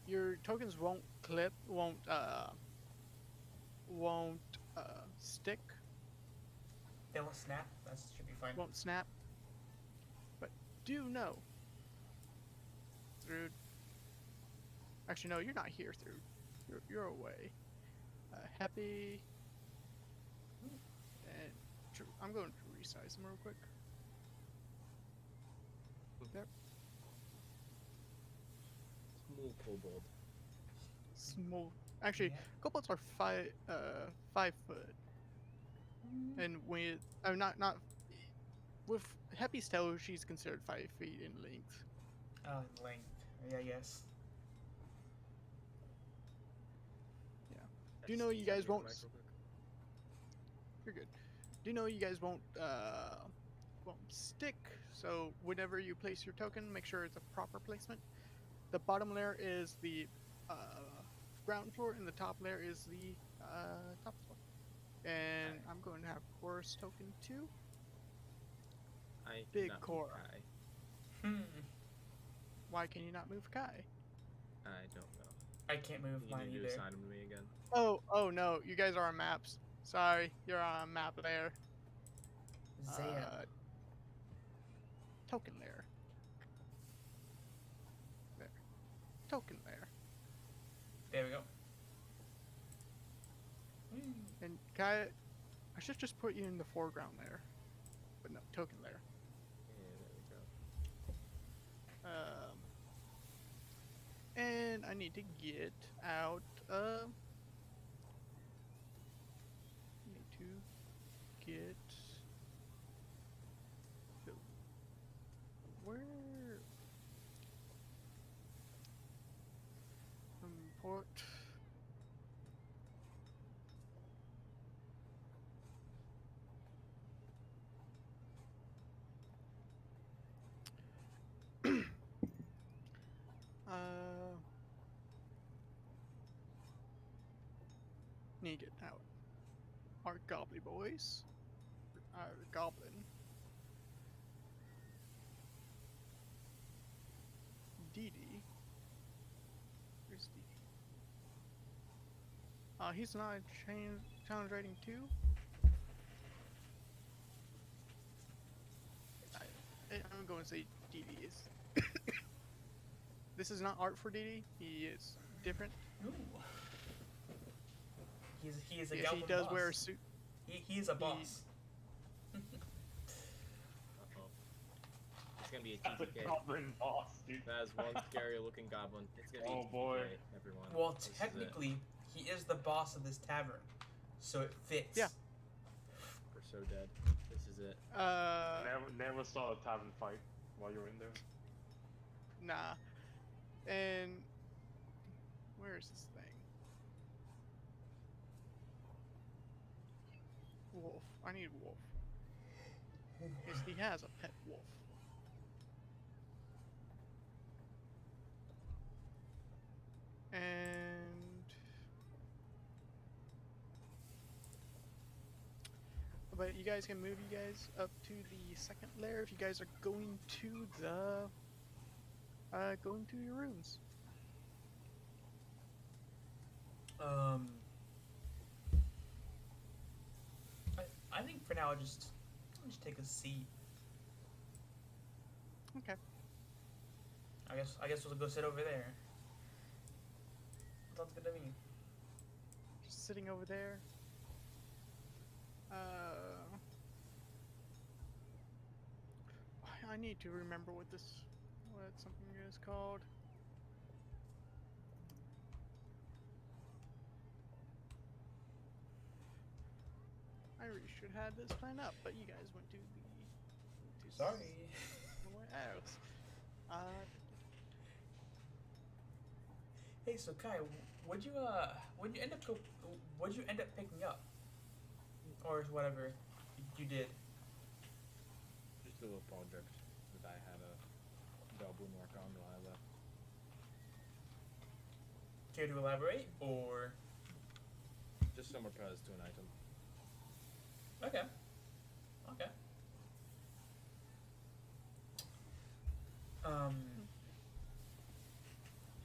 Your tokens won't clip, won't stick, they will snap. That should be fine. won't snap. But do know, through. Actually, no, you're not here, through. You're away. Happy. And I'm going to resize them real quick. There. Small kobold. Small. Actually, Yeah. kobolds are 5 foot, and with not with Happy's tail, she's considered 5 feet in length. Oh, in length. Yeah, yes. Do you know you guys won't? You're good. Do you know you guys won't stick? So whenever you place your token, make sure it's a proper placement. The bottom layer is the ground floor, and the top layer is the top floor. And I'm going to have Chorus token 2. I Big cannot move core. Kai. Why can you not move Kai? I don't know. I can't move You mine need to either. assign him to me again. Oh no, you guys are on maps. Sorry, you're on a map layer. Zan. Token layer. There. Token layer. There we go. And Kai, I should just put you in the foreground layer. But no, token layer. Yeah, there we go. And I need to get out need to get where import need it out. Our gobbly boys. Our goblin. Didi. Where's Didi? He's not challenge rating 2. I'm going to say Didi is. This is not art for Didi. He is different. Ooh. He is a Yes, goblin he does boss. wear a suit. He is a boss. Uh-oh. It's gonna be a That's a TPK. goblin boss, dude. That is one scary looking goblin. It's gonna be Oh, a TPK, boy. everyone. Well, This is it. technically, he is the boss of this tavern, so it fits. Yeah. We're so dead. This is it. Never saw a tavern fight while you were in there. Nah. And where is this thing? Wolf. I need wolf. Yes, he has a pet wolf. but you guys can move you guys up to the second layer if you guys are going to the going to your rooms. Um, I think for now I'll just take a seat. Okay. I guess we'll go sit over there. Sounds good to me. Just sitting over there. I need to remember what something is called. I really should have this planned up, but you guys went to Sorry. somewhere else. Hey, so Kai, what'd you end up picking up, or whatever you did? Just a little project that I had a goblin work on while I left. Care to elaborate, or? Just some repairs to an item. Okay. Okay.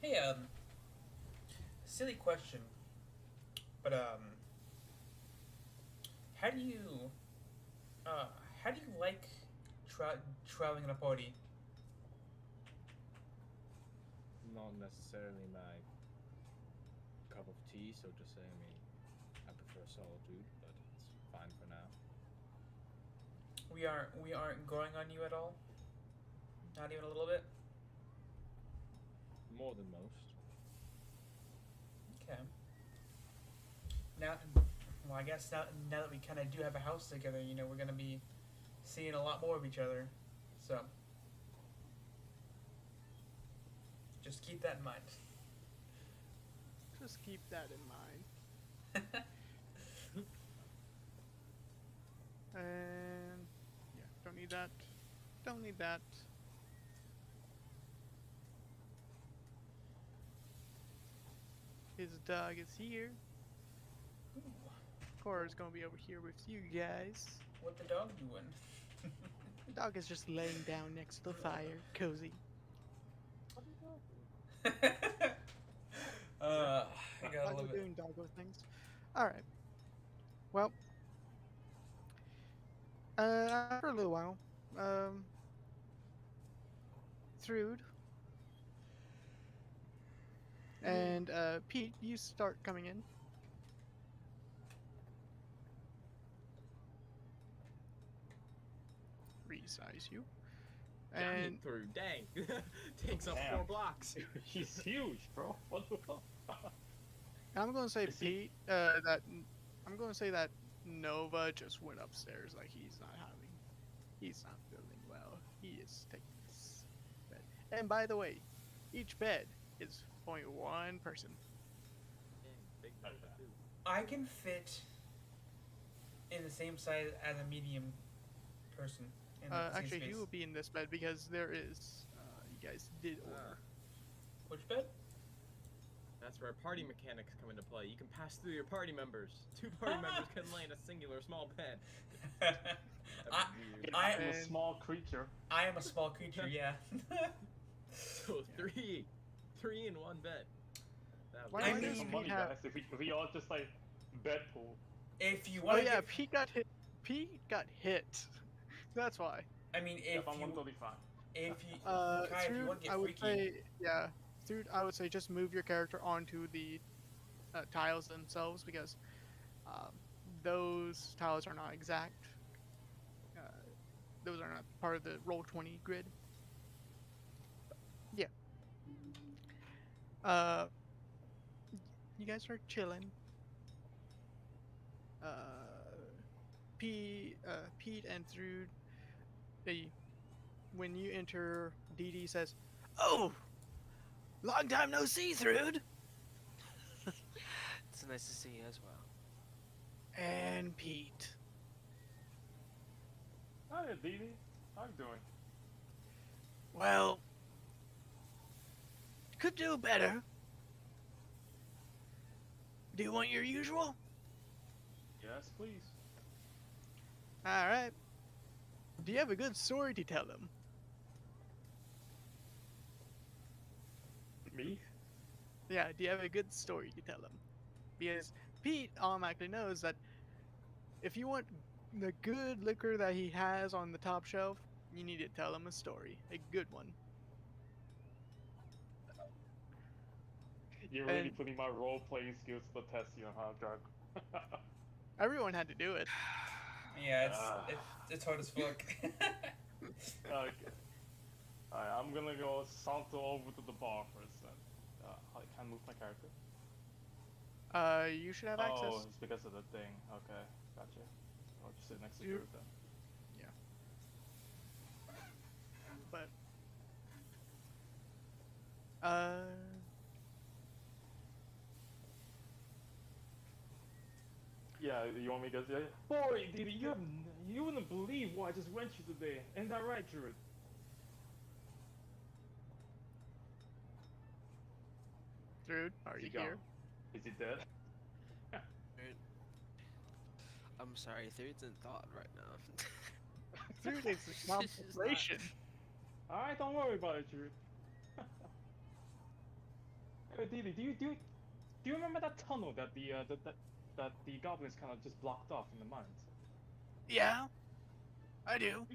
Hey, silly question, but how do you like traveling in a party? Not necessarily my cup of tea, so to say. I mean, I prefer solitude, but it's fine for now. We aren't growing on you at all. Not even a little bit. More than most. Okay. Now, well, I guess now that we kind of do have a house together, you know, we're gonna be seeing a lot more of each other. So, just keep that in mind. Just keep that in mind. And yeah, don't need that. Don't need that. His dog is here. Cora's gonna be over here with you guys. What the dog doing? The dog is just laying down next to the fire, cozy. I gotta Dogs love are it. doing doggo things. Alright. Well, after a little while, Thrude and Pete, you start coming in. Resize you. Giant And through, dang. Takes up Damn. 4 blocks. He's huge, bro. What the fuck? I'm gonna say Is he- Pete, I'm gonna say that Nova just went upstairs like he's not feeling well. He is taking this bed. And by the way, each bed is only one person. Dang, big Nova too. I can fit in the same size as a medium person. In the same Actually, space. you will be in this bed because there is, you guys did order. Which bed? That's where party mechanics come into play. You can pass through your party members. 2 party members can lay in a singular small bed. That'd I- be weird. I- I'm a And- small creature. I am a small creature, yeah. So 3 in one bed. That Why I does mean- Pete money, have- guys. If we all just like bed pool. If you Oh want to yeah, Pete got hit. Pete got hit. That's why. I mean, If if I'm you 135. If you Uh, Kai, if you Thrude, want to get I would freaky, say, yeah, Thrude, I would say just move your character onto the tiles themselves because those tiles are not exact. Those are not part of the Roll20 grid. Yeah. You guys are chilling. Pete and Thrude, when you enter, Dee Dee says, "Oh, long time no see, Thrude." It's nice to see you as well. And Pete. Hi, Dee Dee. How you doing? Well, could do better. Do you want your usual? Yes, please. All right. Do you have a good story to tell them? Me? Yeah, do you have a good story to tell them? Because Pete automatically knows that if you want the good liquor that he has on the top shelf, you need to tell him a story, a good one. You're really And putting my role playing skills to the test here, huh, Drug? everyone had to do it. Yeah, Ah, it's hard as fuck. okay. Alright, I'm gonna go saunter over to the bar for a sec. I can't move my character. You should have Oh, access. it's because of the thing. Okay, gotcha. I'll just sit next to You, Drew then. yeah, but uh, Yeah, you want me to say? Boy, Didi, you wouldn't believe what I just went through today. Ain't that right, Drew? Druid, are Is you he gone? here? Is he dead? Dude, I'm sorry, Thirds in thought right now. Druid is a It's just not- contemplation. Alright, don't worry about it, Drew. Hey, Didi, do you remember that tunnel that that the goblins kind of just blocked off in the mines? Yeah, I do.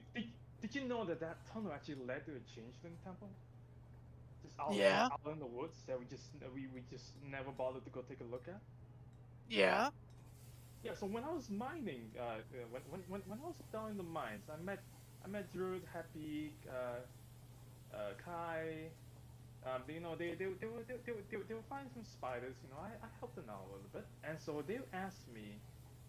Did you know that that tunnel actually led to a changeling temple? Just Yeah, out in the woods that we just never bothered to go take a look at. yeah. Yeah, so when I was mining, when I was down in the mines, I met Druid, Happy, Kai. They were finding some spiders. You know, I helped them out a little bit, and so they asked me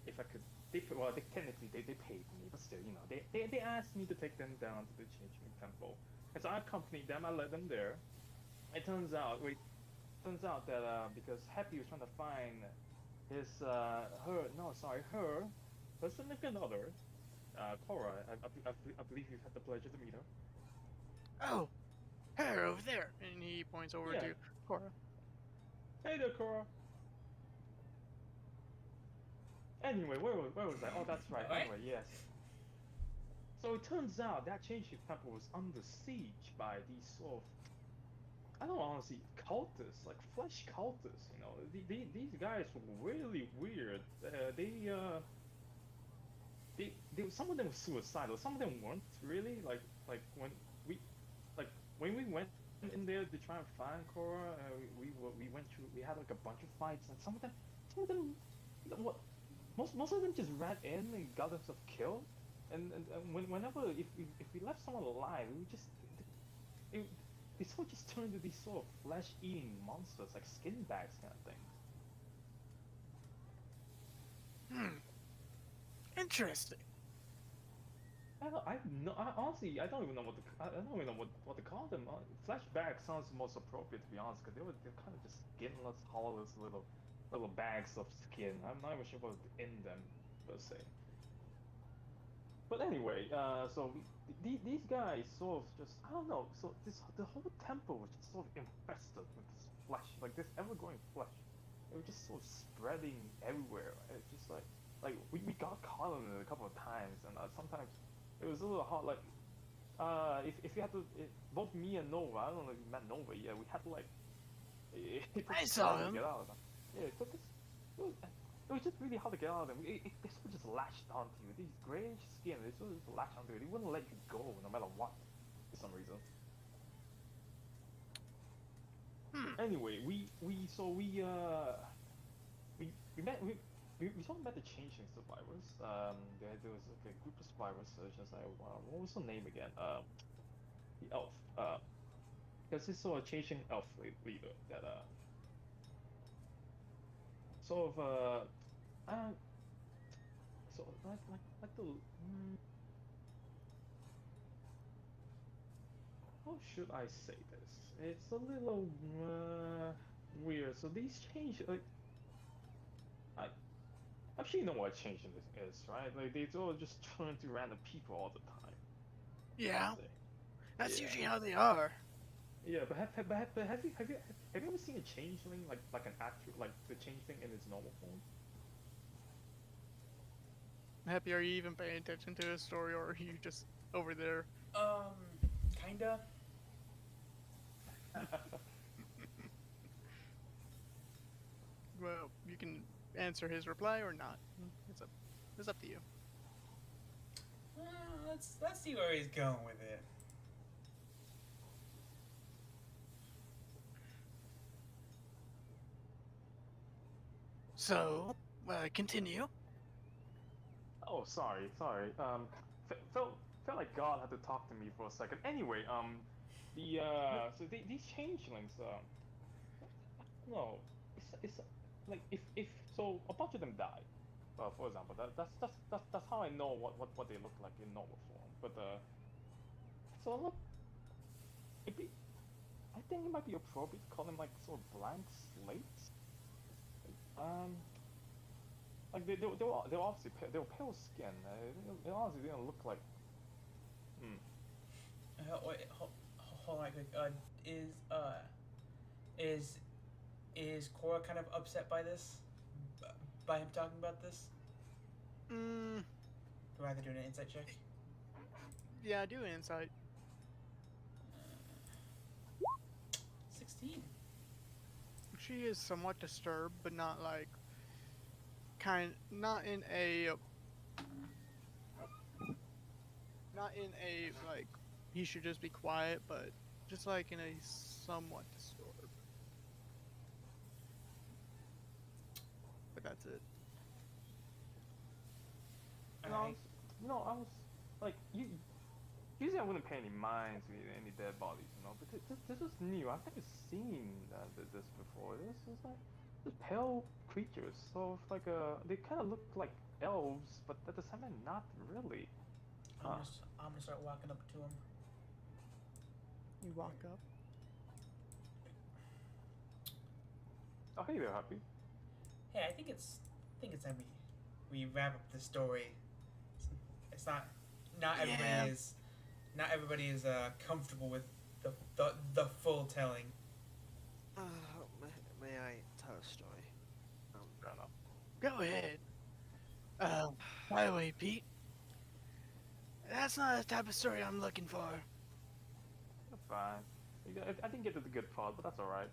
if I could. They technically they paid me, but still, you know, they asked me to take them down to the Changeling Temple, and so I accompanied them. I led them there. It turns out that because Happy was trying to find his her significant other, Cora. I believe you've had the pleasure to meet her. Oh, her over there, and he points over Yeah. to Cora. Hey there, Cora. Anyway, where was I? Oh, that's right. Alright. Anyway, yes. So it turns out that Changing Temple was under siege by these sort of, I don't want to say cultists, like flesh cultists. You know, these guys were really weird. They some of them were suicidal. Some of them weren't really. Like we like when we went in there to try and find Cora, we went through. We had like a bunch of fights, and some of them, what most of them just ran in and got themselves killed. And whenever if we left someone alive, we just it, they sort of just turned into these sort of flesh-eating monsters, like skin bags kind of things. Hmm. Interesting. I honestly, I don't even know I don't even know what to call them. Flashback sounds most appropriate to be honest, because they're kind of just skinless, hollow little bags of skin. I'm not even sure what's in them per se. But anyway, so these guys sort of just I don't know. So the whole temple was just sort of infested with this flesh, like this ever-growing flesh. It was just sort of spreading everywhere. It's just like we got caught in it a couple of times, and sometimes it was a little hard. Like if you had to both me and Nova, I don't know if you met Nova. Yeah, we had to like it took I us saw forever to him. get out of them. Yeah, it took us. It was just really hard to get out of them. They sort of just latched onto you. These grayish skin, they sort of just latched onto you. They wouldn't let you go no matter what, for some reason. Hmm. Anyway, we met we sort of met the changing survivors. There was like a group of survivors. Just like what was her name again? The elf. Because this sort of changing elf leader that sort of uh sort of like the how should I say this? It's a little weird. So these change like I I'm sure you know what changing this is, right? Like they all just turn to random people all the time. Per Yeah, se. that's Yeah. usually how they are. Yeah, but have you ever seen a changeling like an actual like the changeling in its normal form? Happy, are you even paying attention to his story, or are you just over there? Kinda. Well, you can answer his reply or not. It's up to you. Let's see where he's going with it. So, continue. Oh, sorry. Felt like God had to talk to me for a second. Anyway, so these changelings, no, it's like if so a bunch of them died. For example, that's how I know what they look like in normal form. But so look, it be I think it might be appropriate to call them like sort of blank slates. Um, like they were obviously they were pale skin. They honestly didn't look like. Hmm. Wait, hold on, quick. Is is Cora kind of upset by this? By him talking about this? Mm, Do I have to do an insight check? yeah, do insight. 16. She is somewhat disturbed, but not like not in a like he should just be quiet, but just like in a somewhat disturbed. But that's it. Alright. I was like you. Usually I wouldn't pay any mind to any dead bodies, but this was new. I've never seen this before. This is like just pale creatures. So it's like they kind of look like elves, but at the same time not really. Huh. I'm gonna start walking up to him. You walk up. Oh, hey there, Happy. Hey, I think it's time we wrap up the story. It's not everybody is not everybody is comfortable with the full telling. Uh, may I tell a story? Fair enough. Go ahead. By the way, Pete, that's not the type of story I'm looking for. That's fine. I didn't get to the good part, but that's all right.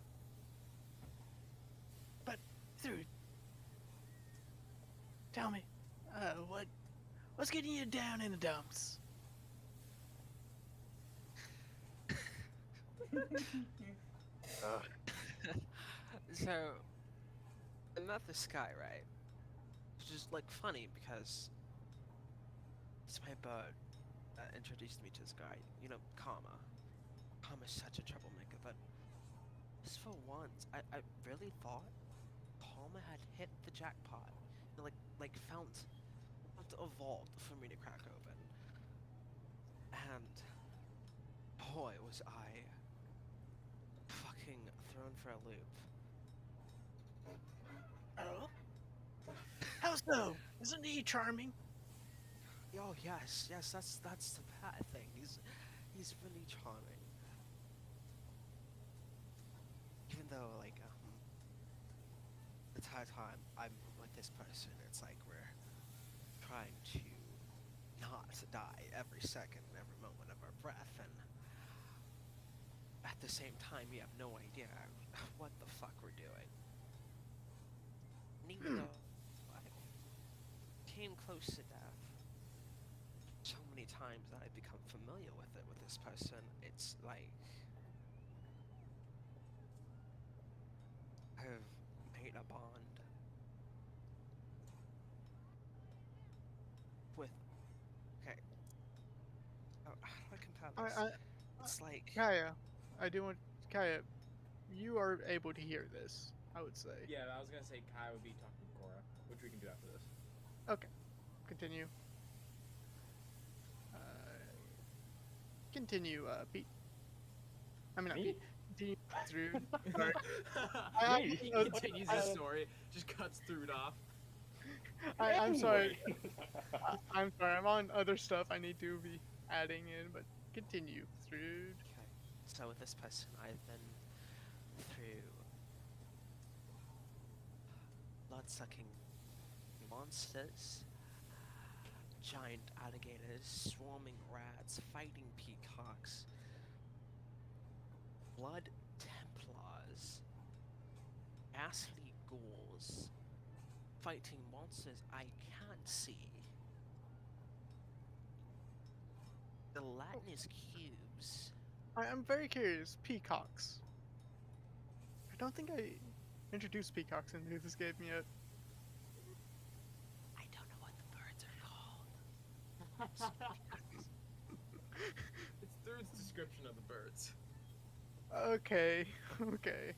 But, dude, tell me, what's getting you down in the dumps? So, I met this guy, right? Which is like funny because it's my bird that introduced me to this guy. You know, Karma. Karma's such a troublemaker, but just for once, I really thought Karma had hit the jackpot. And like found evolved for me to crack open. And boy, was I fucking thrown for a loop. Oh? How so? Isn't he charming? Oh yes, that's the bad thing. He's really charming. Even though like the entire time I'm with this person, it's like we're trying to not die every second, every moment of our breath, and at the same time we have no idea what the fuck we're doing. And even though I came close to death so many times that I've become familiar with it with this person, it's like I've made a bond with. Okay, how do I compare this? I, It's like Kaya, I do want Kaya. You are able to hear this. I would say. Yeah, I was gonna say Kai would be talking to Cora, which we can do after this. Okay, continue. Continue, Pete. I mean, not Me? Pete. Continue, through. Me? He continues his story, just cuts through it off. I'm sorry. Anyway. I'm sorry. I'm on other stuff I need to be adding in, but continue, through. okay. So with this person, I've been through blood-sucking monsters, giant alligators, swarming rats, fighting peacocks, blood templars, ghastly ghouls, fighting monsters I can't see, gelatinous cubes. I'm very curious. Peacocks. I don't think I introduced peacocks into this game yet. I don't know what the birds are called. It's through its description of the birds. Okay, okay.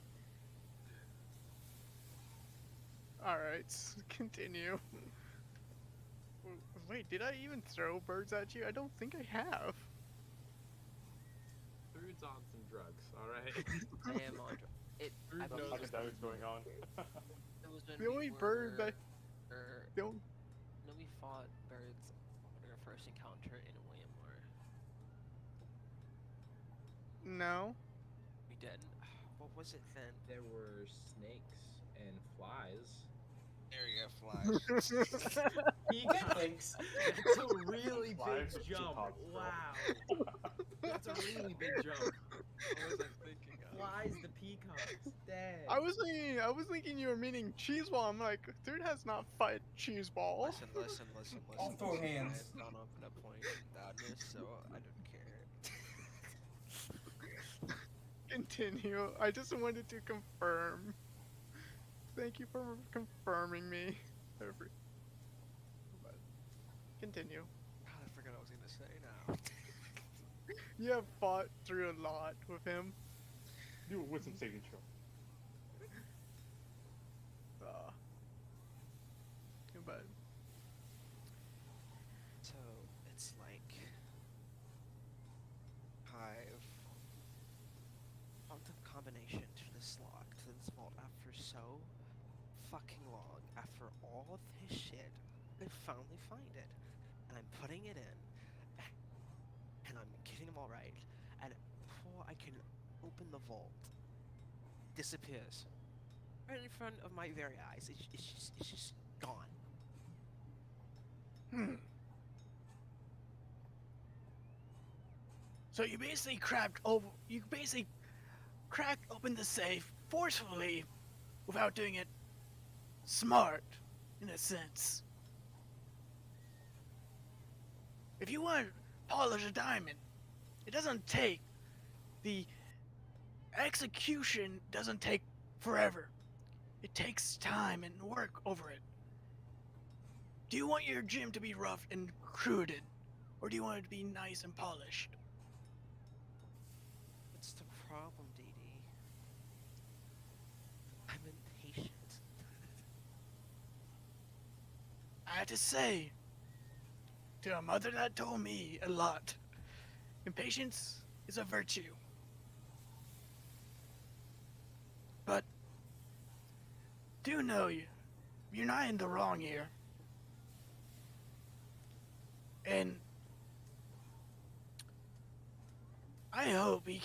Alright, continue. Wait, did I even throw birds at you? I don't think I have. Through on some drugs, alright? I am on. It. I Fruit believe knows How that is going on? it was when The only bird that- were- Don't. No, we fought birds on our first encounter in Waymore. No. We didn't. What was it then? There were snakes and flies. There you go, flies. Peacocks. That's a really Flies big or jump. peacocks, bro? Wow. That's a really big jump. What was I thinking of? Flies the peacocks. Dang. I was thinking you were meaning cheese ball. I'm like, dude has not fight cheese ball. Listen. I'll throw hands. I've gone up to that point in madness, so I don't care. Continue. I just wanted to confirm. Thank you for confirming me. But continue. God, I forgot what I was gonna say now. You have fought through a lot with him. Do a wisdom saving throw. But So it's like I've found the combination to this lock to this vault after so fucking long. After all this shit, I finally find it, and I'm putting it in, and I'm getting them all right. And before I can open the vault, disappears right in front of my very eyes. It's just gone. So you basically cracked open the safe forcefully without doing it smart, in a sense. If you want to polish a diamond, it doesn't take the execution doesn't take forever. It takes time and work over it. Do you want your gym to be rough and crude, or do you want it to be nice and polished? What's the problem, Dee Dee? I'm impatient. I have to say, to a mother that told me a lot, impatience is a virtue. But do know you're not in the wrong here. And I hope he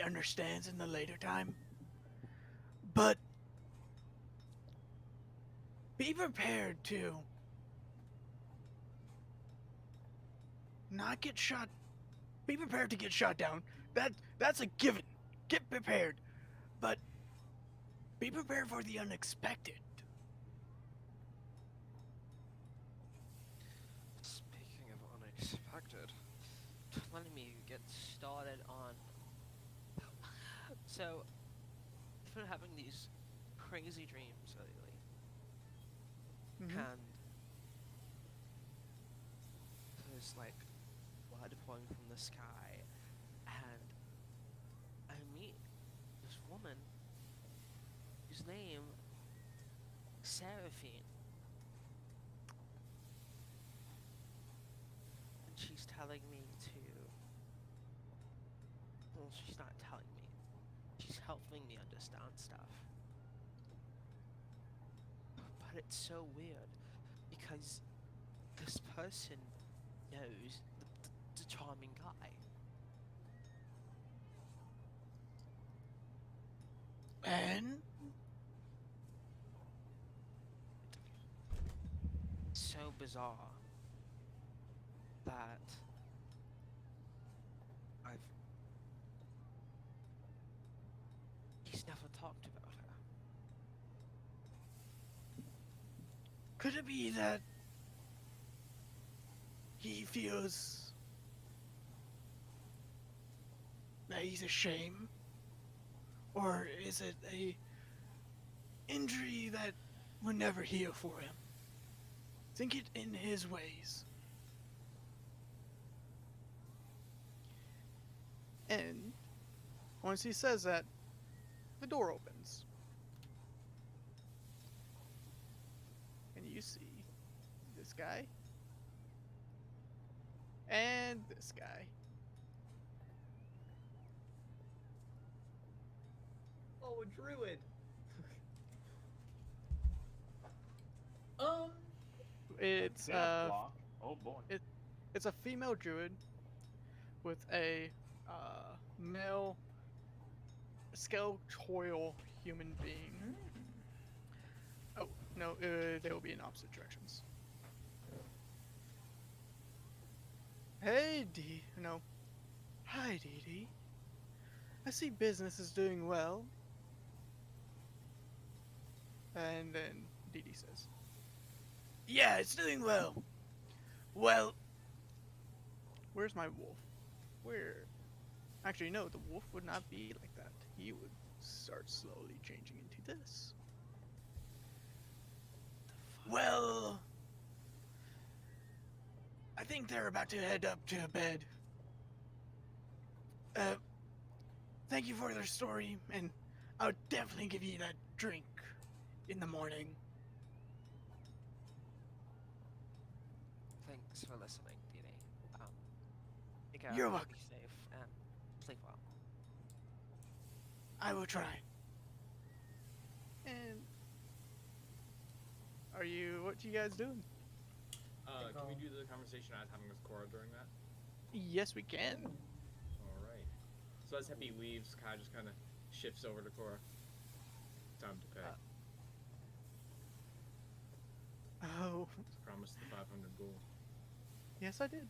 understands in the later time. But be prepared to not get shot. Be prepared to get shot down. That's a given. Get prepared. But be prepared for the unexpected. Speaking of unexpected, letting me get started on. So, I've been having these crazy dreams lately, and there's like blood pouring from the sky, and I meet this woman whose name Seraphine. And she's telling me to. Well, she's not telling me. She's helping me understand stuff. But it's so weird because this person knows the charming guy. And So bizarre that I've. He's never talked about her. Could it be that he feels that he's ashamed? Or is it a injury that will never heal for him? Think it in his ways. And once he says that, the door opens. And you see this guy. And this guy. Oh, a druid. It's That block. Oh boy. it's a female druid with a male skeletal human being. Oh no, they will be in opposite directions. Hey Dee, no. Hi Dee Dee. I see business is doing well. And then Dee Dee says, "Yeah, it's doing well. Well, where's my wolf? Where? Actually, no, the wolf would not be like that. He would start slowly changing into this. Well, I think they're about to head up to bed. Thank you for their story, and I'll definitely give you that drink in the morning." Thanks for listening, Dee Dee. Take care. You're Be welcome. safe and sleep well. I will try. And what you guys doing? Can we do the conversation I was having with Cora during that? Yes, we can. All right. So as Hippie leaves, Kai just kind of shifts over to Cora. Time to pay. Oh, Promise the 500 gold. yes, I did.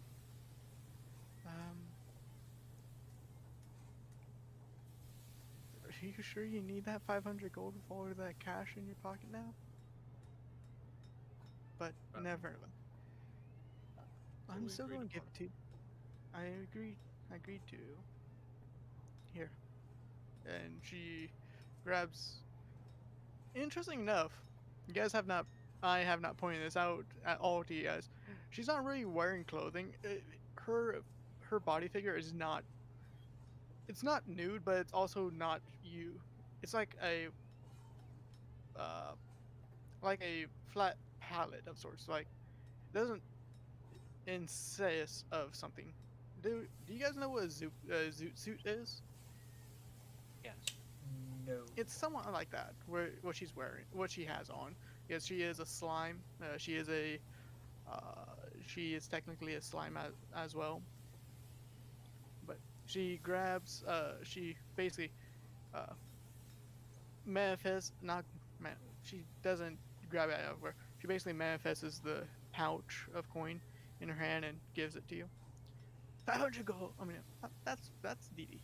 Are you sure you need that 500 gold with all of that cash in your pocket now? But never. I'm we still agreed going to give upon. it to you. I agreed to. Here. And she grabs. Interesting enough, you guys have not. I have not pointed this out at all to you guys. She's not really wearing clothing. Her body figure is not. It's not nude, but it's also not you. It's like a flat palette of sorts. Like it doesn't insist of something. Do you guys know what a zoot suit is? Yes. No. It's somewhat like that. What she's wearing, what she has on. Yes, she is a slime. She is a. She is technically a slime as well. But she grabs. She basically. Manifests. Not. She doesn't grab it out of where. She basically manifests the pouch of coin in her hand and gives it to you. 500 gold. I mean, that's Dee Dee.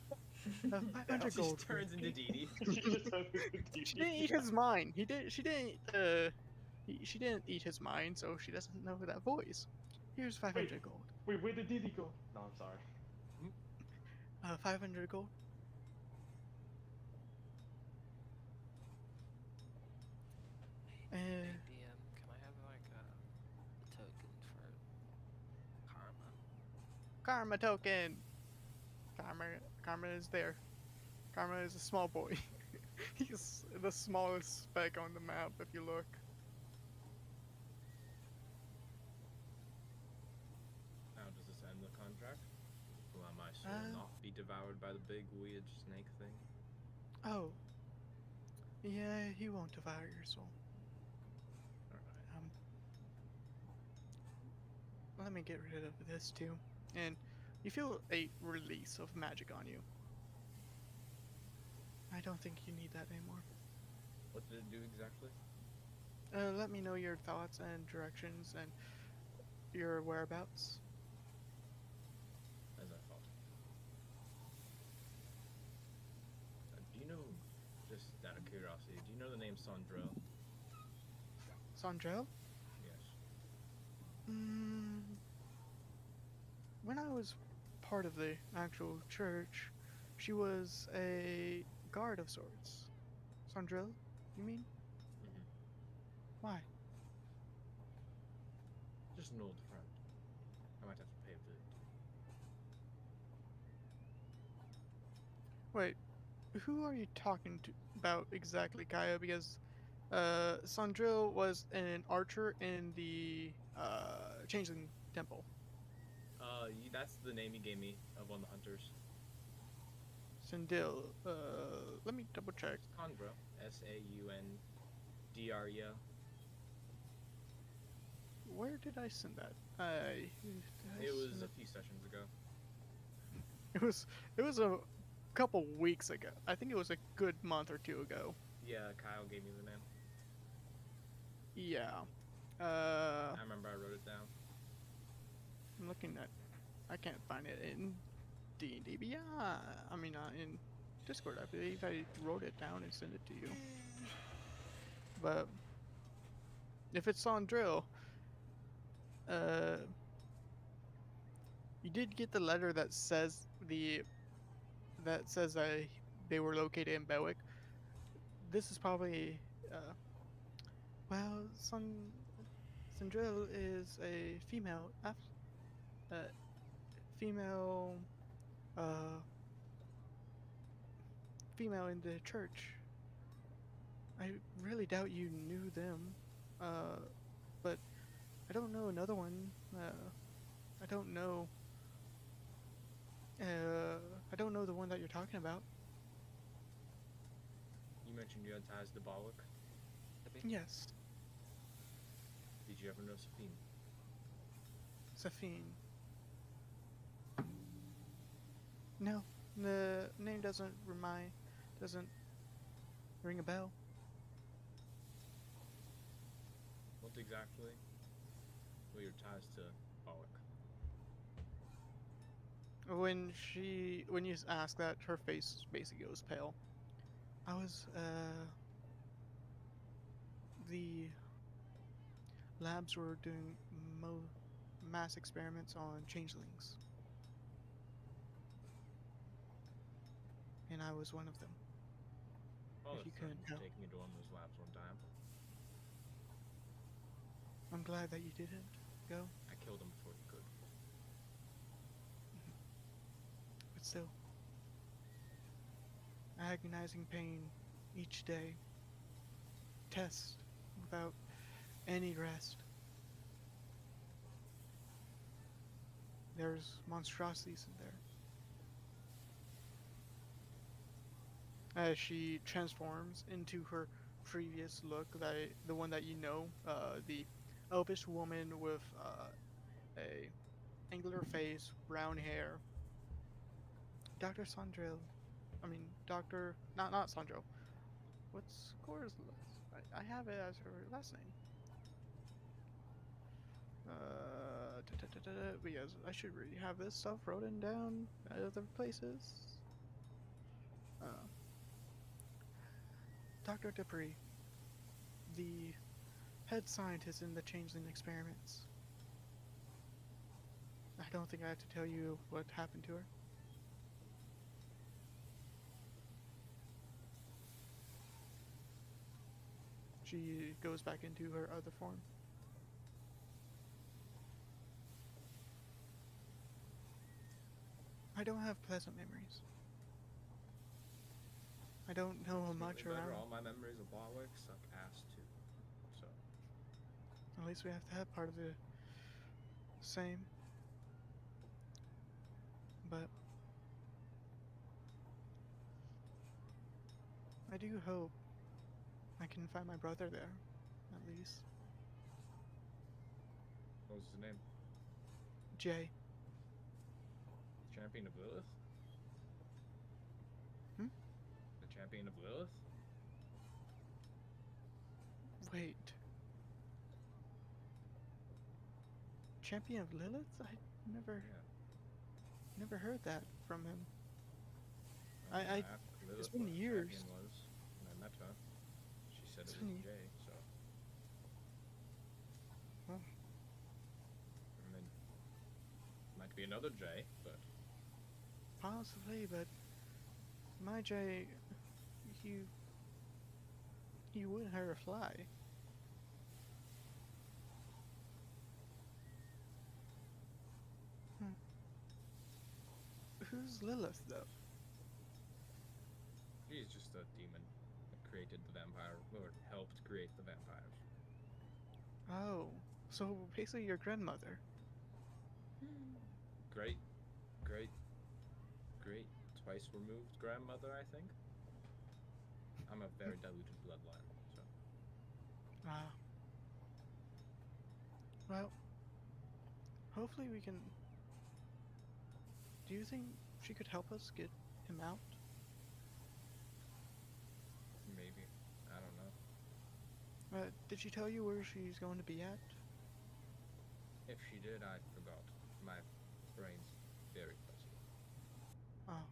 500 She gold. just turns into Dee Dee. She just turned into She didn't eat his mind. He did. She didn't. She didn't eat his mind, so she doesn't know that voice. Here's 500 gold. Wait, where did Diddy go? No, I'm sorry. 500 gold. Hey, DM, can I have like a token for karma? Karma token. Karma is there. Karma is a small boy. He's the smallest speck on the map if you look. Now, does this end the contract? Will my soul not be devoured by the big weird snake thing? Oh. Yeah, he won't devour your soul. Alright. Let me get rid of this too. And you feel a release of magic on you. I don't think you need that anymore. What did it do exactly? Let me know your thoughts and directions, and your whereabouts. As I thought. Do you know, just out of curiosity, do you know the name Sandrell? Sandrell? Yes. Mm, when I was part of the actual church, she was a guard of sorts. Sandrell, you mean? Mm-hmm. Why? Just an old friend. I might have to pay a visit. Wait, who are you talking to about exactly, Kaya? Because Sandril was an archer in the Changeling Temple. That's the name he gave me of one of the hunters. Sandil. Let me double check. Sandra. Saundrel. Where did I send that? Did I It was send a few sessions ago. It was a couple weeks ago. I think it was a good month or two ago. Yeah, Kyle gave me the name. Yeah. I remember I wrote it down. I'm looking at. I can't find it in D&D Beyond. I mean, in Discord. I believe I wrote it down and sent it to you. But if it's on drill, you did get the letter that says they were located in Belwick. This is probably well, Sandril is a female uh female in the church. I really doubt you knew them. Uh, but I don't know another one. I don't know. I don't know the one that you're talking about. You mentioned you had ties to Balak. Yes, Did you ever know Safine? Safine. No, the name doesn't ring a bell. What exactly were your ties to Balak? When you ask that, her face basically goes pale. I was the labs were doing mass experiments on changelings, and I was one of them. Father If you threatened couldn't to tell, take me to one of those labs one time. I'm glad that you didn't go, I killed him before he could. but still, agonizing pain each day, test without any rest. There's monstrosities in there. As she transforms into her previous look, the one that you know, the elvish woman with a angular face, brown hair. Dr. Sandril. I mean, Dr. Not Sandro. What's Cora's last? I have it as her last name. Because I should really have this stuff written down at other places. Dr. Dupree, the head scientist in the changeling experiments. I don't think I have to tell you what happened to her. She goes back into her other form. I don't have pleasant memories. I don't know much Better, around. all my memories of Balak suck ass too. So, At least we have to have part of the same. But I do hope I can find my brother there, at least. what was his name? Jay. Champion of Lilith? Hmm? The Champion of Lilith? Wait. Champion of Lilith? I never Yeah. never heard that from him. Well, I asked Lilith it's been what a years. champion was when I met her. She said It's it been was ye- Jay, so. Well, I mean, might be another Jay, but possibly, but my J, you wouldn't hurt a fly. Hmm. Who's Lilith though? she's just a demon that created the vampire, or helped create the vampires. Oh, so basically your grandmother. Great, great, great, twice removed grandmother, I think. I'm a very diluted bloodline, so. Ah. Well, hopefully we can. Do you think she could help us get him out? Maybe. I don't know. Did she tell you where she's going to be at? If she did, I forgot. My brain's very fuzzy. Oh,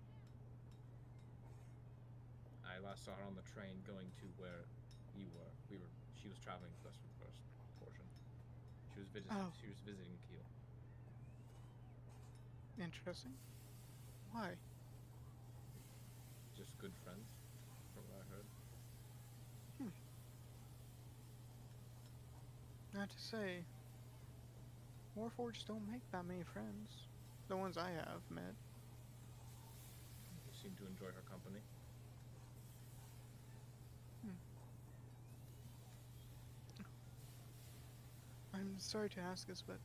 I last saw her on the train going to where you were. She was traveling with us for the first portion. She was Oh. visiting Kiel. interesting. Why? Just good friends, from what I heard. Not to say, Warforged don't make that many friends. The ones I have met. You seem to enjoy her company. I'm sorry to ask this, but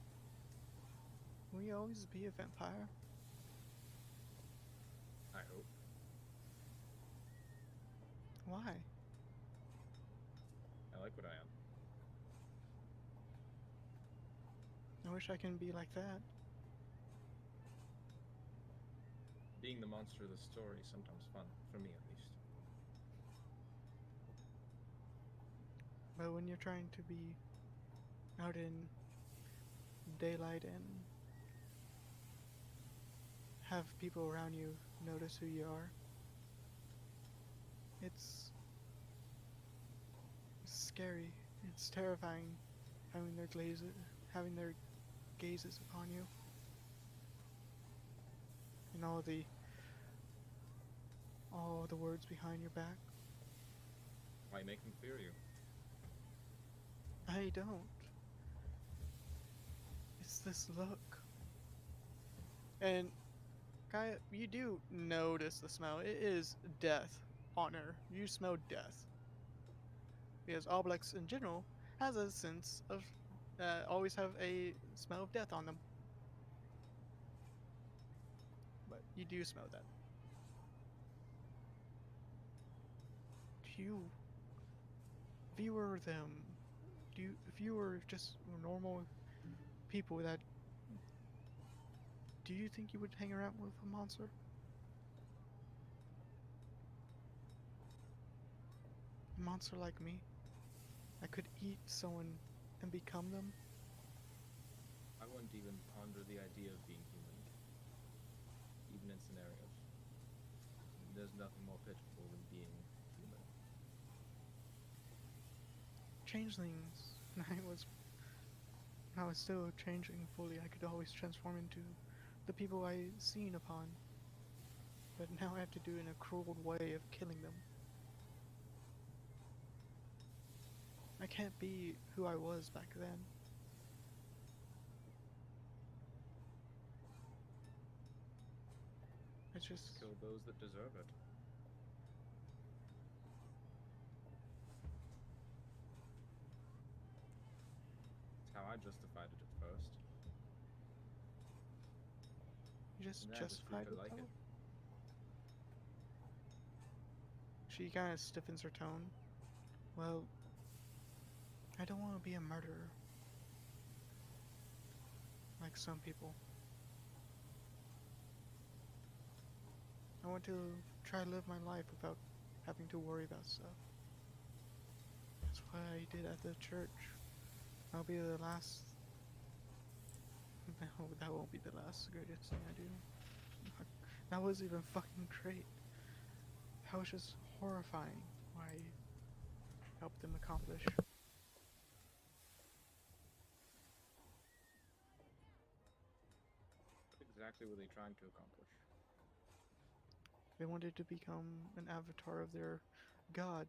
will you always be a vampire? I hope. Why? I like what I am. I wish I can be like that. Being the monster of the story is sometimes fun, for me at least. But when you're trying to be out in daylight and have people around you notice who you are, it's scary. It's terrifying having having their gazes upon you, and all the words behind your back. Why make them fear you? I don't. It's this look. And Kaya, you do notice the smell. It is death on her. You smell death. Because Oblex in general has a sense of always have a smell of death on them. But you do smell that. If you were them, if you were just normal people that, do you think you would hang around with a monster? A monster like me? I could eat someone and become them? I wouldn't even ponder the idea of being human, even in scenarios. There's nothing more pitiful than being human. Changelings. When I was still changing fully, I could always transform into the people I seen upon. But now I have to do it in a cruel way of killing them. I can't be who I was back then. It's just Kill those that deserve it. It's how I justified it at first. you just And I just justified really it. like Though? it. She kind of stiffens her tone. Well, I don't want to be a murderer. Like some people. I want to try to live my life without having to worry about stuff. That's what I did at the church. I'll be the last No, that won't be the last greatest thing I do. That was even fucking great. That was just horrifying. Why helped them accomplish. What exactly were they trying to accomplish? They wanted to become an avatar of their god.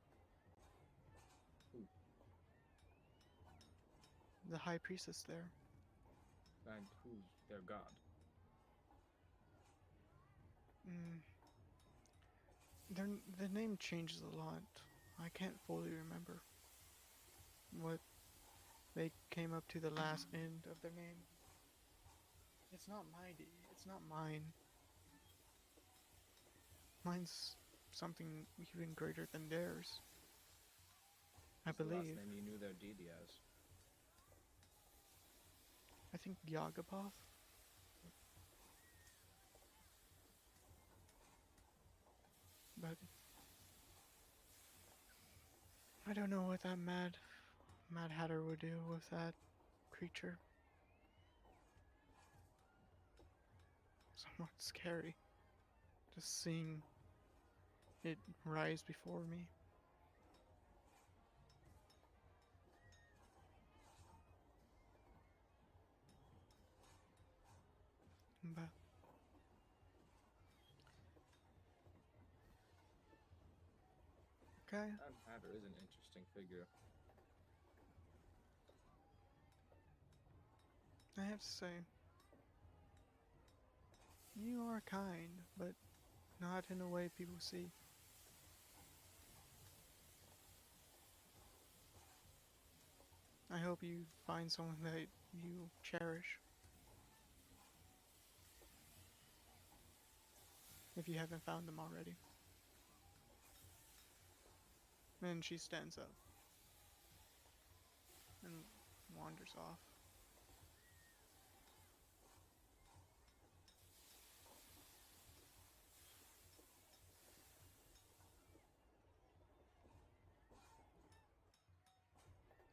Who? The high priestess there. And who's their god? Mm. The name changes a lot. I can't fully remember what they came up to the last end of their name. It's not it's not mine. Mine's something even greater than theirs. I What's the last believe. name you knew their deity as? I think Yagaboth. But I don't know what that Mad Hatter would do with that creature. Somewhat scary. Just seeing it rise before me. But okay, Mad Hatter is an interesting figure. I have to say, you are kind, but not in a way people see. I hope you find someone that you cherish. If you haven't found them already. Then she stands up and wanders off.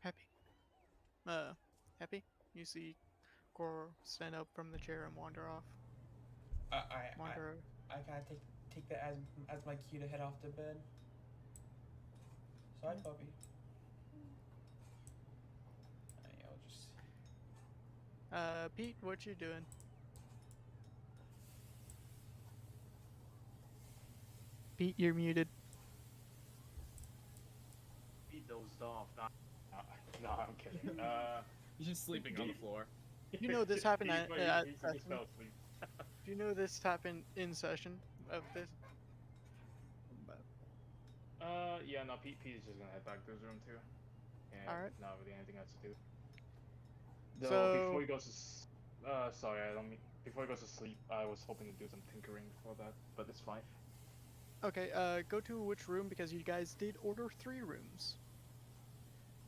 Happy. Happy? You see Goro stand up from the chair and wander off. Wander. I kind of take that as my cue to head off to bed. Sorry, puppy. I'll just. Pete, what you doing? Pete, you're muted. He dozed off. No, I'm kidding. He's just sleeping on the floor. You know this happened at he session. fell asleep. Do you know this happened in session of this? But, Yeah, no, Pete is just gonna head back to his room too. And Alright. not really anything else to do. Though So- before he goes to sorry, I don't mean before he goes to sleep, I was hoping to do some tinkering before that, but it's fine. okay, go to which room because you guys did order 3 rooms.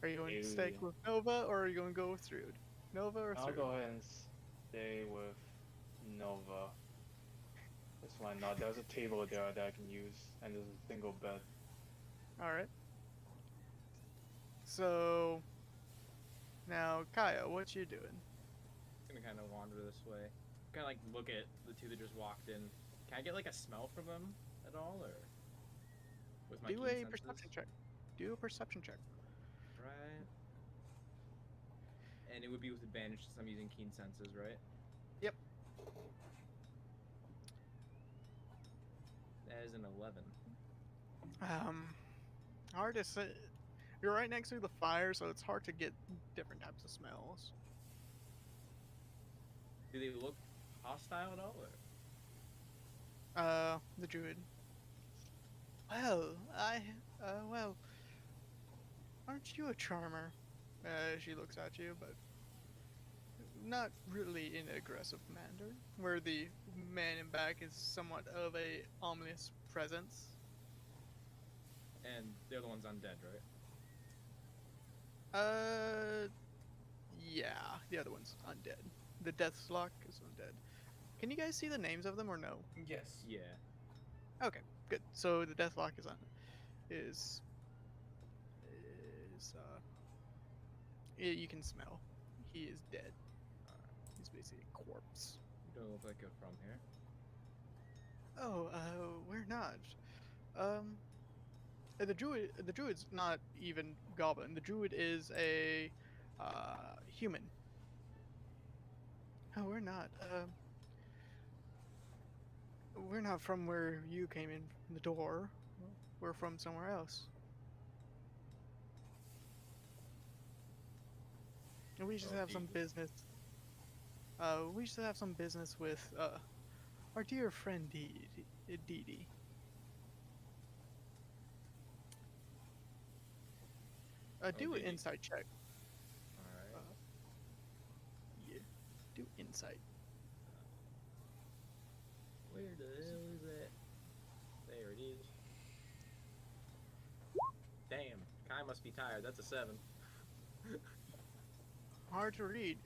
Are you going to stick Ew. with Nova or are you going to go with Thrud? Nova or I'll Thrud? go ahead and stay with Nova. That's fine. No, there's a table there that I can use, and there's a single bed. Alright. So now Kaya, what you doing? Gonna kind of wander this way. Kind of like look at the two that just walked in. Can I get like a smell from them at all, or with my Do keen a senses? perception check. Do a perception check. Right. And it would be with advantage since I'm using keen senses, right? Yep. That is an 11. Hard to say. You're right next to the fire, so it's hard to get different types of smells. Do they look hostile at all, or? The druid. Well, well, aren't you a charmer? She looks at you, but not really in an aggressive manner, where the man in back is somewhat of a ominous presence. And they're the ones undead, right? Yeah, the other one's undead. The Deathlock is undead. Can you guys see the names of them or no? Yes. Yeah. Okay, good. So the Deathlock you can smell. He is dead. He's basically a corpse. You don't look like you're from here. Oh, we're not. The druid's not even goblin. The druid is a human. Oh, we're not. We're not from where you came in from the door. We're from somewhere else. And we just Oh, have some Dee. business. We just have some business with our dear friend Dee Dee. Do an Dee Dee. insight check. Alright. Yeah. Do insight. Where the hell is that? There it is. Damn. Kai must be tired. That's a 7. Hard to read.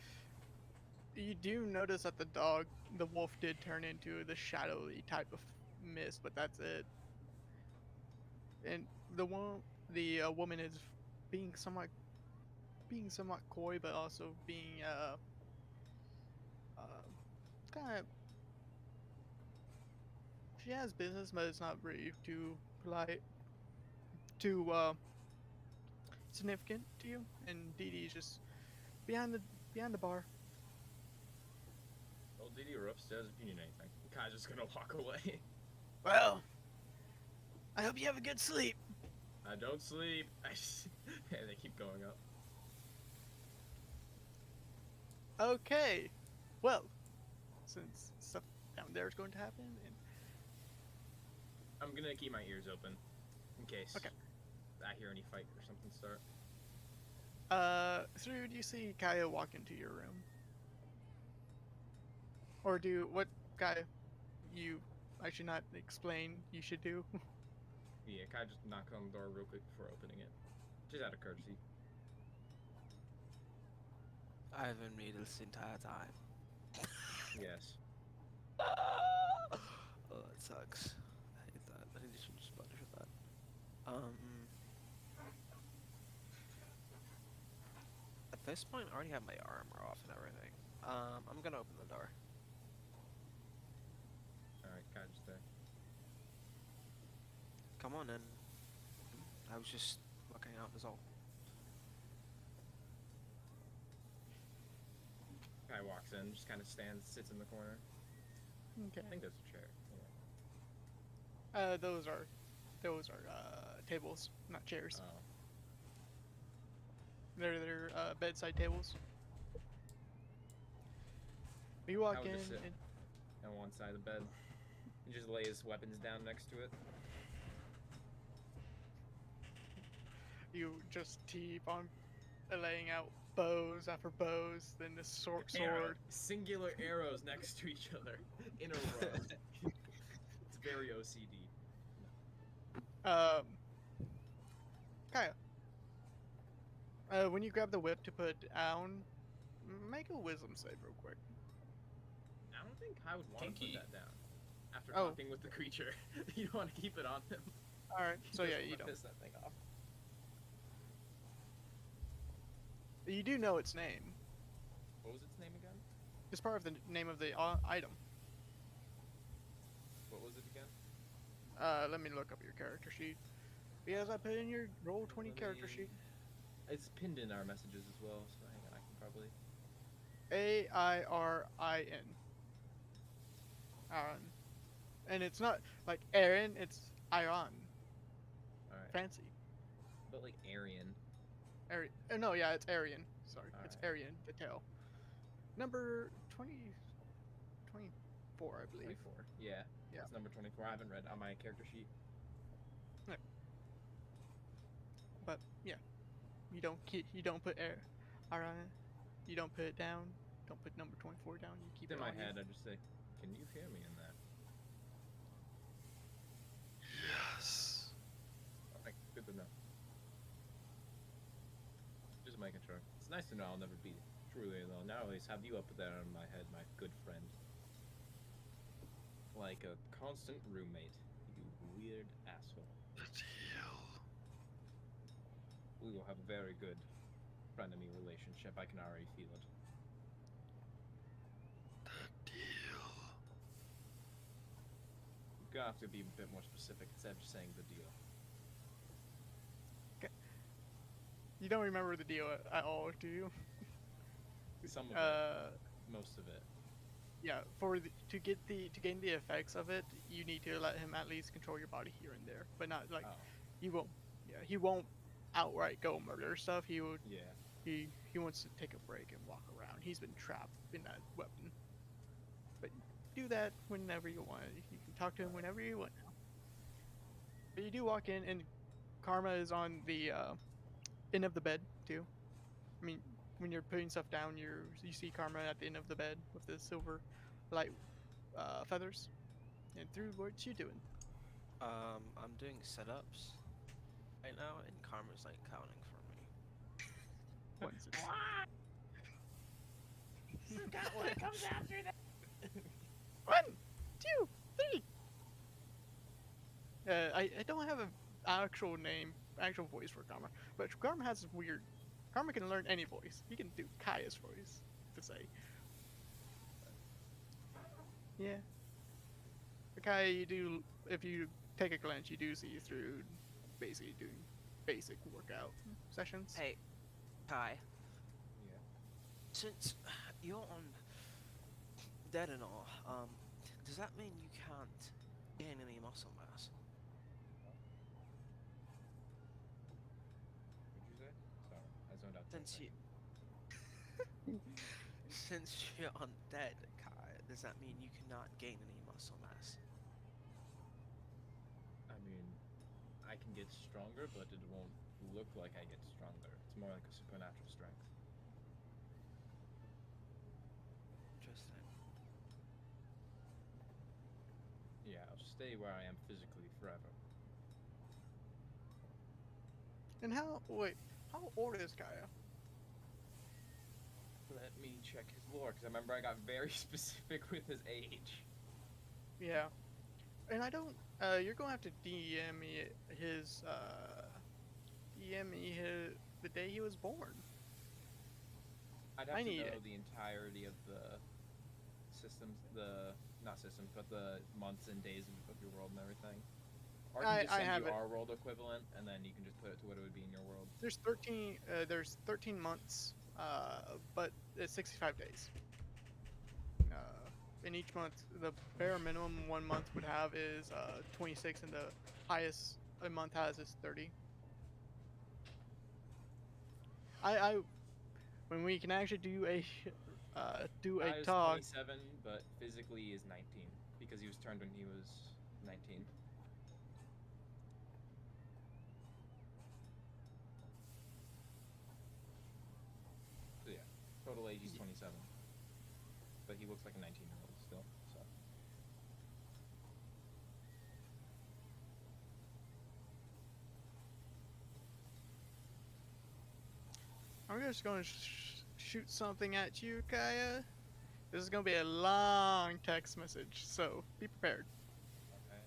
You do notice that the wolf did turn into the shadowy type of mist, but that's it. And the woman is being somewhat coy, but also being kind of. She has business, but it's not really too polite, too significant to you. And Dee Dee's just behind the bar. Well, Dee Dee, we're upstairs if you need anything. Kai's just gonna walk away. Well, I hope you have a good sleep. I don't sleep. Yeah, they keep going up. Okay. Well, since stuff down there is going to happen, and I'm gonna keep my ears open in case Okay. I hear any fight or something start. through do you see Kaya walk into your room? Or what Kaya I should not explain you should do? Yeah, Kai just knock on the door real quick before opening it. Just out of courtesy. I have been reading this entire time. Yes. Oh, that sucks. I hate that. I think they should just punish with that. At this point, I already have my armor off and everything. I'm gonna open the door. Alright, Kai just there. Come on in. I was just looking out, is all. Kai walks in, just kind of sits in the corner. Okay. I think there's a chair. Yeah. Those are tables, not chairs. Oh. They're bedside tables. You walk Kyle would in just sit and on one side of the bed. He just lay his weapons down next to it. you just keep on laying out bows after bows, then the sword. Singular arrows next to each other in a row. It's very OCD. Kaya. When you grab the whip to put down, make a wisdom save real quick. I don't think I would want to Kinky. put that down. After Oh. talking with the creature, you don't want to keep it on him. Alright, so He yeah, doesn't you wanna don't. piss that thing off. You do know its name. What was its name again? It's part of the name of the item. What was it again? Let me look up your character sheet. Because I put in your roll 20 Let character me- sheet. It's pinned in our messages as well, so hang on, I can probably. Airin. Aaron. And it's not like Aaron, it's Iron. Alright. Fancy. But like Aryan. No, yeah, it's Aryan. Sorry, it's Alright. Aryan, the tail. Number 24, I believe. 24. Yeah. Yeah. It's number 24. I haven't read on my character sheet. But yeah, you don't put Iron. You don't put it down. Don't put number 24 down. You keep In it my on head, you. I just say, "Can you hear me in that?" Yes. Like, good to know. Just making sure. It's nice to know I'll never be truly alone. Now at least have you up there in my head, my good friend. Like a constant roommate. You weird asshole. We will have a very good frenemy relationship. I can already feel it. gonna have to be a bit more specific instead of just saying the deal. You don't remember the deal at all, do you? Some of it, most of it. Yeah. To gain the effects of it, you need to let him at least control your body here and there, but not like Oh, he won't. Yeah, he won't outright go murder stuff. He would. yeah. He wants to take a break and walk around. He's been trapped in that weapon. But do that whenever you want. You can talk to him whenever you want now. But you do walk in, and Karma is on the end of the bed too. I mean, when you're putting stuff down, you see Karma at the end of the bed with the silver light feathers. And through what you doing? I'm doing setups right now, and Karma's like counting for me. Once it's What comes after that? 1, 2, 3. I don't have an actual voice for Karma, but Karma has this weird. Karma can learn any voice. He can do Kaya's voice to say. Yeah. But Kaya, you do. If you take a glance, you do see through basically doing basic workout sessions. Hey, Kai, Yeah. since you're on dead and all, does that mean you can't gain any muscle mass? What'd you say? Sorry, I zoned out. for a Since you, second. since you're undead, Kai, does that mean you cannot gain any muscle mass? I mean, I can get stronger, but it won't look like I get stronger. It's more like a supernatural strength. Interesting. Yeah, I'll stay where I am physically forever. And how old is Kaya? Let me check his lore, because I remember I got very specific with his age. Yeah. And I don't. You're gonna have to DM me the day he was born. I'd have I to need know it. the entirety of the systems, not systems, but the months and days of your world and everything. Or I can just I send have you it. our world equivalent, and then you can just put it to what it would be in your world. There's 13. There's 13 months. But it's 65 days. In each month, the bare minimum 1 month would have is 26, and the highest a month has is 30. When we can actually do a I was talk. 27, but physically is 19 because he was turned when he was 19. So yeah, total age he's 27, but he looks like a 19-year-old still. So I'm just going to shoot something at you, Kaya. This is going to be a long text message, so be prepared. okay.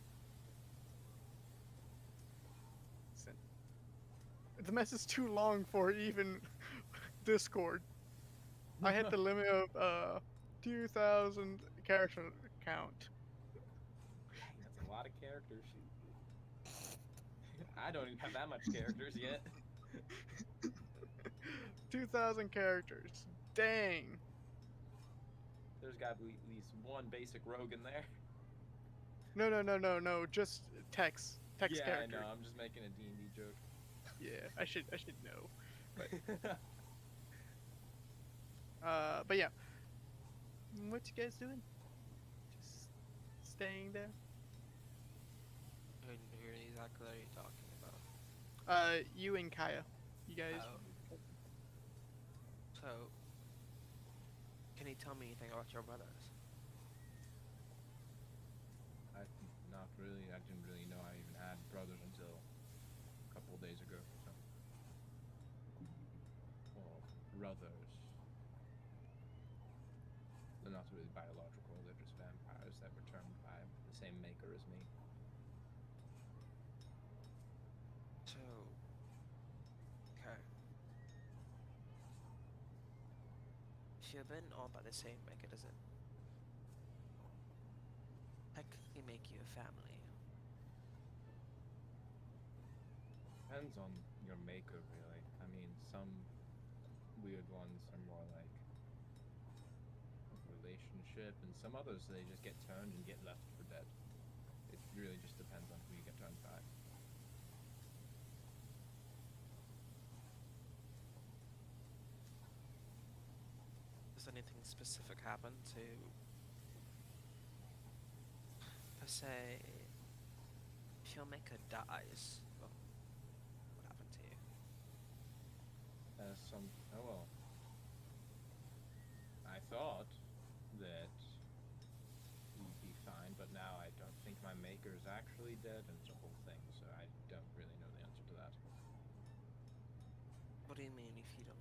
Send. The message is too long for even Discord. I hit the limit of 2,000 character count. Dang, that's a lot of characters. I don't even have that much characters yet. 2,000 characters. Dang. There's got to be at least one basic rogue in there. No. Just text. Text Yeah, character. I know. I'm just making a D&D joke. Yeah, I should know. But yeah. What you guys doing? Just staying there? Who exactly are you talking about? You and Kaya. You guys. Oh. So, can you tell me anything about your brothers? Not really. I didn't really know I even had brothers until a couple of days ago. So. Well, brothers. They're not really biological. They're just vampires that were turned by the same maker as me. So, okay. If you've been owned by the same maker, does it technically make you a family? depends on your maker, really. I mean, some weird ones are more like relationship, and some others they just get turned and get left for dead. It really just depends on who you get turned by. Does anything specific happen to, per se, if your maker dies, well, what happened to you? Oh well. I thought that we'd be fine, but now I don't think my maker is actually dead, and it's a whole thing, so I don't really know the answer to that. What do you mean if you don't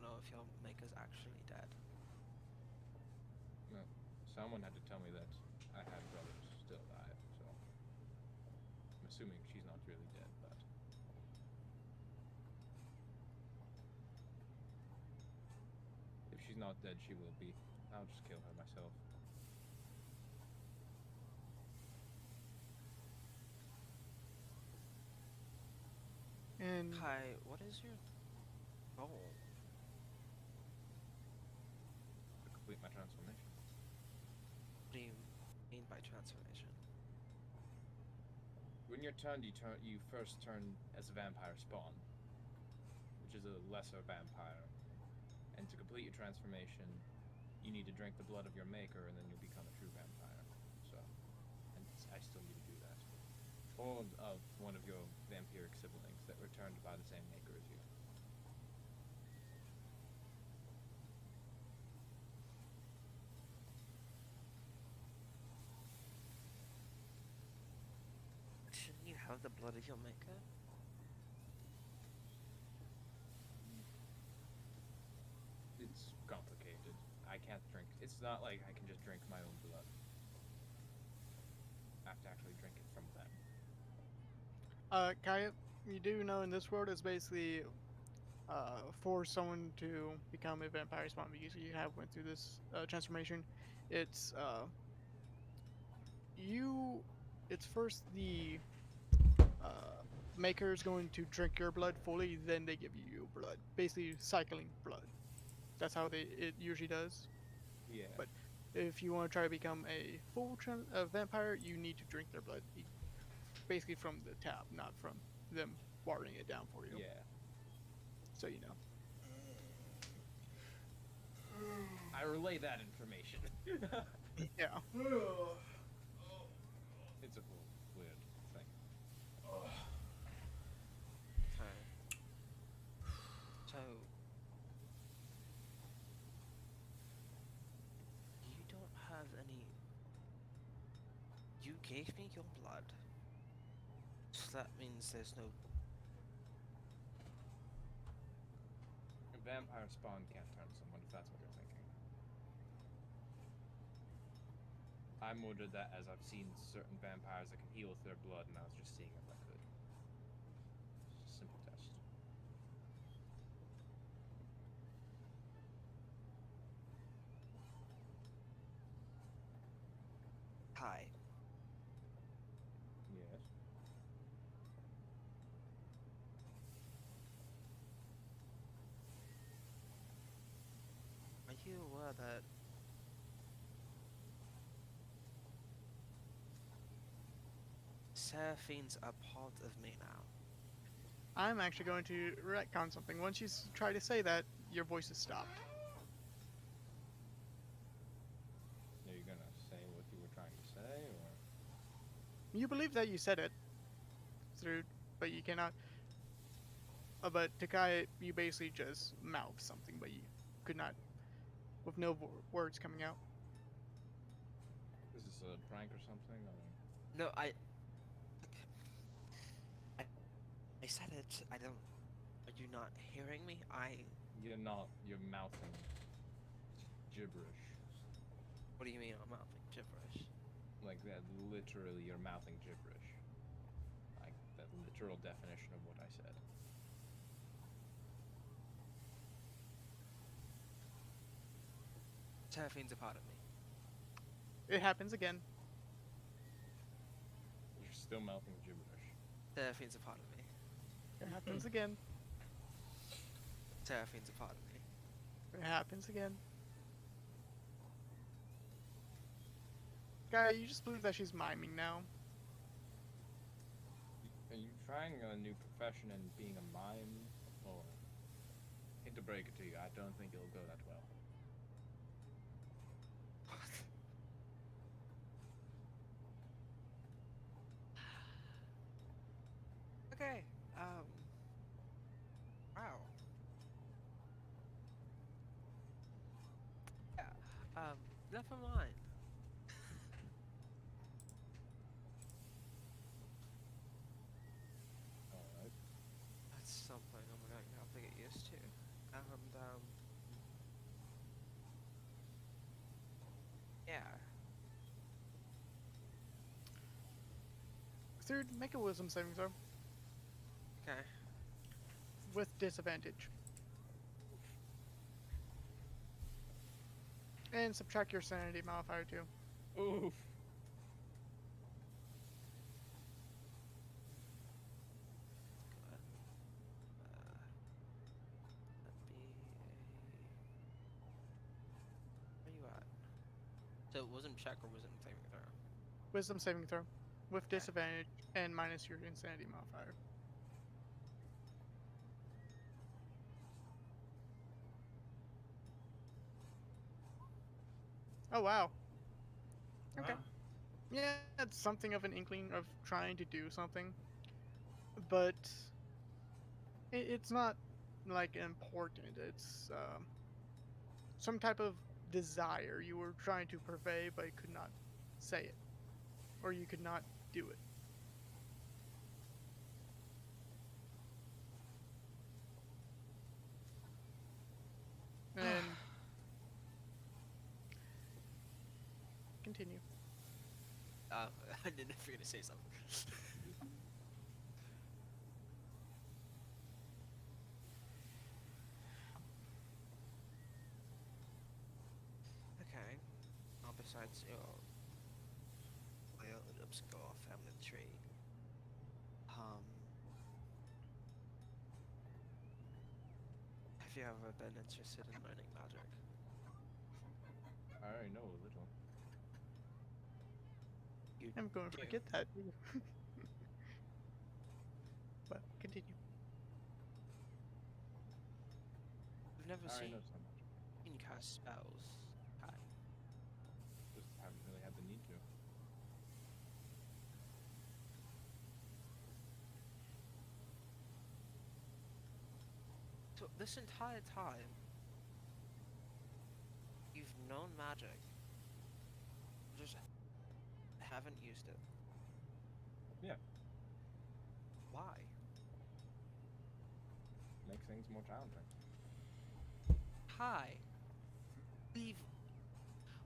know if your maker's actually dead? Well, someone had to tell me that I had brothers still alive, so I'm assuming she's not really dead, but if she's not dead, she will be. I'll just kill her myself. And Kai, what is your goal? To complete my transformation. What do you mean by transformation? When you're turned, you first turn as a vampire spawn, which is a lesser vampire. And to complete your transformation, you need to drink the blood of your maker, and then you'll become a true vampire. So, and I still need to do that. Or of one of your vampiric siblings that were turned by the same maker as you. Shouldn't you have the blood of your maker? It's complicated. I can't drink. It's not like I can just drink my own blood. I have to actually drink it from them. Kaya, you do know in this world it's basically for someone to become a vampire spawn because you have went through this transformation. It's it's first the maker is going to drink your blood fully, then they give you blood. Basically, cycling blood. That's how it usually does. Yeah. But if you want to try to become a full vampire, you need to drink their blood, basically from the tap, not from them watering it down for you. Yeah. So you know. I relay that information. Yeah. It's a whole weird thing. Okay. So, you don't have any. You gave me your blood. So that means there's no. A vampire spawn can't turn someone, if that's what you're thinking. I ordered that as I've seen certain vampires that can heal with their blood, and I was just seeing if I could. It's just a simple test. Hi. Yes. Are you aware that Seraphine's a part of me now? I'm actually going to retcon something. Once you try to say that, your voice is stopped. Are you gonna say what you were trying to say, or? You believe that you said it, through, but you cannot. But Takai, you basically just mouthed something, but you could not, with no words coming out. Is this a prank or something? Or? No, I said it. I don't. Are you not hearing me? You're not. You're mouthing gibberish. What do you mean I'm mouthing gibberish? Like that, literally, you're mouthing gibberish. Like that literal definition of what I said. Seraphine's a part of me. It happens again. You're still mouthing gibberish. Seraphine's a part of me. happens again. Seraphine's a part of me. It happens again. Guy, you just believe that she's miming now. Are you trying a new profession and being a mime? Or, hate to break it to you, I don't think it'll go that well. Okay. Wow. Yeah. Never mind. Alright. That's something I'm going to have to get used to. And yeah. Third, make a wisdom saving throw Okay. with disadvantage. And subtract your sanity modifier too. Oof. That'd be a. Where you at? So it wasn't check or wasn't saving throw. Wisdom saving throw with Okay. disadvantage and minus your insanity modifier. Oh wow. Okay. Wow. Yeah, it's something of an inkling of trying to do something, but it's not like important. It's some type of desire you were trying to purvey, but could not say it, or you could not do it. And continue. I didn't know if you were gonna say something. Okay. Besides your oil and obscure family tree, have you ever been interested in learning magic? I already know a little. You I'm going to do. forget that. But continue. I've never I already seen know so much. you cast spells. Hi. Just haven't really had the need to. So this entire time, you've known magic, just haven't used it. Yeah. Why? Make things more challenging. Hi. We've.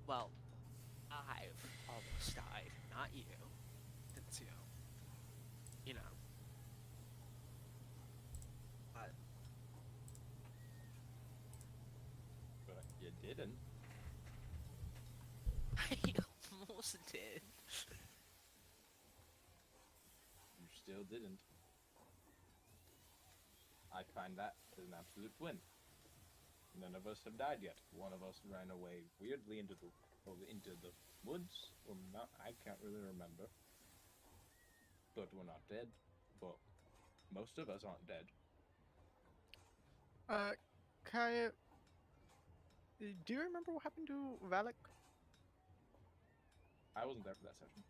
Well, I've almost died, not you. It's you. You know. But But you didn't. I almost did. You still didn't. I find that is an absolute win. None of us have died yet. One of us ran away weirdly into the woods, or not. I can't really remember. But we're not dead. But most of us aren't dead. Kaya, do you remember what happened to Valak? I wasn't there for that session.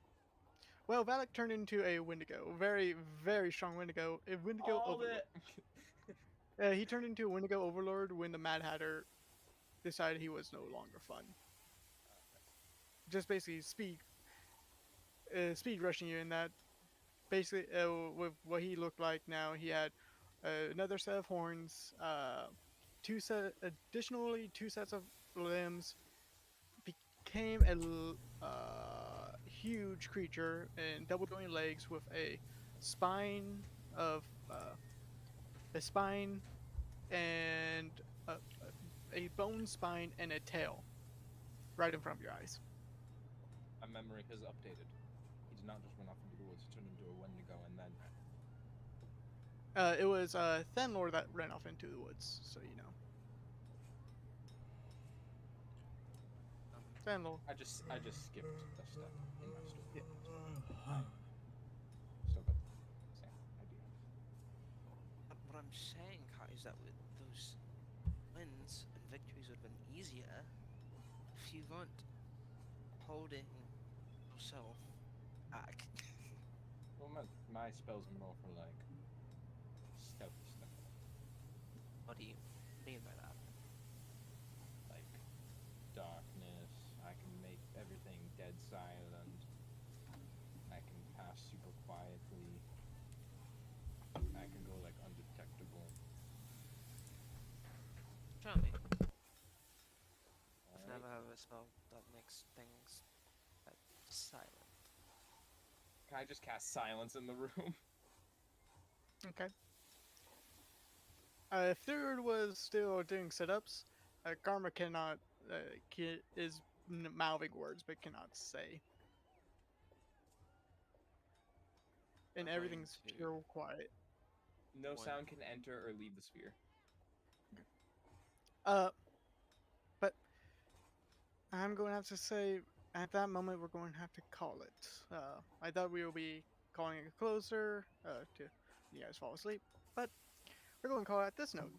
Well, Valak turned into a Wendigo. Very, very strong Wendigo. A Wendigo Overlord. He turned into a Wendigo Overlord when the Mad Hatter decided he was no longer fun. Just basically speed rushing you in that. Basically, with what he looked like now, he had another set of horns, additionally two sets of limbs, became a huge creature and double jointed legs with spine of a spine and a bone spine and a tail right in front of your eyes. My memory has updated. He did not just run off into the woods, turned into a Wendigo, and then It was Thenlor that ran off into the woods, so you know. Thenlor. I just skipped a step in my story. Yeah. Still got the same idea. What I'm saying, Kai, is that with those wins and victories would have been easier if you weren't holding yourself back. Well, my spells are more for like stealthy stuff, What do you mean by that? like darkness. I can make everything dead silent. I can pass super quietly. I can go like undetectable. Tell me. I've Alright. never heard of a spell that makes things silent. Can I just cast silence in the room? Okay. If Third was still doing sit-ups, Karma cannot is mouthing words but cannot say, and I'm going everything's to pure quiet. No One. sound can enter or leave the sphere. But I'm going to have to say, at that moment, we're going to have to call it. I thought we would be calling it closer to you guys fall asleep, but we're going to call it this note.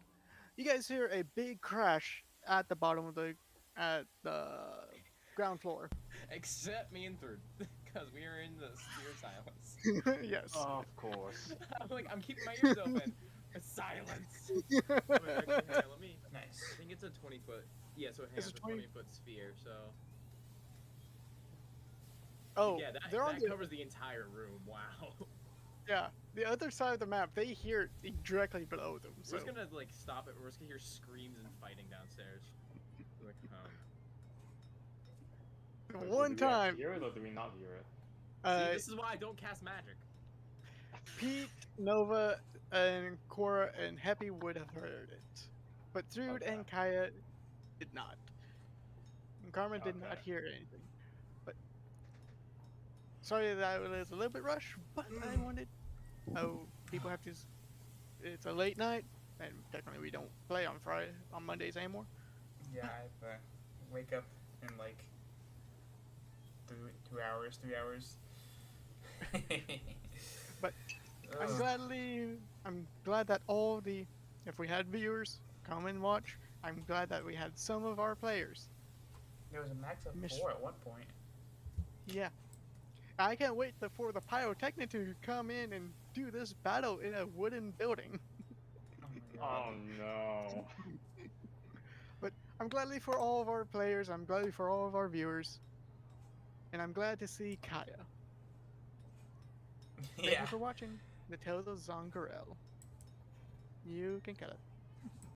You guys hear a big crash at the bottom of at the ground floor. Except me and Third, because we are in the sphere of silence. Yes. Of course. I'm keeping my ears open. Silence. Wait, actually, hang on, let me. Nice. I think it's a 20-foot. Yeah, so hang It's on, a it's a 20 20-foot sphere. So Oh, yeah, they're on that the covers the entire room. Wow. yeah the other side of the map. They hear it directly below them. We're So just gonna like stop it. We're just gonna hear screams and fighting downstairs. Like, Wait, so one do we actually time, hear it or do we not hear it? See, this is why I don't cast magic. Pete, Nova, and Cora and Happy would have heard it, but Thrude Okay. and Kaya did not. And Carmen did not Okay. hear anything. But sorry that it was a little bit rushed, but I wanted. Oh, people have to. It's a late night, and technically we don't play on Mondays anymore. Yeah, I have to wake up in like 3 hours. But Ugh. I'm glad that all the, if we had viewers come and watch, I'm glad that we had some of our players. There was a max of Miss- 4 at one point. Yeah. I can't wait for the pyrotechnic to come in and do this battle in a wooden building. Oh my god. Oh no. But I'm gladly for all of our players, I'm gladly for all of our viewers, and I'm glad to see Kaya. Thank Yeah. you for watching the Tales of Zoggirial. You can cut it.